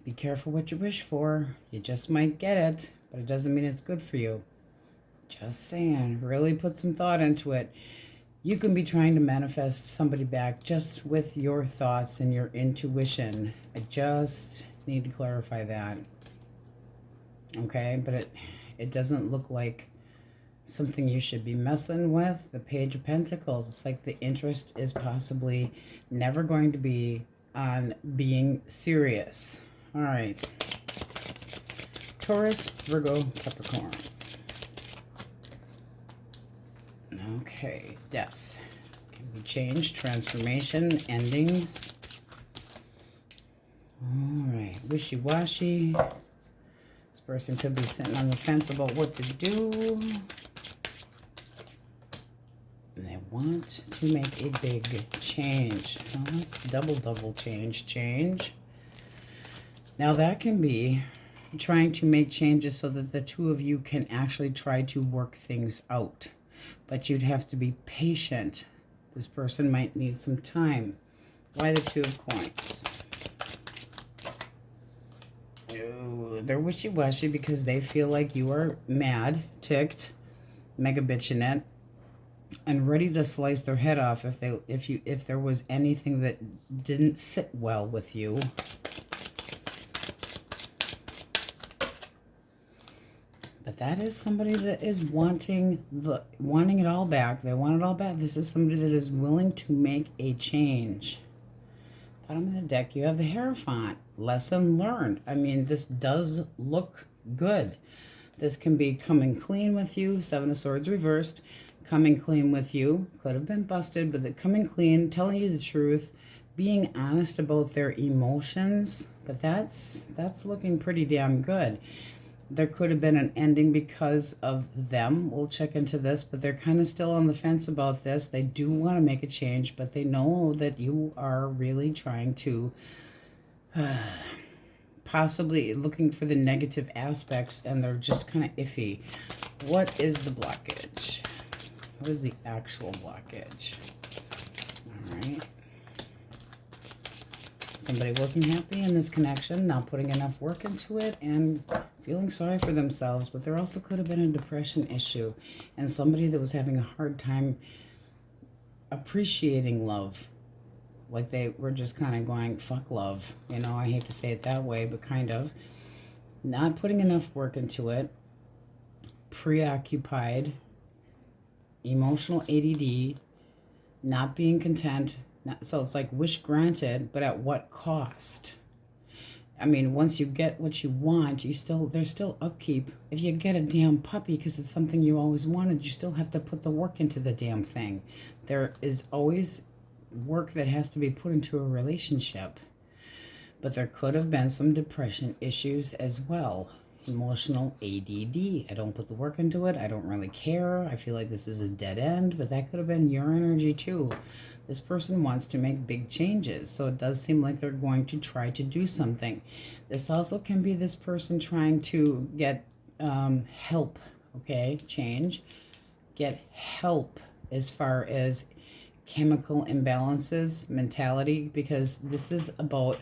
be careful what you wish for. You just might get it, but it doesn't mean it's good for you. Just saying. Really put some thought into it. You can be trying to manifest somebody back just with your thoughts and your intuition. I just need to clarify that. Okay? But it doesn't look like something you should be messing with. The Page of Pentacles. It's like the interest is possibly never going to be on being serious. All right. Taurus, Virgo, Capricorn. Okay. Death. Can be change, transformation, endings. All right. Wishy-washy. This person could be sitting on the fence about what to do. And they want to make a big change. Well, that's double change. Now that can be trying to make changes so that the two of you can actually try to work things out. But you'd have to be patient. This person might need some time. Why the Two of Coins? Oh, they're wishy-washy because they feel like you are mad, ticked, mega bitching it, and ready to slice their head off if there was anything that didn't sit well with you. But that is somebody that is wanting it all back. They want it all back. This is somebody that is willing to make a change. Bottom of the deck, you have the Hierophant. Lesson learned. I mean, this does look good. This can be coming clean with you. Seven of Swords reversed. Coming clean with you. Could have been busted, but the coming clean, telling you the truth, being honest about their emotions. But that's looking pretty damn good. There could have been an ending because of them. We'll check into this, but they're kind of still on the fence about this. They do want to make a change, but they know that you are really trying to possibly looking for the negative aspects, and they're just kind of iffy. What is the blockage? What is the actual blockage? All right. Somebody wasn't happy in this connection, not putting enough work into it, and feeling sorry for themselves. But there also could have been a depression issue, and somebody that was having a hard time appreciating love. Like they were just kind of going, fuck love. You know, I hate to say it that way, but kind of. Not putting enough work into it. Preoccupied. Emotional ADD. Not being content. So it's like wish granted, but at what cost? I mean, once you get what you want, there's still upkeep. If you get a damn puppy because it's something you always wanted, you still have to put the work into the damn thing. There is always work that has to be put into a relationship. But there could have been some depression issues as well. Emotional ADD. I don't put the work into it. I don't really care. I feel like this is a dead end, but that could have been your energy too. This person wants to make big changes, so it does seem like they're going to try to do something. This also can be this person trying to get help, okay? Change. Get help as far as chemical imbalances, mentality, because this is about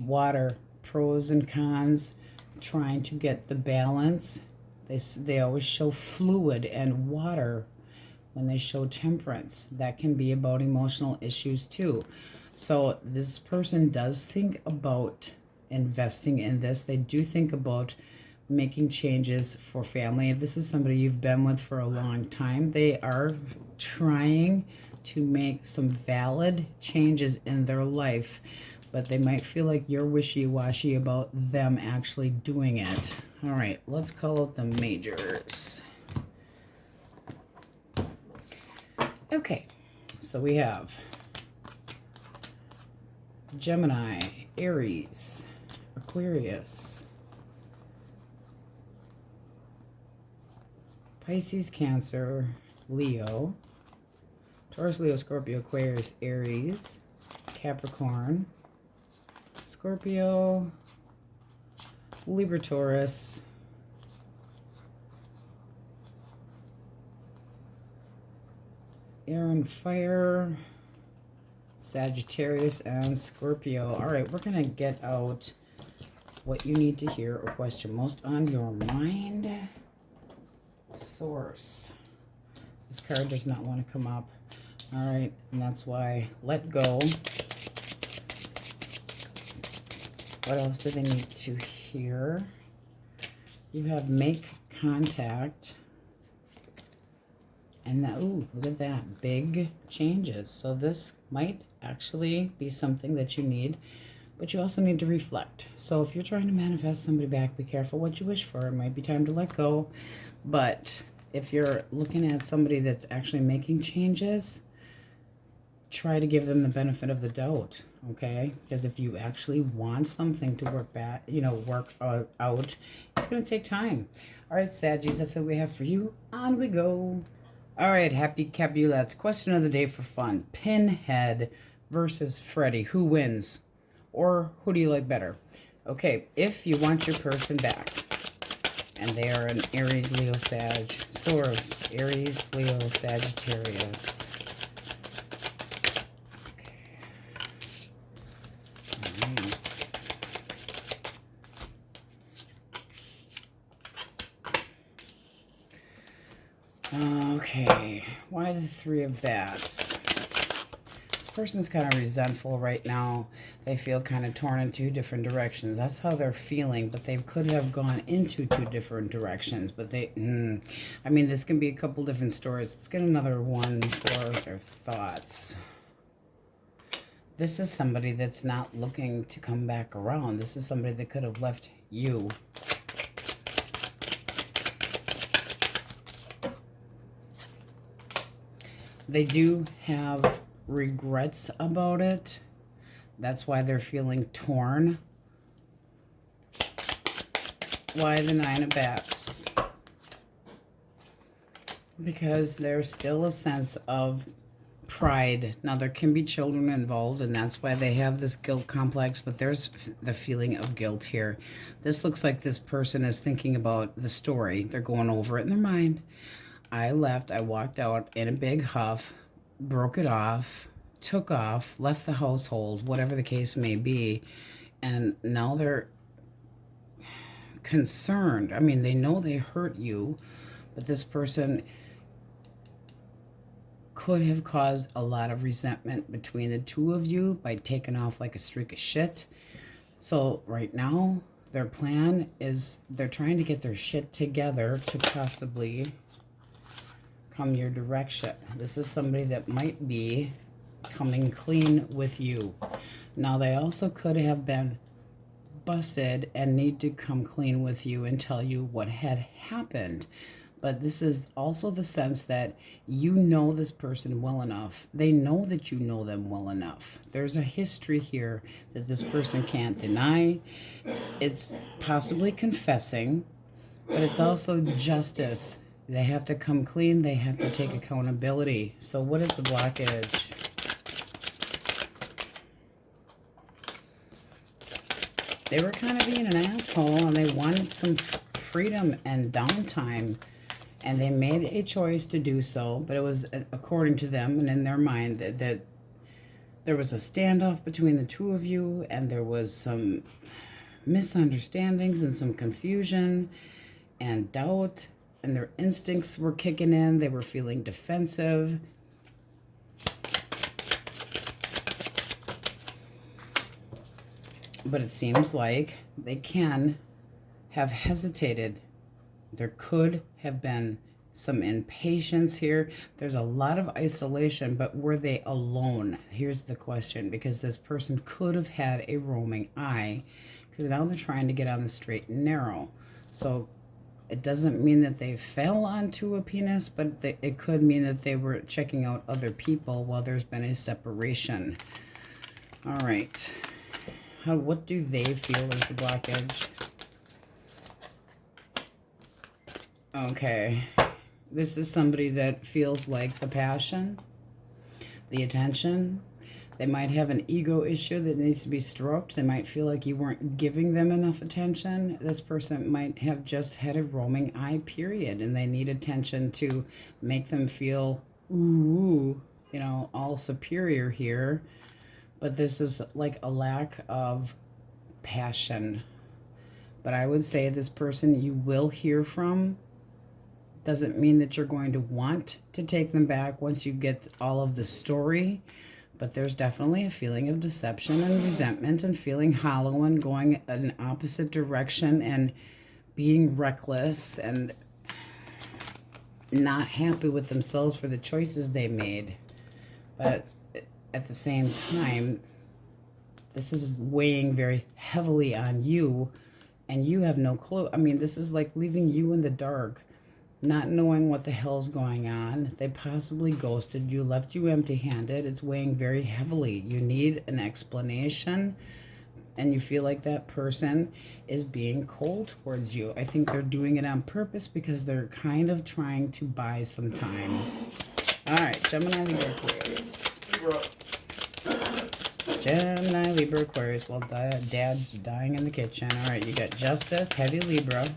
water, pros and cons, trying to get the balance. They always show fluid and water when they show temperance. That can be about emotional issues too. So this person does think about investing in this. They do think about making changes for family. If this is somebody you've been with for a long time, they are trying to make some valid changes in their life, but they might feel like you're wishy-washy about them actually doing it. All right, let's call out the majors. Okay, so we have Gemini, Aries, Aquarius, Pisces, Cancer, Leo, Taurus, Leo, Scorpio, Aquarius, Aries, Capricorn, Scorpio, Libra, Taurus, Air and Fire, Sagittarius, and Scorpio. All right, we're going to get out what you need to hear or question most on your mind. Source. This card does not want to come up. All right, and that's why let go. What else do they need to hear? You have make contact. And that, ooh, look at that. Big changes. So this might actually be something that you need, but you also need to reflect. So if you're trying to manifest somebody back, be careful what you wish for. It might be time to let go. But if you're looking at somebody that's actually making changes, try to give them the benefit of the doubt, okay? Because if you actually want something to work back, work out, it's going to take time. All right, Saggies, that's what we have for you. On we go. All right, happy Capulets. Question of the day for fun. Pinhead versus Freddy. Who wins? Or who do you like better? Okay, if you want your person back, and they are an Aries, Leo, Sag, Taurus, Aries, Leo, Sagittarius. Okay, why the Three of Bats? This person's kind of resentful right now. They feel kind of torn in two different directions. That's how they're feeling, but they could have gone into two different directions. But I mean, this can be a couple different stories. Let's get another one for their thoughts. This is somebody that's not looking to come back around. This is somebody that could have left you. They do have regrets about it. That's why they're feeling torn. Why the Nine of Bats? Because there's still a sense of pride. Now, there can be children involved, and that's why they have this guilt complex, but there's the feeling of guilt here. This looks like this person is thinking about the story. They're going over it in their mind. I left, I walked out in a big huff, broke it off, took off, left the household, whatever the case may be, and now they're concerned. I mean, they know they hurt you, but this person could have caused a lot of resentment between the two of you by taking off like a streak of shit. So right now, their plan is they're trying to get their shit together to possibly come your direction. This is somebody that might be coming clean with you. Now, they also could have been busted and need to come clean with you and tell you what had happened. But this is also the sense that you know this person well enough. They know that you know them well enough. There's a history here that this person can't deny. It's possibly confessing, but it's also justice. They have to come clean. They have to take accountability. So what is the blockage? They were kind of being an asshole, and they wanted some freedom and downtime, and they made a choice to do so. But it was, according to them and in their mind, that there was a standoff between the two of you, and there was some misunderstandings and some confusion and doubt. And their instincts were kicking in. They were feeling defensive. But it seems like they can have hesitated. There could have been some impatience here. There's a lot of isolation, but were they alone? Here's the question, because this person could have had a roaming eye, because now they're trying to get on the straight and narrow. So it doesn't mean that they fell onto a penis, but it could mean that they were checking out other people while there's been a separation. All right. What do they feel is the blockage? Okay. This is somebody that feels like the passion, the attention. They might have an ego issue that needs to be stroked. They might feel like you weren't giving them enough attention. This person might have just had a roaming eye, period, and they need attention to make them feel, ooh, all superior here. But this is like a lack of passion. But I would say this person you will hear from. Doesn't mean that you're going to want to take them back once you get all of the story. But there's definitely a feeling of deception and resentment and feeling hollow and going an opposite direction and being reckless. And not happy with themselves for the choices they made. But at the same time, this is weighing very heavily on you, and you have no clue. I mean, this is like leaving you in the dark, not knowing what the hell's going on. They possibly ghosted you, left you empty-handed. It's weighing very heavily. You need an explanation, and you feel like that person is being cold towards you. I think they're doing it on purpose because they're kind of trying to buy some time. All right, Gemini, Libra, Aquarius. Gemini, Libra, Aquarius. Well, Dad's dying in the kitchen. All right, you got Justice, Heavy Libra.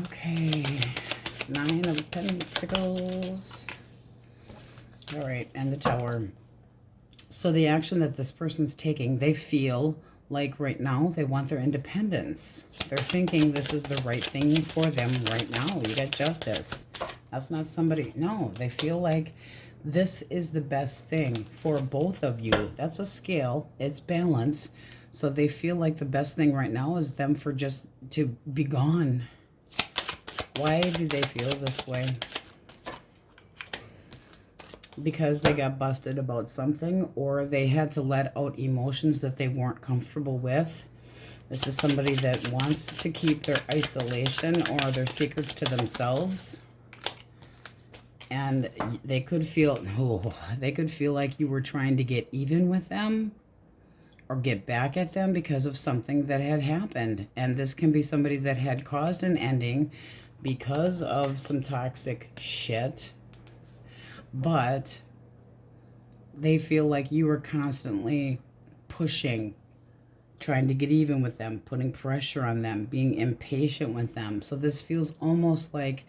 Okay, 9 of Pentacles. All right, and the Tower. So the action that this person's taking, they feel like right now they want their independence. They're thinking this is the right thing for them right now. You got Justice. That's not somebody. No, they feel like this is the best thing for both of you. That's a scale. It's balance. So they feel like the best thing right now is them for just to be gone. Why do they feel this way? Because they got busted about something, or they had to let out emotions that they weren't comfortable with. This is somebody that wants to keep their isolation or their secrets to themselves. And they could feel, they could feel like you were trying to get even with them or get back at them because of something that had happened. And this can be somebody that had caused an ending because of some toxic shit. But they feel like you were constantly pushing, trying to get even with them, putting pressure on them, being impatient with them. So this feels almost like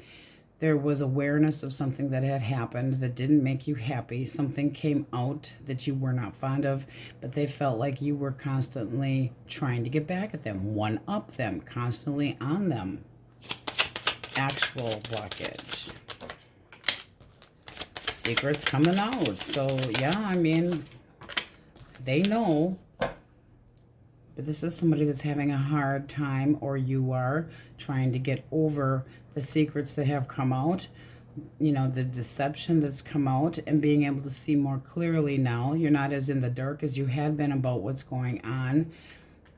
there was awareness of something that had happened that didn't make you happy. Something came out that you were not fond of, but they felt like you were constantly trying to get back at them, one-up them, constantly on them. Actual blockage. Secrets coming out. So, yeah, I mean, they know. But this is somebody that's having a hard time, or you are trying to get over the secrets that have come out, you know, the deception that's come out, and being able to see more clearly now. You're not as in the dark as you had been about what's going on,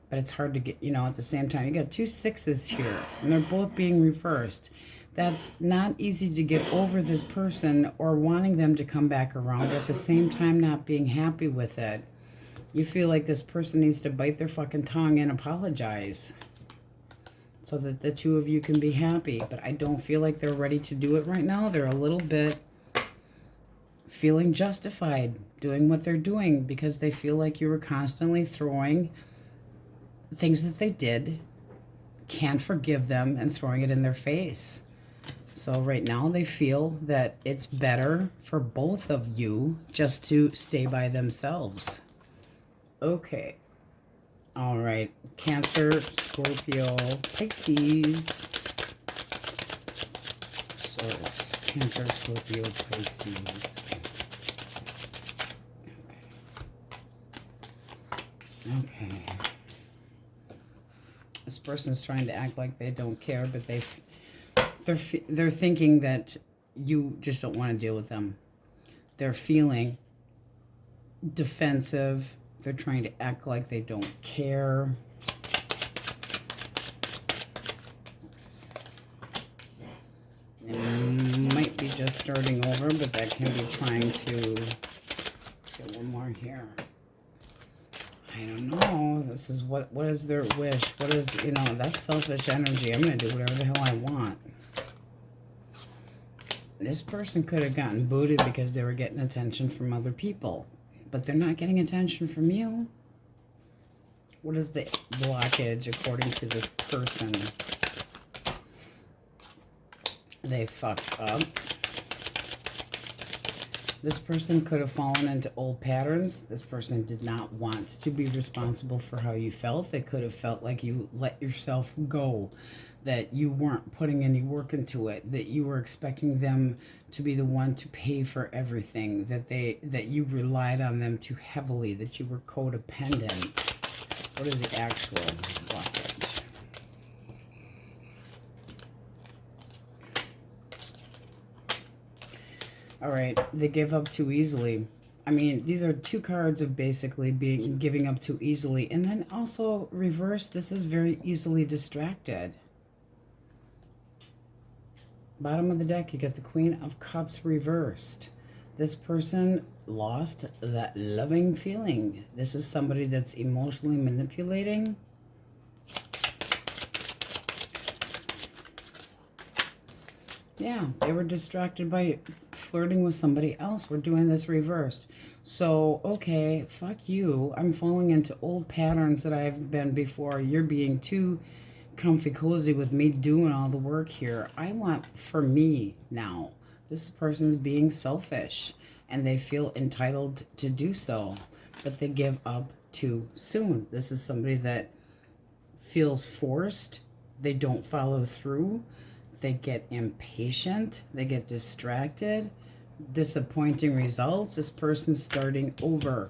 but it's hard to get, you know, at the same time. You got 2 6s here, and they're both being reversed. That's not easy to get over this person or wanting them to come back around, but at the same time not being happy with it. You feel like this person needs to bite their fucking tongue and apologize so that the two of you can be happy. But I don't feel like they're ready to do it right now. They're a little bit feeling justified doing what they're doing because they feel like you were constantly throwing things that they did, can't forgive them, and throwing it in their face. So right now they feel that it's better for both of you just to stay by themselves. Okay. All right. Cancer, Scorpio, Pisces. Swords. Cancer, Scorpio, Pisces. Okay. This person's trying to act like they don't care, but they're thinking that you just don't want to deal with them. They're feeling defensive. They're trying to act like they don't care. It might be just starting over, but that can be trying to... Let's get one more here. I don't know. This is what is their wish? What is, you know, that's selfish energy. I'm going to do whatever the hell I want. This person could have gotten booted because they were getting attention from other people. But they're not getting attention from you. What is the blockage according to this person? They fucked up. This person could have fallen into old patterns. This person did not want to be responsible for how you felt. They could have felt like you let yourself go, that you weren't putting any work into it, that you were expecting them to be the one to pay for everything, that you relied on them too heavily, that you were codependent. What is the actual blockage? All right, they give up too easily. I mean, these are two cards of basically giving up too easily. And then also reverse, this is very easily distracted. Bottom of the deck, you get the Queen of Cups reversed. This person lost that loving feeling. This is somebody that's emotionally manipulating. Yeah, they were distracted by flirting with somebody else. We're doing this reversed. So, okay, fuck you. I'm falling into old patterns that I've been before. You're being too comfy cozy with me doing all the work here. I want for me now. This person's being selfish and they feel entitled to do so, but they give up too soon. This is somebody that feels forced. They don't follow through. They get impatient. They get distracted. Disappointing results. This person's starting over.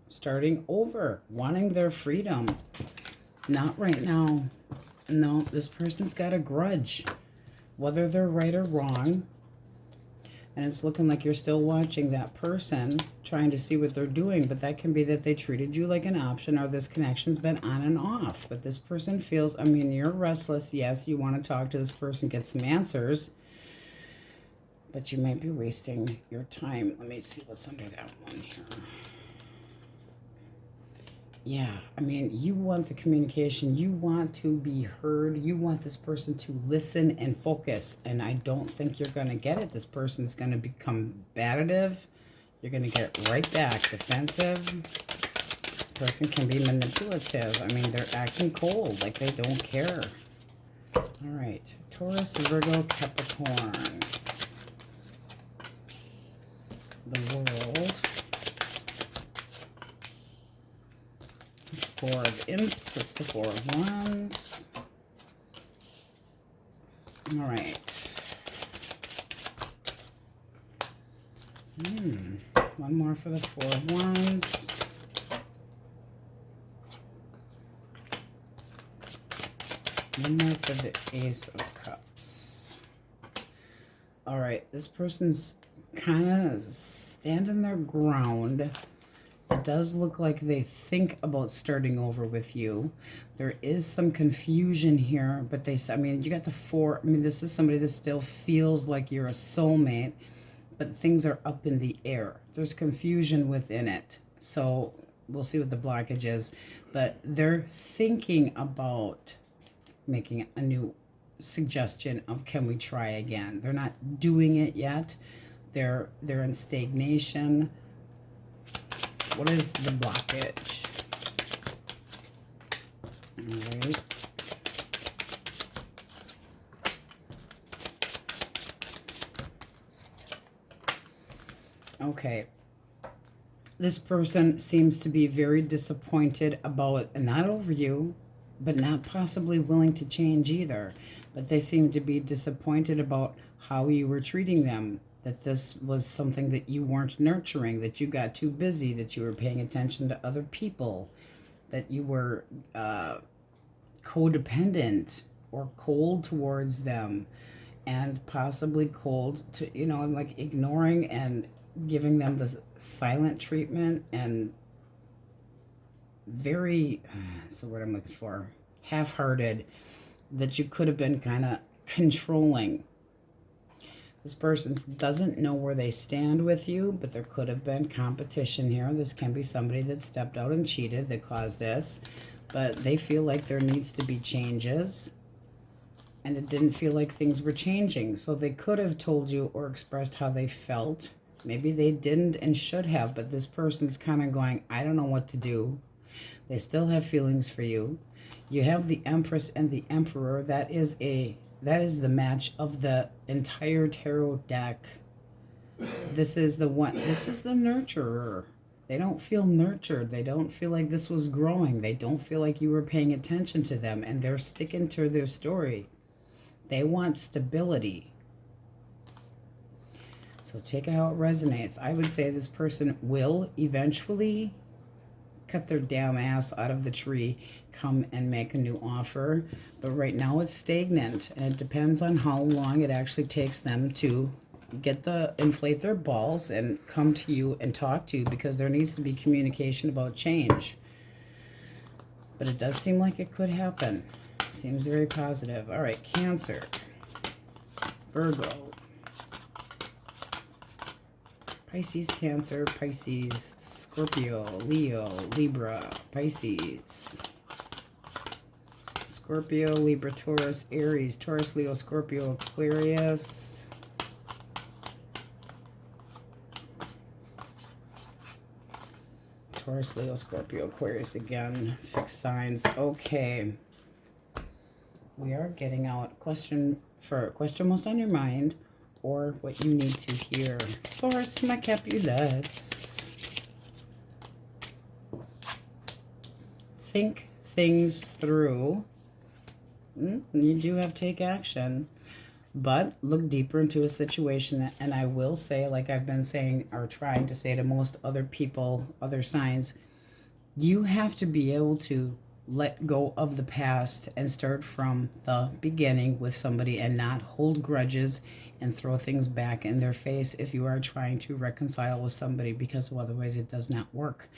Starting over. Wanting their freedom. Not right now. No, this person's got a grudge. Whether they're right or wrong. And it's looking like you're still watching that person, trying to see what they're doing. But that can be that they treated you like an option, or this connection's been on and off. But this person feels, I mean, you're restless. Yes, you want to talk to this person, get some answers. But you might be wasting your time. Let me see what's under that one here. Yeah, I mean, you want the communication. You want to be heard. You want this person to listen and focus. And I don't think you're going to get it. This person's going to become combative. You're going to get right back defensive. Person can be manipulative. I mean, they're acting cold, like they don't care. All right, Taurus, Virgo, Capricorn. The World. Four of Imps, that's the Four of Wands. All right. One more for the Four of Wands. One more for the Ace of Cups. All right, this person's kind of standing their ground. It does look like they think about starting over with you. There is some confusion here, but I mean, you got the four. I mean, this is somebody that still feels like you're a soulmate, but things are up in the air. There's confusion within it. So we'll see what the blockage is, but they're thinking about making a new suggestion of, can we try again? They're not doing it yet. They're in stagnation. What is the blockage? All right. Okay. This person seems to be very disappointed about, not over you, but not possibly willing to change either. But they seem to be disappointed about how you were treating them. That this was something that you weren't nurturing, that you got too busy, that you were paying attention to other people, that you were codependent or cold towards them, and possibly cold to, you know, like ignoring and giving them the silent treatment, and very, that's the word I'm looking for, half-hearted, that you could have been kind of controlling. This person doesn't know where they stand with you, but there could have been competition here. This can be somebody that stepped out and cheated that caused this, but they feel like there needs to be changes, and it didn't feel like things were changing. So they could have told you or expressed how they felt. Maybe they didn't and should have, but this person's kind of going, I don't know what to do. They still have feelings for you. You have the Empress and the Emperor. That is the match of the entire tarot deck. This is the one. This is the nurturer. They don't feel nurtured. They don't feel like this was growing. They don't feel like you were paying attention to them, and they're sticking to their story. They want stability. So take it how it resonates. I would say this person will eventually cut their damn ass out of the tree, come and make a new offer. But right now it's stagnant, and it depends on how long it actually takes them to inflate their balls and come to you and talk to you, because there needs to be communication about change. But it does seem like it could happen. Seems very positive. All right, Cancer, Virgo, Pisces, Cancer, Pisces, Scorpio, Leo, Libra, Pisces, Scorpio, Libra, Taurus, Aries, Taurus, Leo, Scorpio, Aquarius, Taurus, Leo, Scorpio, Aquarius again, fixed signs. Okay. We are getting out question most on your mind, or what you need to hear. Source, my Capulets. Think things through. You do have to take action, but look deeper into a situation. And I will say, like I've been saying, or trying to say to most other people, other signs, you have to be able to let go of the past and start from the beginning with somebody, and not hold grudges and throw things back in their face if you are trying to reconcile with somebody, because otherwise it does not work.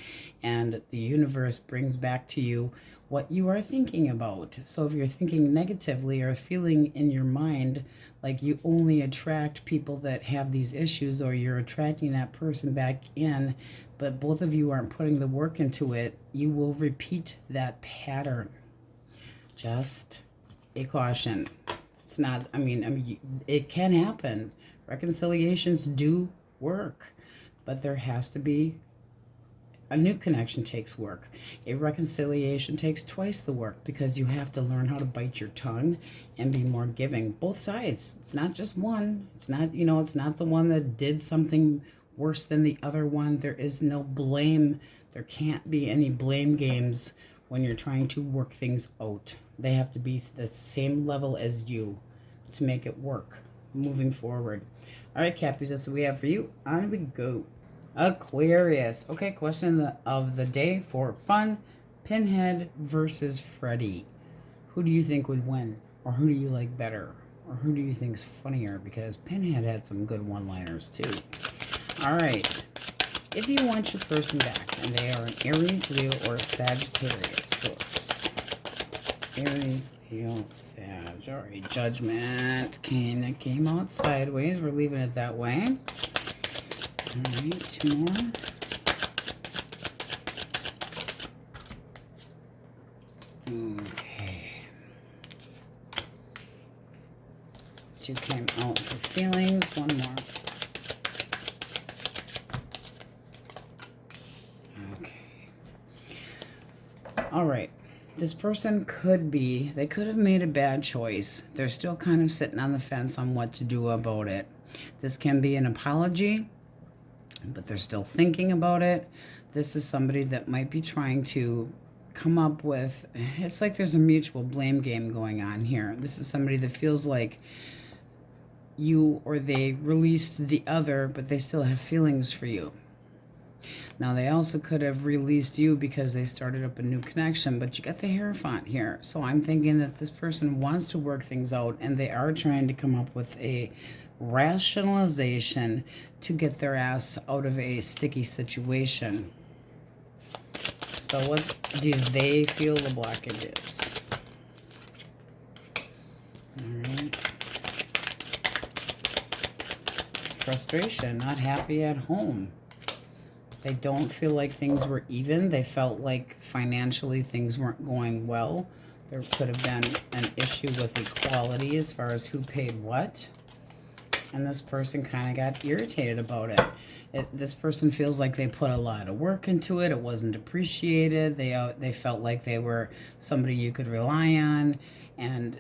And the universe brings back to you what you are thinking about. So if you're thinking negatively or feeling in your mind like you only attract people that have these issues, or you're attracting that person back in, but both of you aren't putting the work into it, you will repeat that pattern. Just a caution. It's not, I mean, it can happen. Reconciliations do work, but there has to be a new connection. Takes work. A reconciliation takes twice the work, because you have to learn how to bite your tongue and be more giving. Both sides. It's not just one. It's not, it's not the one that did something worse than the other one. There is no blame. There can't be any blame games when you're trying to work things out. They have to be the same level as you to make it work moving forward. All right, Cappies, that's what we have for you. On we go. Aquarius. Okay, question of the day for fun. Pinhead versus Freddy. Who do you think would win? Or who do you like better? Or who do you think's funnier? Because Pinhead had some good one-liners too. All right. If you want your person back, and they are an Aries, Leo, or Sagittarius source. Aries, Leo, Sag. All right, Judgment. Okay, that came out sideways. We're leaving it that way. All right, two more. Okay. Two came out for feelings. One more. Okay. All right. This person they could have made a bad choice. They're still kind of sitting on the fence on what to do about it. This can be an apology, but they're still thinking about it. This is somebody that might be trying to come up with, it's like there's a mutual blame game going on here. This is somebody that feels like you or they released the other, but they still have feelings for you. Now, they also could have released you because they started up a new connection, but you got the Hierophant here. So I'm thinking that this person wants to work things out, and they are trying to come up with a rationalization to get their ass out of a sticky situation. So what do they feel the blockage is? All right. Frustration, not happy at home. They don't feel like things were even. They felt like financially things weren't going well. There could have been an issue with equality as far as who paid what. And this person kind of got irritated about it. This person feels like they put a lot of work into it. It wasn't appreciated. They felt like they were somebody you could rely on. And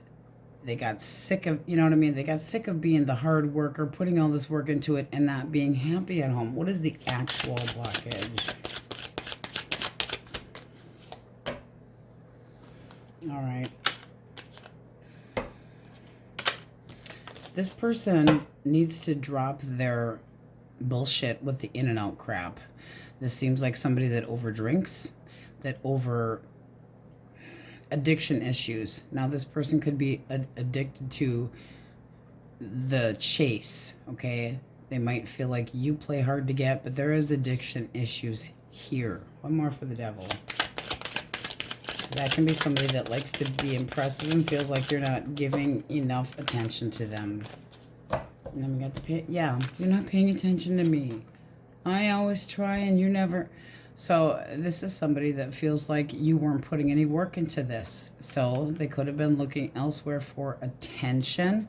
they got sick of, you know what I mean? They got sick of being the hard worker, putting all this work into it, and not being happy at home. What is the actual blockage? All right. This person needs to drop their bullshit with the in and out crap. This seems like somebody that overdrinks. that over addiction issues. Now this person could be addicted to the chase, okay? They might feel like you play hard to get, but there is addiction issues here. One more for the devil. That can be somebody that likes to be impressive and feels like you're not giving enough attention to them. And then we got the yeah, you're not paying attention to me. I always try and you never. So this is somebody that feels like you weren't putting any work into this. So they could have been looking elsewhere for attention.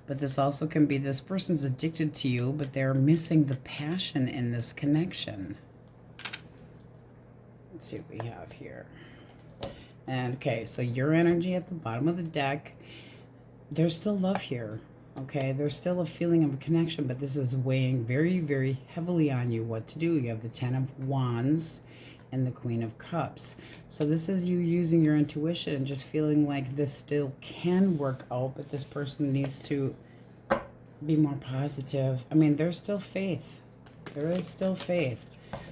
But this also can be this person's addicted to you, but they're missing the passion in this connection. Let's see what we have here. And okay, so your energy at the bottom of the deck, there's still love here, okay? There's still a feeling of a connection, but this is weighing very, very heavily on you what to do. You have the Ten of Wands and the Queen of Cups. So this is you using your intuition and just feeling like this still can work out, but this person needs to be more positive. I mean, there's still faith. There is still faith.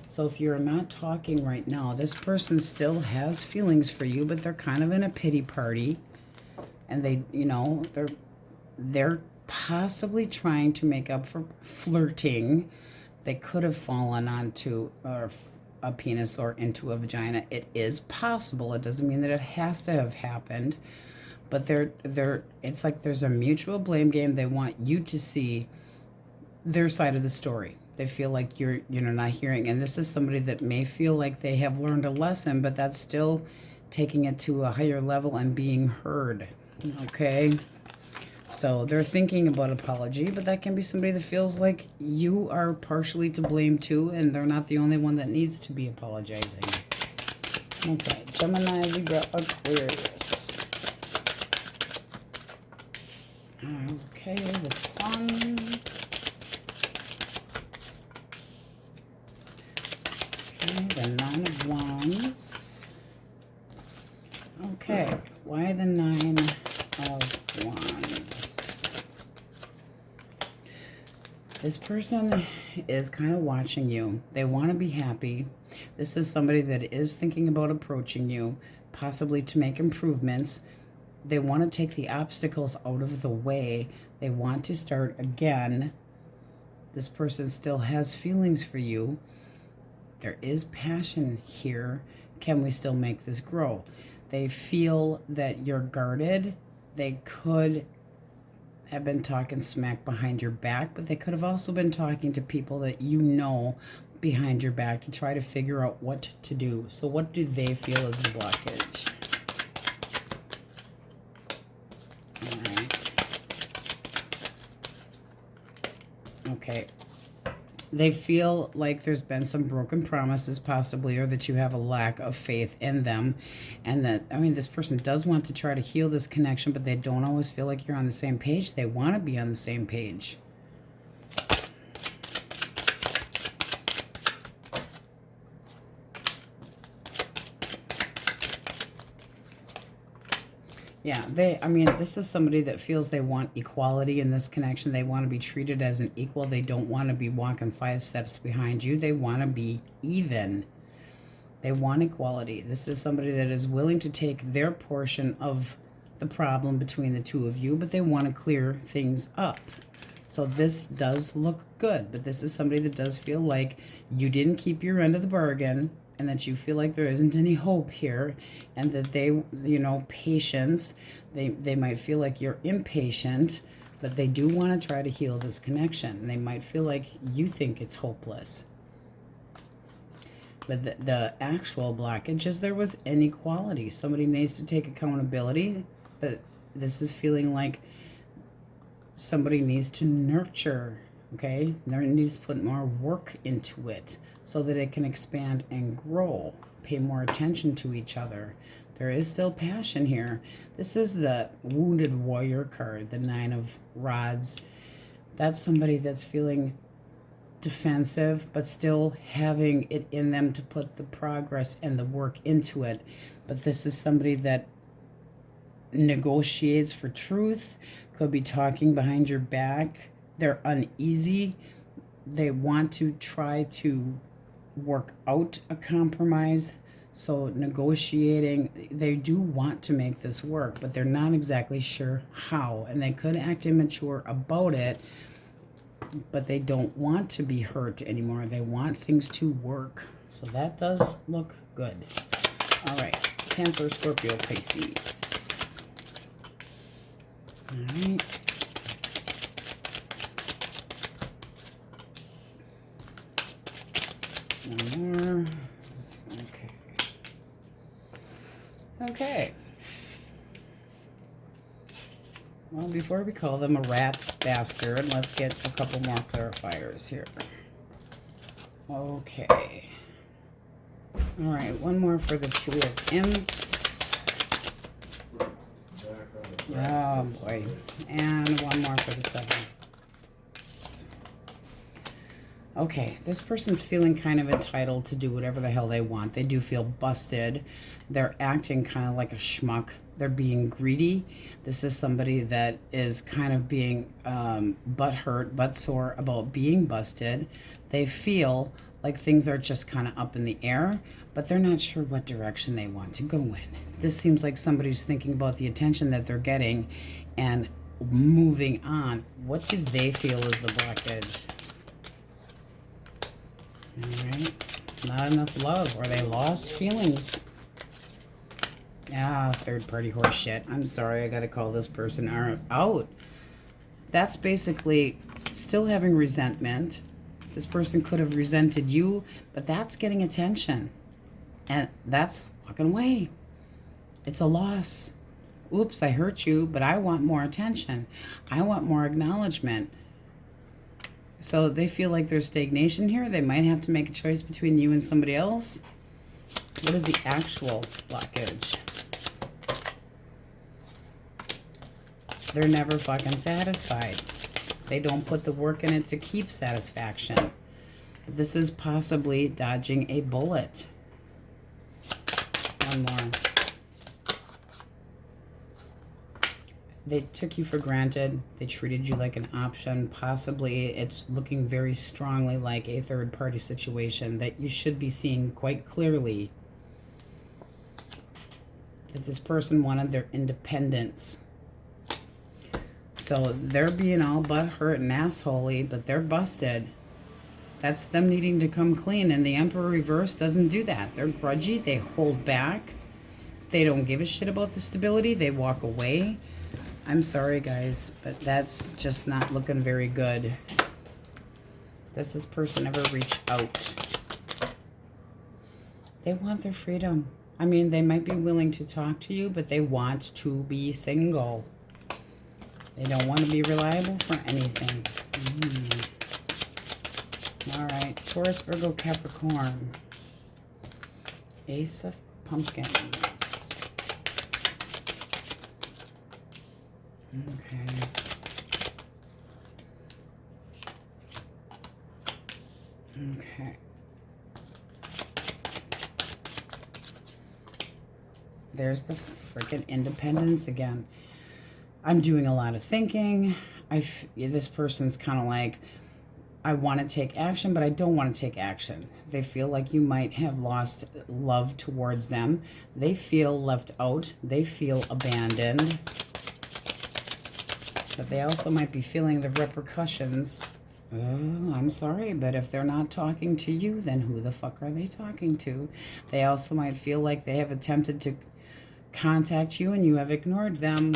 So if you're not talking right now, this person still has feelings for you, but they're kind of in a pity party. And they, you know, they're possibly trying to make up for flirting. They could have fallen onto a penis or into a vagina. It is possible. It doesn't mean that it has to have happened. But it's like there's a mutual blame game. They want you to see their side of the story. They feel like you're not hearing. And this is somebody that may feel like they have learned a lesson, but that's still taking it to a higher level and being heard. Okay? So they're thinking about apology, but that can be somebody that feels like you are partially to blame too, and they're not the only one that needs to be apologizing. Okay, Gemini, Libra, Aquarius. Okay, the Sun. The Nine of Wands. Okay, why the Nine of Wands? This person is kind of watching you. They want to be happy. This is somebody that is thinking about approaching you, possibly to make improvements. They want to take the obstacles out of the way. They want to start again. This person still has feelings for you. There is passion here. Can we still make this grow? They feel that you're guarded. They could have been talking smack behind your back, but they could have also been talking to people that you know behind your back to try to figure out what to do. So what do they feel is the blockage? All right. Okay. They feel like there's been some broken promises possibly, or that you have a lack of faith in them. And that, I mean, this person does want to try to heal this connection, but they don't always feel like you're on the same page. They want to be on the same page. Yeah, I mean, this is somebody that feels they want equality in this connection. They want to be treated as an equal. They don't want to be walking 5 steps behind you. They want to be even. They want equality. This is somebody that is willing to take their portion of the problem between the two of you, but they want to clear things up. So this does look good, but this is somebody that does feel like you didn't keep your end of the bargain, and that you feel like there isn't any hope here, and that they, you know, patience, they might feel like you're impatient, but they do want to try to heal this connection. They might feel like you think it's hopeless. But the actual blockage is there was inequality. Somebody needs to take accountability, but this is feeling like somebody needs to nurture, okay? There needs to put more work into it so that it can expand and grow. Pay more attention to each other. There is still passion here. This is the Wounded Warrior card, the Nine of Rods. That's somebody that's feeling defensive, but still having it in them to put the progress and the work into it. But this is somebody that negotiates for truth, could be talking behind your back. They're uneasy. They want to try to work out a compromise. So negotiating, they do want to make this work, but they're not exactly sure how. And they could act immature about it, but they don't want to be hurt anymore. They want things to work. So that does look good. All right, Cancer, Scorpio, Pisces. All right. One more. Okay. Okay. Well, before we call them a rat bastard, let's get a couple more clarifiers here. Okay. All right, one more for the Two of Imps. Oh, boy. And one more for the Seven. Okay, this person's feeling kind of entitled to do whatever the hell they want. They do feel busted. They're acting kind of like a schmuck. They're being greedy. This is somebody that is kind of being butthurt, buttsore about being busted. They feel like things are just kind of up in the air, but they're not sure what direction they want to go in. This seems like somebody's thinking about the attention that they're getting and moving on. What do they feel is the blockage? All right, not enough love, or they lost feelings. Ah, third party horse shit. I'm sorry, I gotta call this person out. That's basically still having resentment. This person could have resented you, but that's getting attention. And that's walking away. It's a loss. Oops, I hurt you, but I want more attention. I want more acknowledgement. So they feel like there's stagnation here. They might have to make a choice between you and somebody else. What is the actual blockage? They're never fucking satisfied. They don't put the work in it to keep satisfaction. This is possibly dodging a bullet. One more. They took you for granted. They treated you like an option. Possibly it's looking very strongly like a third-party situation that you should be seeing quite clearly. That this person wanted their independence. So they're being all butthurt and assholey, but they're busted. That's them needing to come clean, and the Emperor reverse doesn't do that. They're grudgy. They hold back. They don't give a shit about the stability. They walk away. I'm sorry, guys, but that's just not looking very good. Does this person ever reach out? They want their freedom. I mean, they might be willing to talk to you, but they want to be single. They don't want to be reliable for anything. All right, Taurus, Virgo, Capricorn. Ace of Pumpkins. Okay. Okay. There's the freaking independence again. I'm doing a lot of thinking. This person's kind of like, I want to take action, but I don't want to take action. They feel like you might have lost love towards them. They feel left out. They feel abandoned. But they also might be feeling the repercussions. Oh, I'm sorry, but if they're not talking to you, then who the fuck are they talking to? They also might feel like they have attempted to contact you and you have ignored them.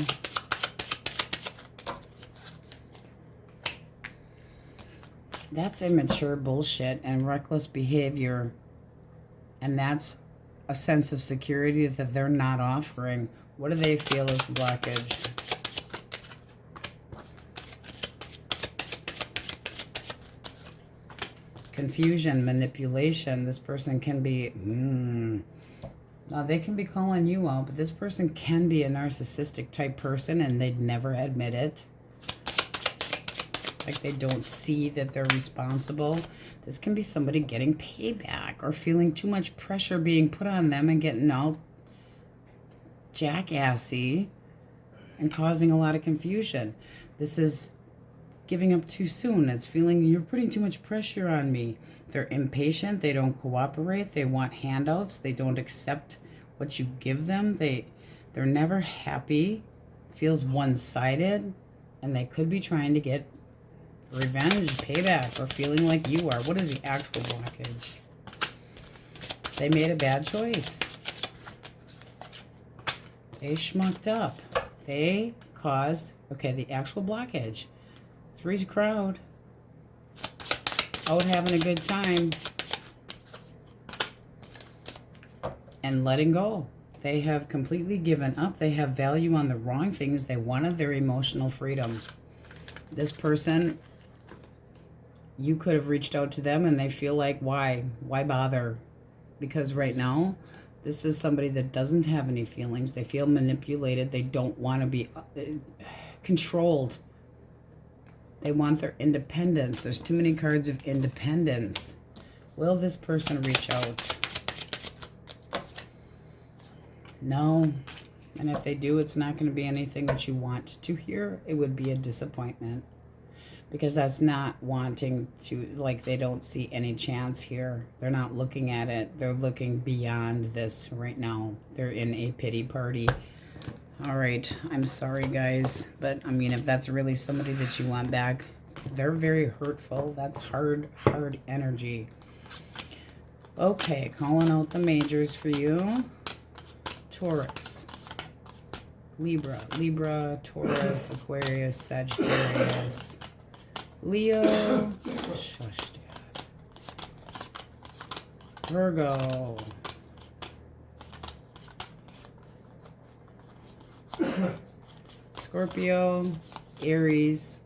That's immature bullshit and reckless behavior. And that's a sense of security that they're not offering. What do they feel is the blockage? Confusion, manipulation. This person can be... Now, they can be calling you out, but this person can be a narcissistic type person and they'd never admit it. Like they don't see that they're responsible. This can be somebody getting payback or feeling too much pressure being put on them and getting all jackassy and causing a lot of confusion. This is giving up too soon. It's feeling you're putting too much pressure on me. They're impatient. They don't cooperate. They want handouts. They don't accept what you give them. They're never happy. Feels one-sided. And they could be trying to get revenge, payback, or feeling like you are. What is the actual blockage? They made a bad choice. They schmucked up. They caused, okay, the actual blockage. Three's crowd. Out having a good time. And letting go. They have completely given up. They have value on the wrong things. They wanted their emotional freedom. This person, you could have reached out to them and they feel like, why? Why bother? Because right now, this is somebody that doesn't have any feelings. They feel manipulated. They don't want to be controlled. They want their independence. There's too many cards of independence. Will this person reach out? No. And if they do, it's not going to be anything that you want to hear. It would be a disappointment. Because that's not wanting to, like, they don't see any chance here. They're not looking at it. They're looking beyond this right now. They're in a pity party. All right. I'm sorry, guys. But, I mean, if that's really somebody that you want back, they're very hurtful. That's hard energy. Okay. Calling out the majors for you. Taurus. Libra, Taurus, Aquarius, Sagittarius, Leo, shush, Dad. Virgo, Scorpio, Aries,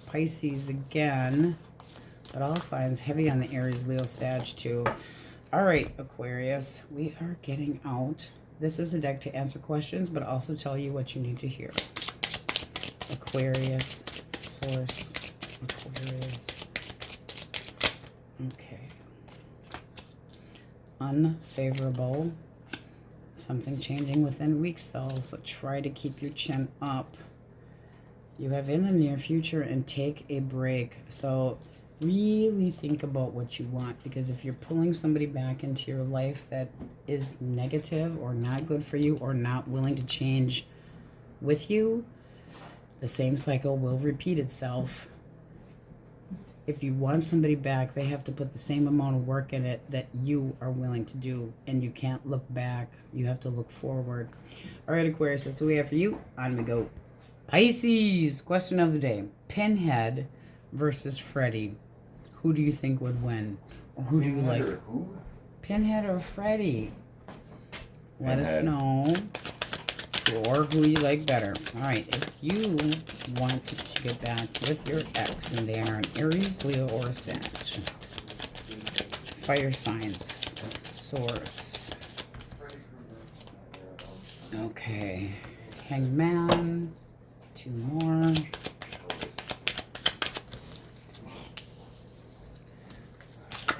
Pisces again, but all signs heavy on the Aries, Leo, Sag too. All right, Aquarius, we are getting out. This is a deck to answer questions, but also tell you what you need to hear. Aquarius, source, Aquarius. Okay. Unfavorable. Something changing within weeks, though, so try to keep your chin up. You have in the near future and take a break. So really think about what you want, because if you're pulling somebody back into your life that is negative or not good for you or not willing to change with you, the same cycle will repeat itself. If you want somebody back, they have to put the same amount of work in it that you are willing to do, and you can't look back. You have to look forward. All right, Aquarius, that's what we have for you. On we go. Pisces, question of the day. Pinhead versus Freddy. Who do you think would win? Or who do you like? Who? Pinhead or Freddy? Let us Pinhead. know. Or who you like better. All right, if you want to get back with your ex and they are an Aries, Leo, or a Sag. Fire signs. Source. Okay. Hanged Man. Two more.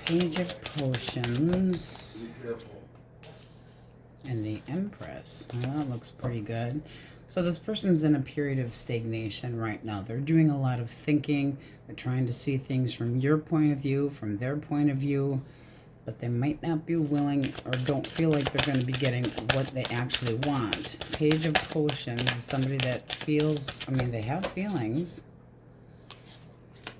Page of Potions. And the Empress. Well, that looks pretty good. So this person's in a period of stagnation right now. They're doing a lot of thinking. They're trying to see things from your point of view, from their point of view. But they might not be willing or don't feel like they're going to be getting what they actually want. Page of Potions is somebody that feels, I mean, they have feelings,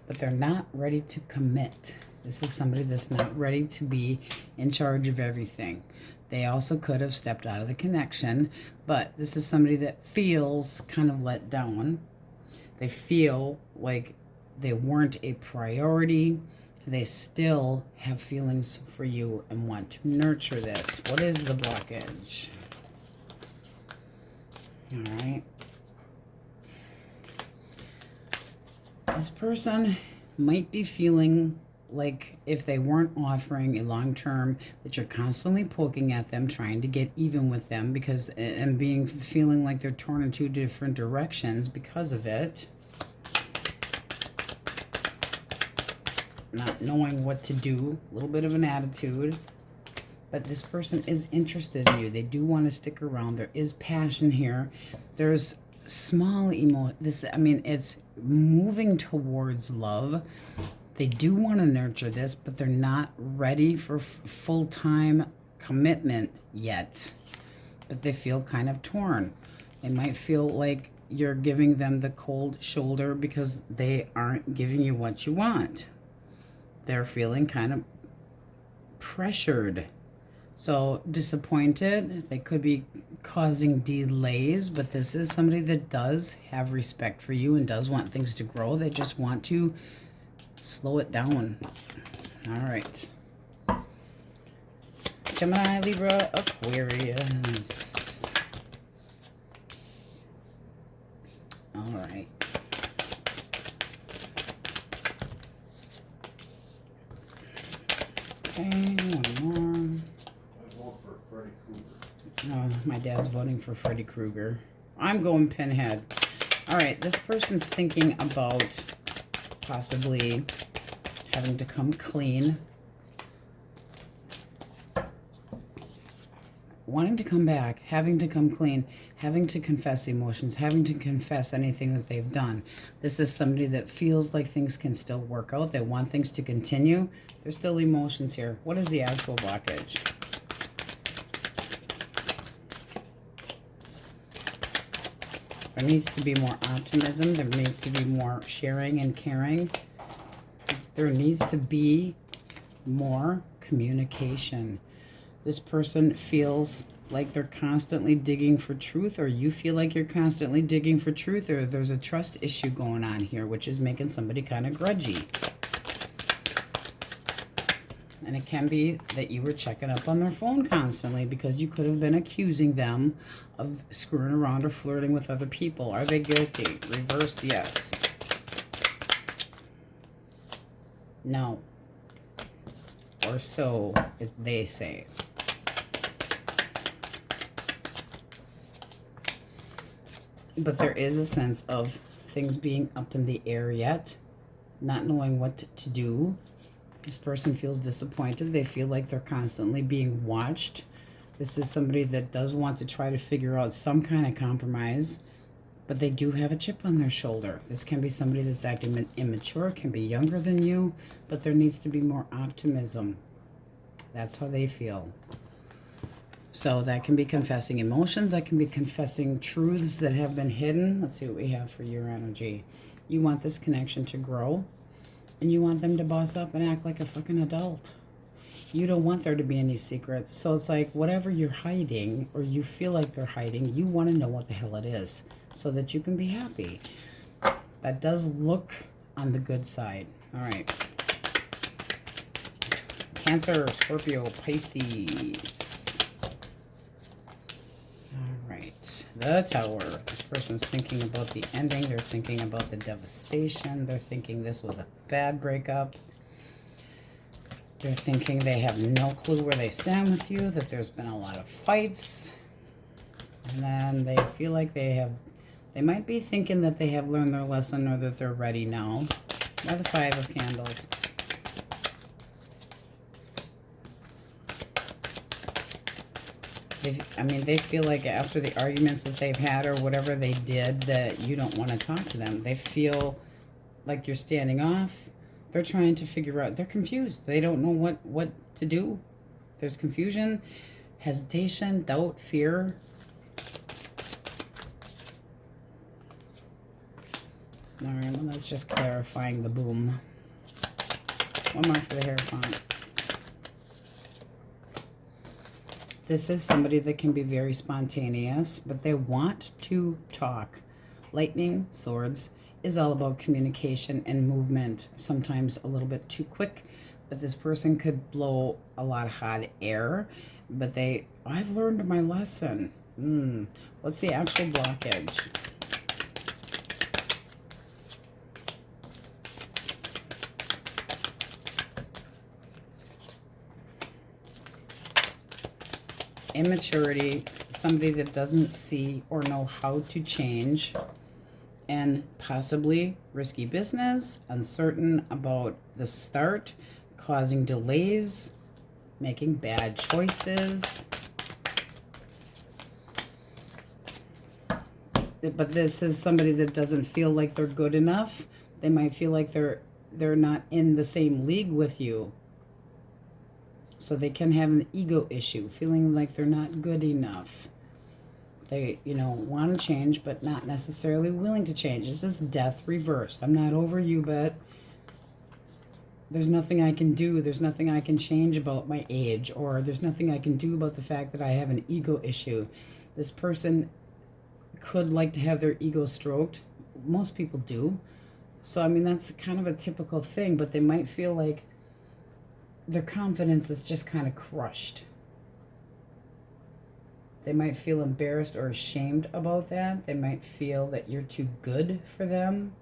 but they're not ready to commit. This is somebody that's not ready to be in charge of everything. They also could have stepped out of the connection, but this is somebody that feels kind of let down. They feel like they weren't a priority. They still have feelings for you and want to nurture this. What is the blockage? All right. This person might be feeling like if they weren't offering a long-term, that you're constantly poking at them, trying to get even with them, because and feeling like they're torn in two different directions because of it. Not knowing what to do, a little bit of an attitude. But this person is interested in you. They do want to stick around. There is passion here. There's small this, I mean, it's moving towards love. They do want to nurture this, but they're not ready for full-time commitment yet. But they feel kind of torn. They might feel like you're giving them the cold shoulder because they aren't giving you what you want. They're feeling kind of pressured. So disappointed. They could be causing delays, but this is somebody that does have respect for you and does want things to grow. They just want to slow it down. All right. Gemini, Libra, Aquarius. All right. Okay, one more. I vote for Freddy Krueger. Oh, my dad's voting for Freddy Krueger. I'm going Pinhead. All right, this person's thinking about possibly having to come clean. Wanting to come back, having to come clean, having to confess emotions, having to confess anything that they've done. This is somebody that feels like things can still work out. They want things to continue. There's still emotions here. What is the actual blockage? There needs to be more optimism. There needs to be more sharing and caring. There needs to be more communication. This person feels like they're constantly digging for truth, or you feel like you're constantly digging for truth, or there's a trust issue going on here, which is making somebody kind of grudgy. And it can be that you were checking up on their phone constantly because you could have been accusing them of screwing around or flirting with other people. Are they guilty? Reversed, yes. No. Or so they say. But there is a sense of things being up in the air yet, not knowing what to do. This person feels disappointed. They feel like they're constantly being watched. This is somebody that does want to try to figure out some kind of compromise, but they do have a chip on their shoulder. This can be somebody that's acting immature, can be younger than you, but there needs to be more optimism. That's how they feel. So that can be confessing emotions. That can be confessing truths that have been hidden. Let's see what we have for your energy. You want this connection to grow, and you want them to boss up and act like a fucking adult. You don't want there to be any secrets. So it's like whatever you're hiding, or you feel like they're hiding, you want to know what the hell it is so that you can be happy. That does look on the good side. All right. Cancer, Scorpio, Pisces. The Tower. This person's thinking about the ending. They're thinking about the devastation. They're thinking this was a bad breakup. They're thinking they have no clue where they stand with you, that there's been a lot of fights. And then they feel like they might be thinking that they have learned their lesson, or that they're ready now. By the Five of Candles. They feel like after the arguments that they've had or whatever they did, that you don't want to talk to them. They feel like you're standing off. They're trying to figure out. They're confused. They don't know what to do. There's confusion, hesitation, doubt, fear. All right, well, that's just clarifying the boom. One more for the Hierophant. This is somebody that can be very spontaneous, but they want to talk. Lightning, Swords, is all about communication and movement. Sometimes a little bit too quick, but this person could blow a lot of hot air. But I've learned my lesson. What's the actual blockage? Immaturity, somebody that doesn't see or know how to change, and possibly risky business, uncertain about the start, causing delays, making bad choices. But this is somebody that doesn't feel like they're good enough. They might feel like they're not in the same league with you. So they can have an ego issue, feeling like they're not good enough. They, you know, want to change, but not necessarily willing to change. This is death reversed. I'm not over you, but there's nothing I can do. There's nothing I can change about my age, or there's nothing I can do about the fact that I have an ego issue. This person could like to have their ego stroked. Most people do. So, I mean, that's kind of a typical thing, but they might feel like their confidence is just kind of crushed. They might feel embarrassed or ashamed about that. They might feel that you're too good for them.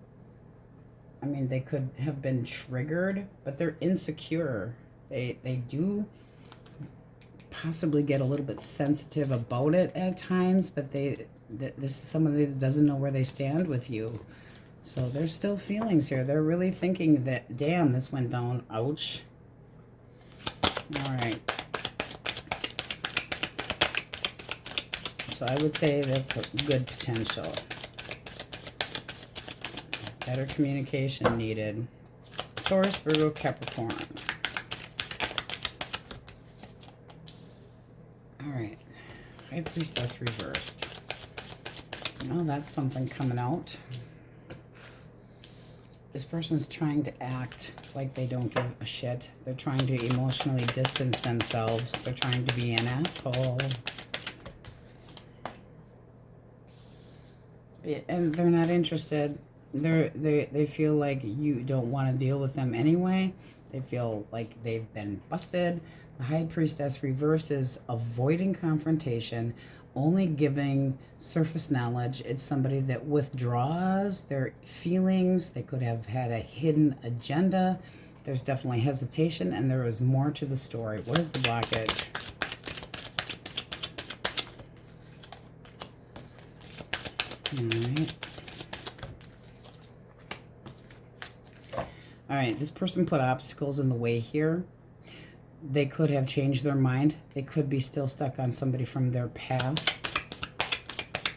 I mean, they could have been triggered, but they're insecure. They do possibly get a little bit sensitive about it at times, but this is somebody that doesn't know where they stand with you. So there's still feelings here. They're really thinking that, damn, this went down. Ouch. All right. So I would say that's a good potential. Better communication needed. Taurus, Virgo, Capricorn. All right. High Priestess reversed. Well, that's something coming out. This person's trying to act like they don't give a shit. They're trying to emotionally distance themselves. They're trying to be an asshole. And they're not interested. They feel like you don't want to deal with them anyway. They feel like they've been busted. The High Priestess reversed is avoiding confrontation, only giving surface knowledge. It's somebody that withdraws their feelings. They could have had a hidden agenda. There's definitely hesitation, and there is more to the story. What is the blockage? All right, this person put obstacles in the way here. They could have changed their mind. They could be still stuck on somebody from their past,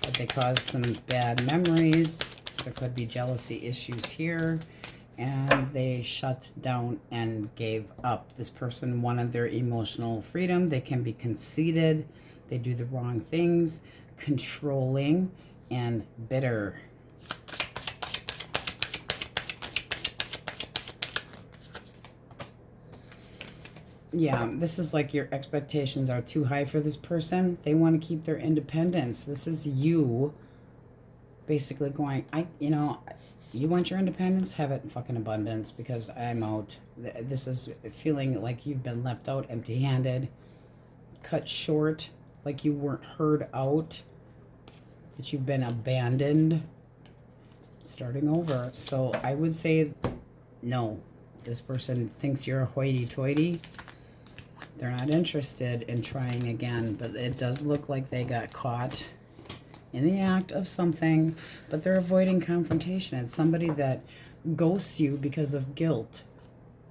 but they caused some bad memories. There could be jealousy issues here, and they shut down and gave up. This person wanted their emotional freedom. They can be conceited. They do the wrong things, controlling, and bitter. Yeah, this is like your expectations are too high for this person. They want to keep their independence. This is you basically going, you want your independence? Have it in fucking abundance, because I'm out. This is feeling like you've been left out empty-handed, cut short, like you weren't heard out, that you've been abandoned, starting over. So I would say no. This person thinks you're a hoity-toity. They're not interested in trying again, but it does look like they got caught in the act of something, but they're avoiding confrontation. It's somebody that ghosts you because of guilt.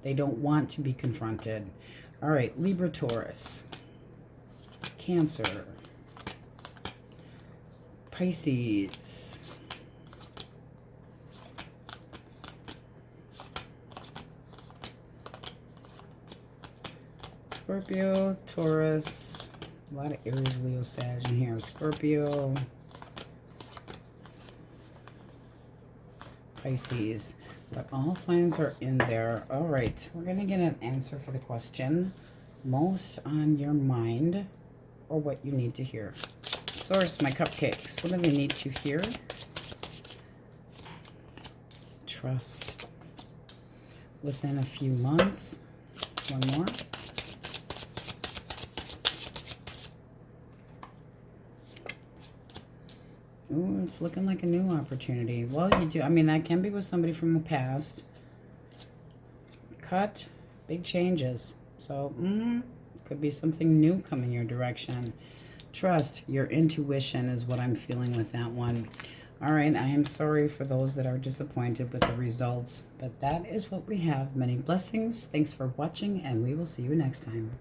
They don't want to be confronted. All right, Libra, Taurus, Cancer, Pisces, Scorpio, Taurus, a lot of Aries, Leo, Sag in here. Scorpio, Pisces, but all signs are in there. All right, we're going to get an answer for the question. Most on your mind, or what you need to hear. Source, my cupcakes. What do they need to hear? Trust. Within a few months. One more. Ooh, it's looking like a new opportunity. Well, you do. I mean, that can be with somebody from the past. Cut. Big changes. So, could be something new coming your direction. Trust. Your intuition is what I'm feeling with that one. All right, I am sorry for those that are disappointed with the results, but that is what we have. Many blessings. Thanks for watching, and we will see you next time.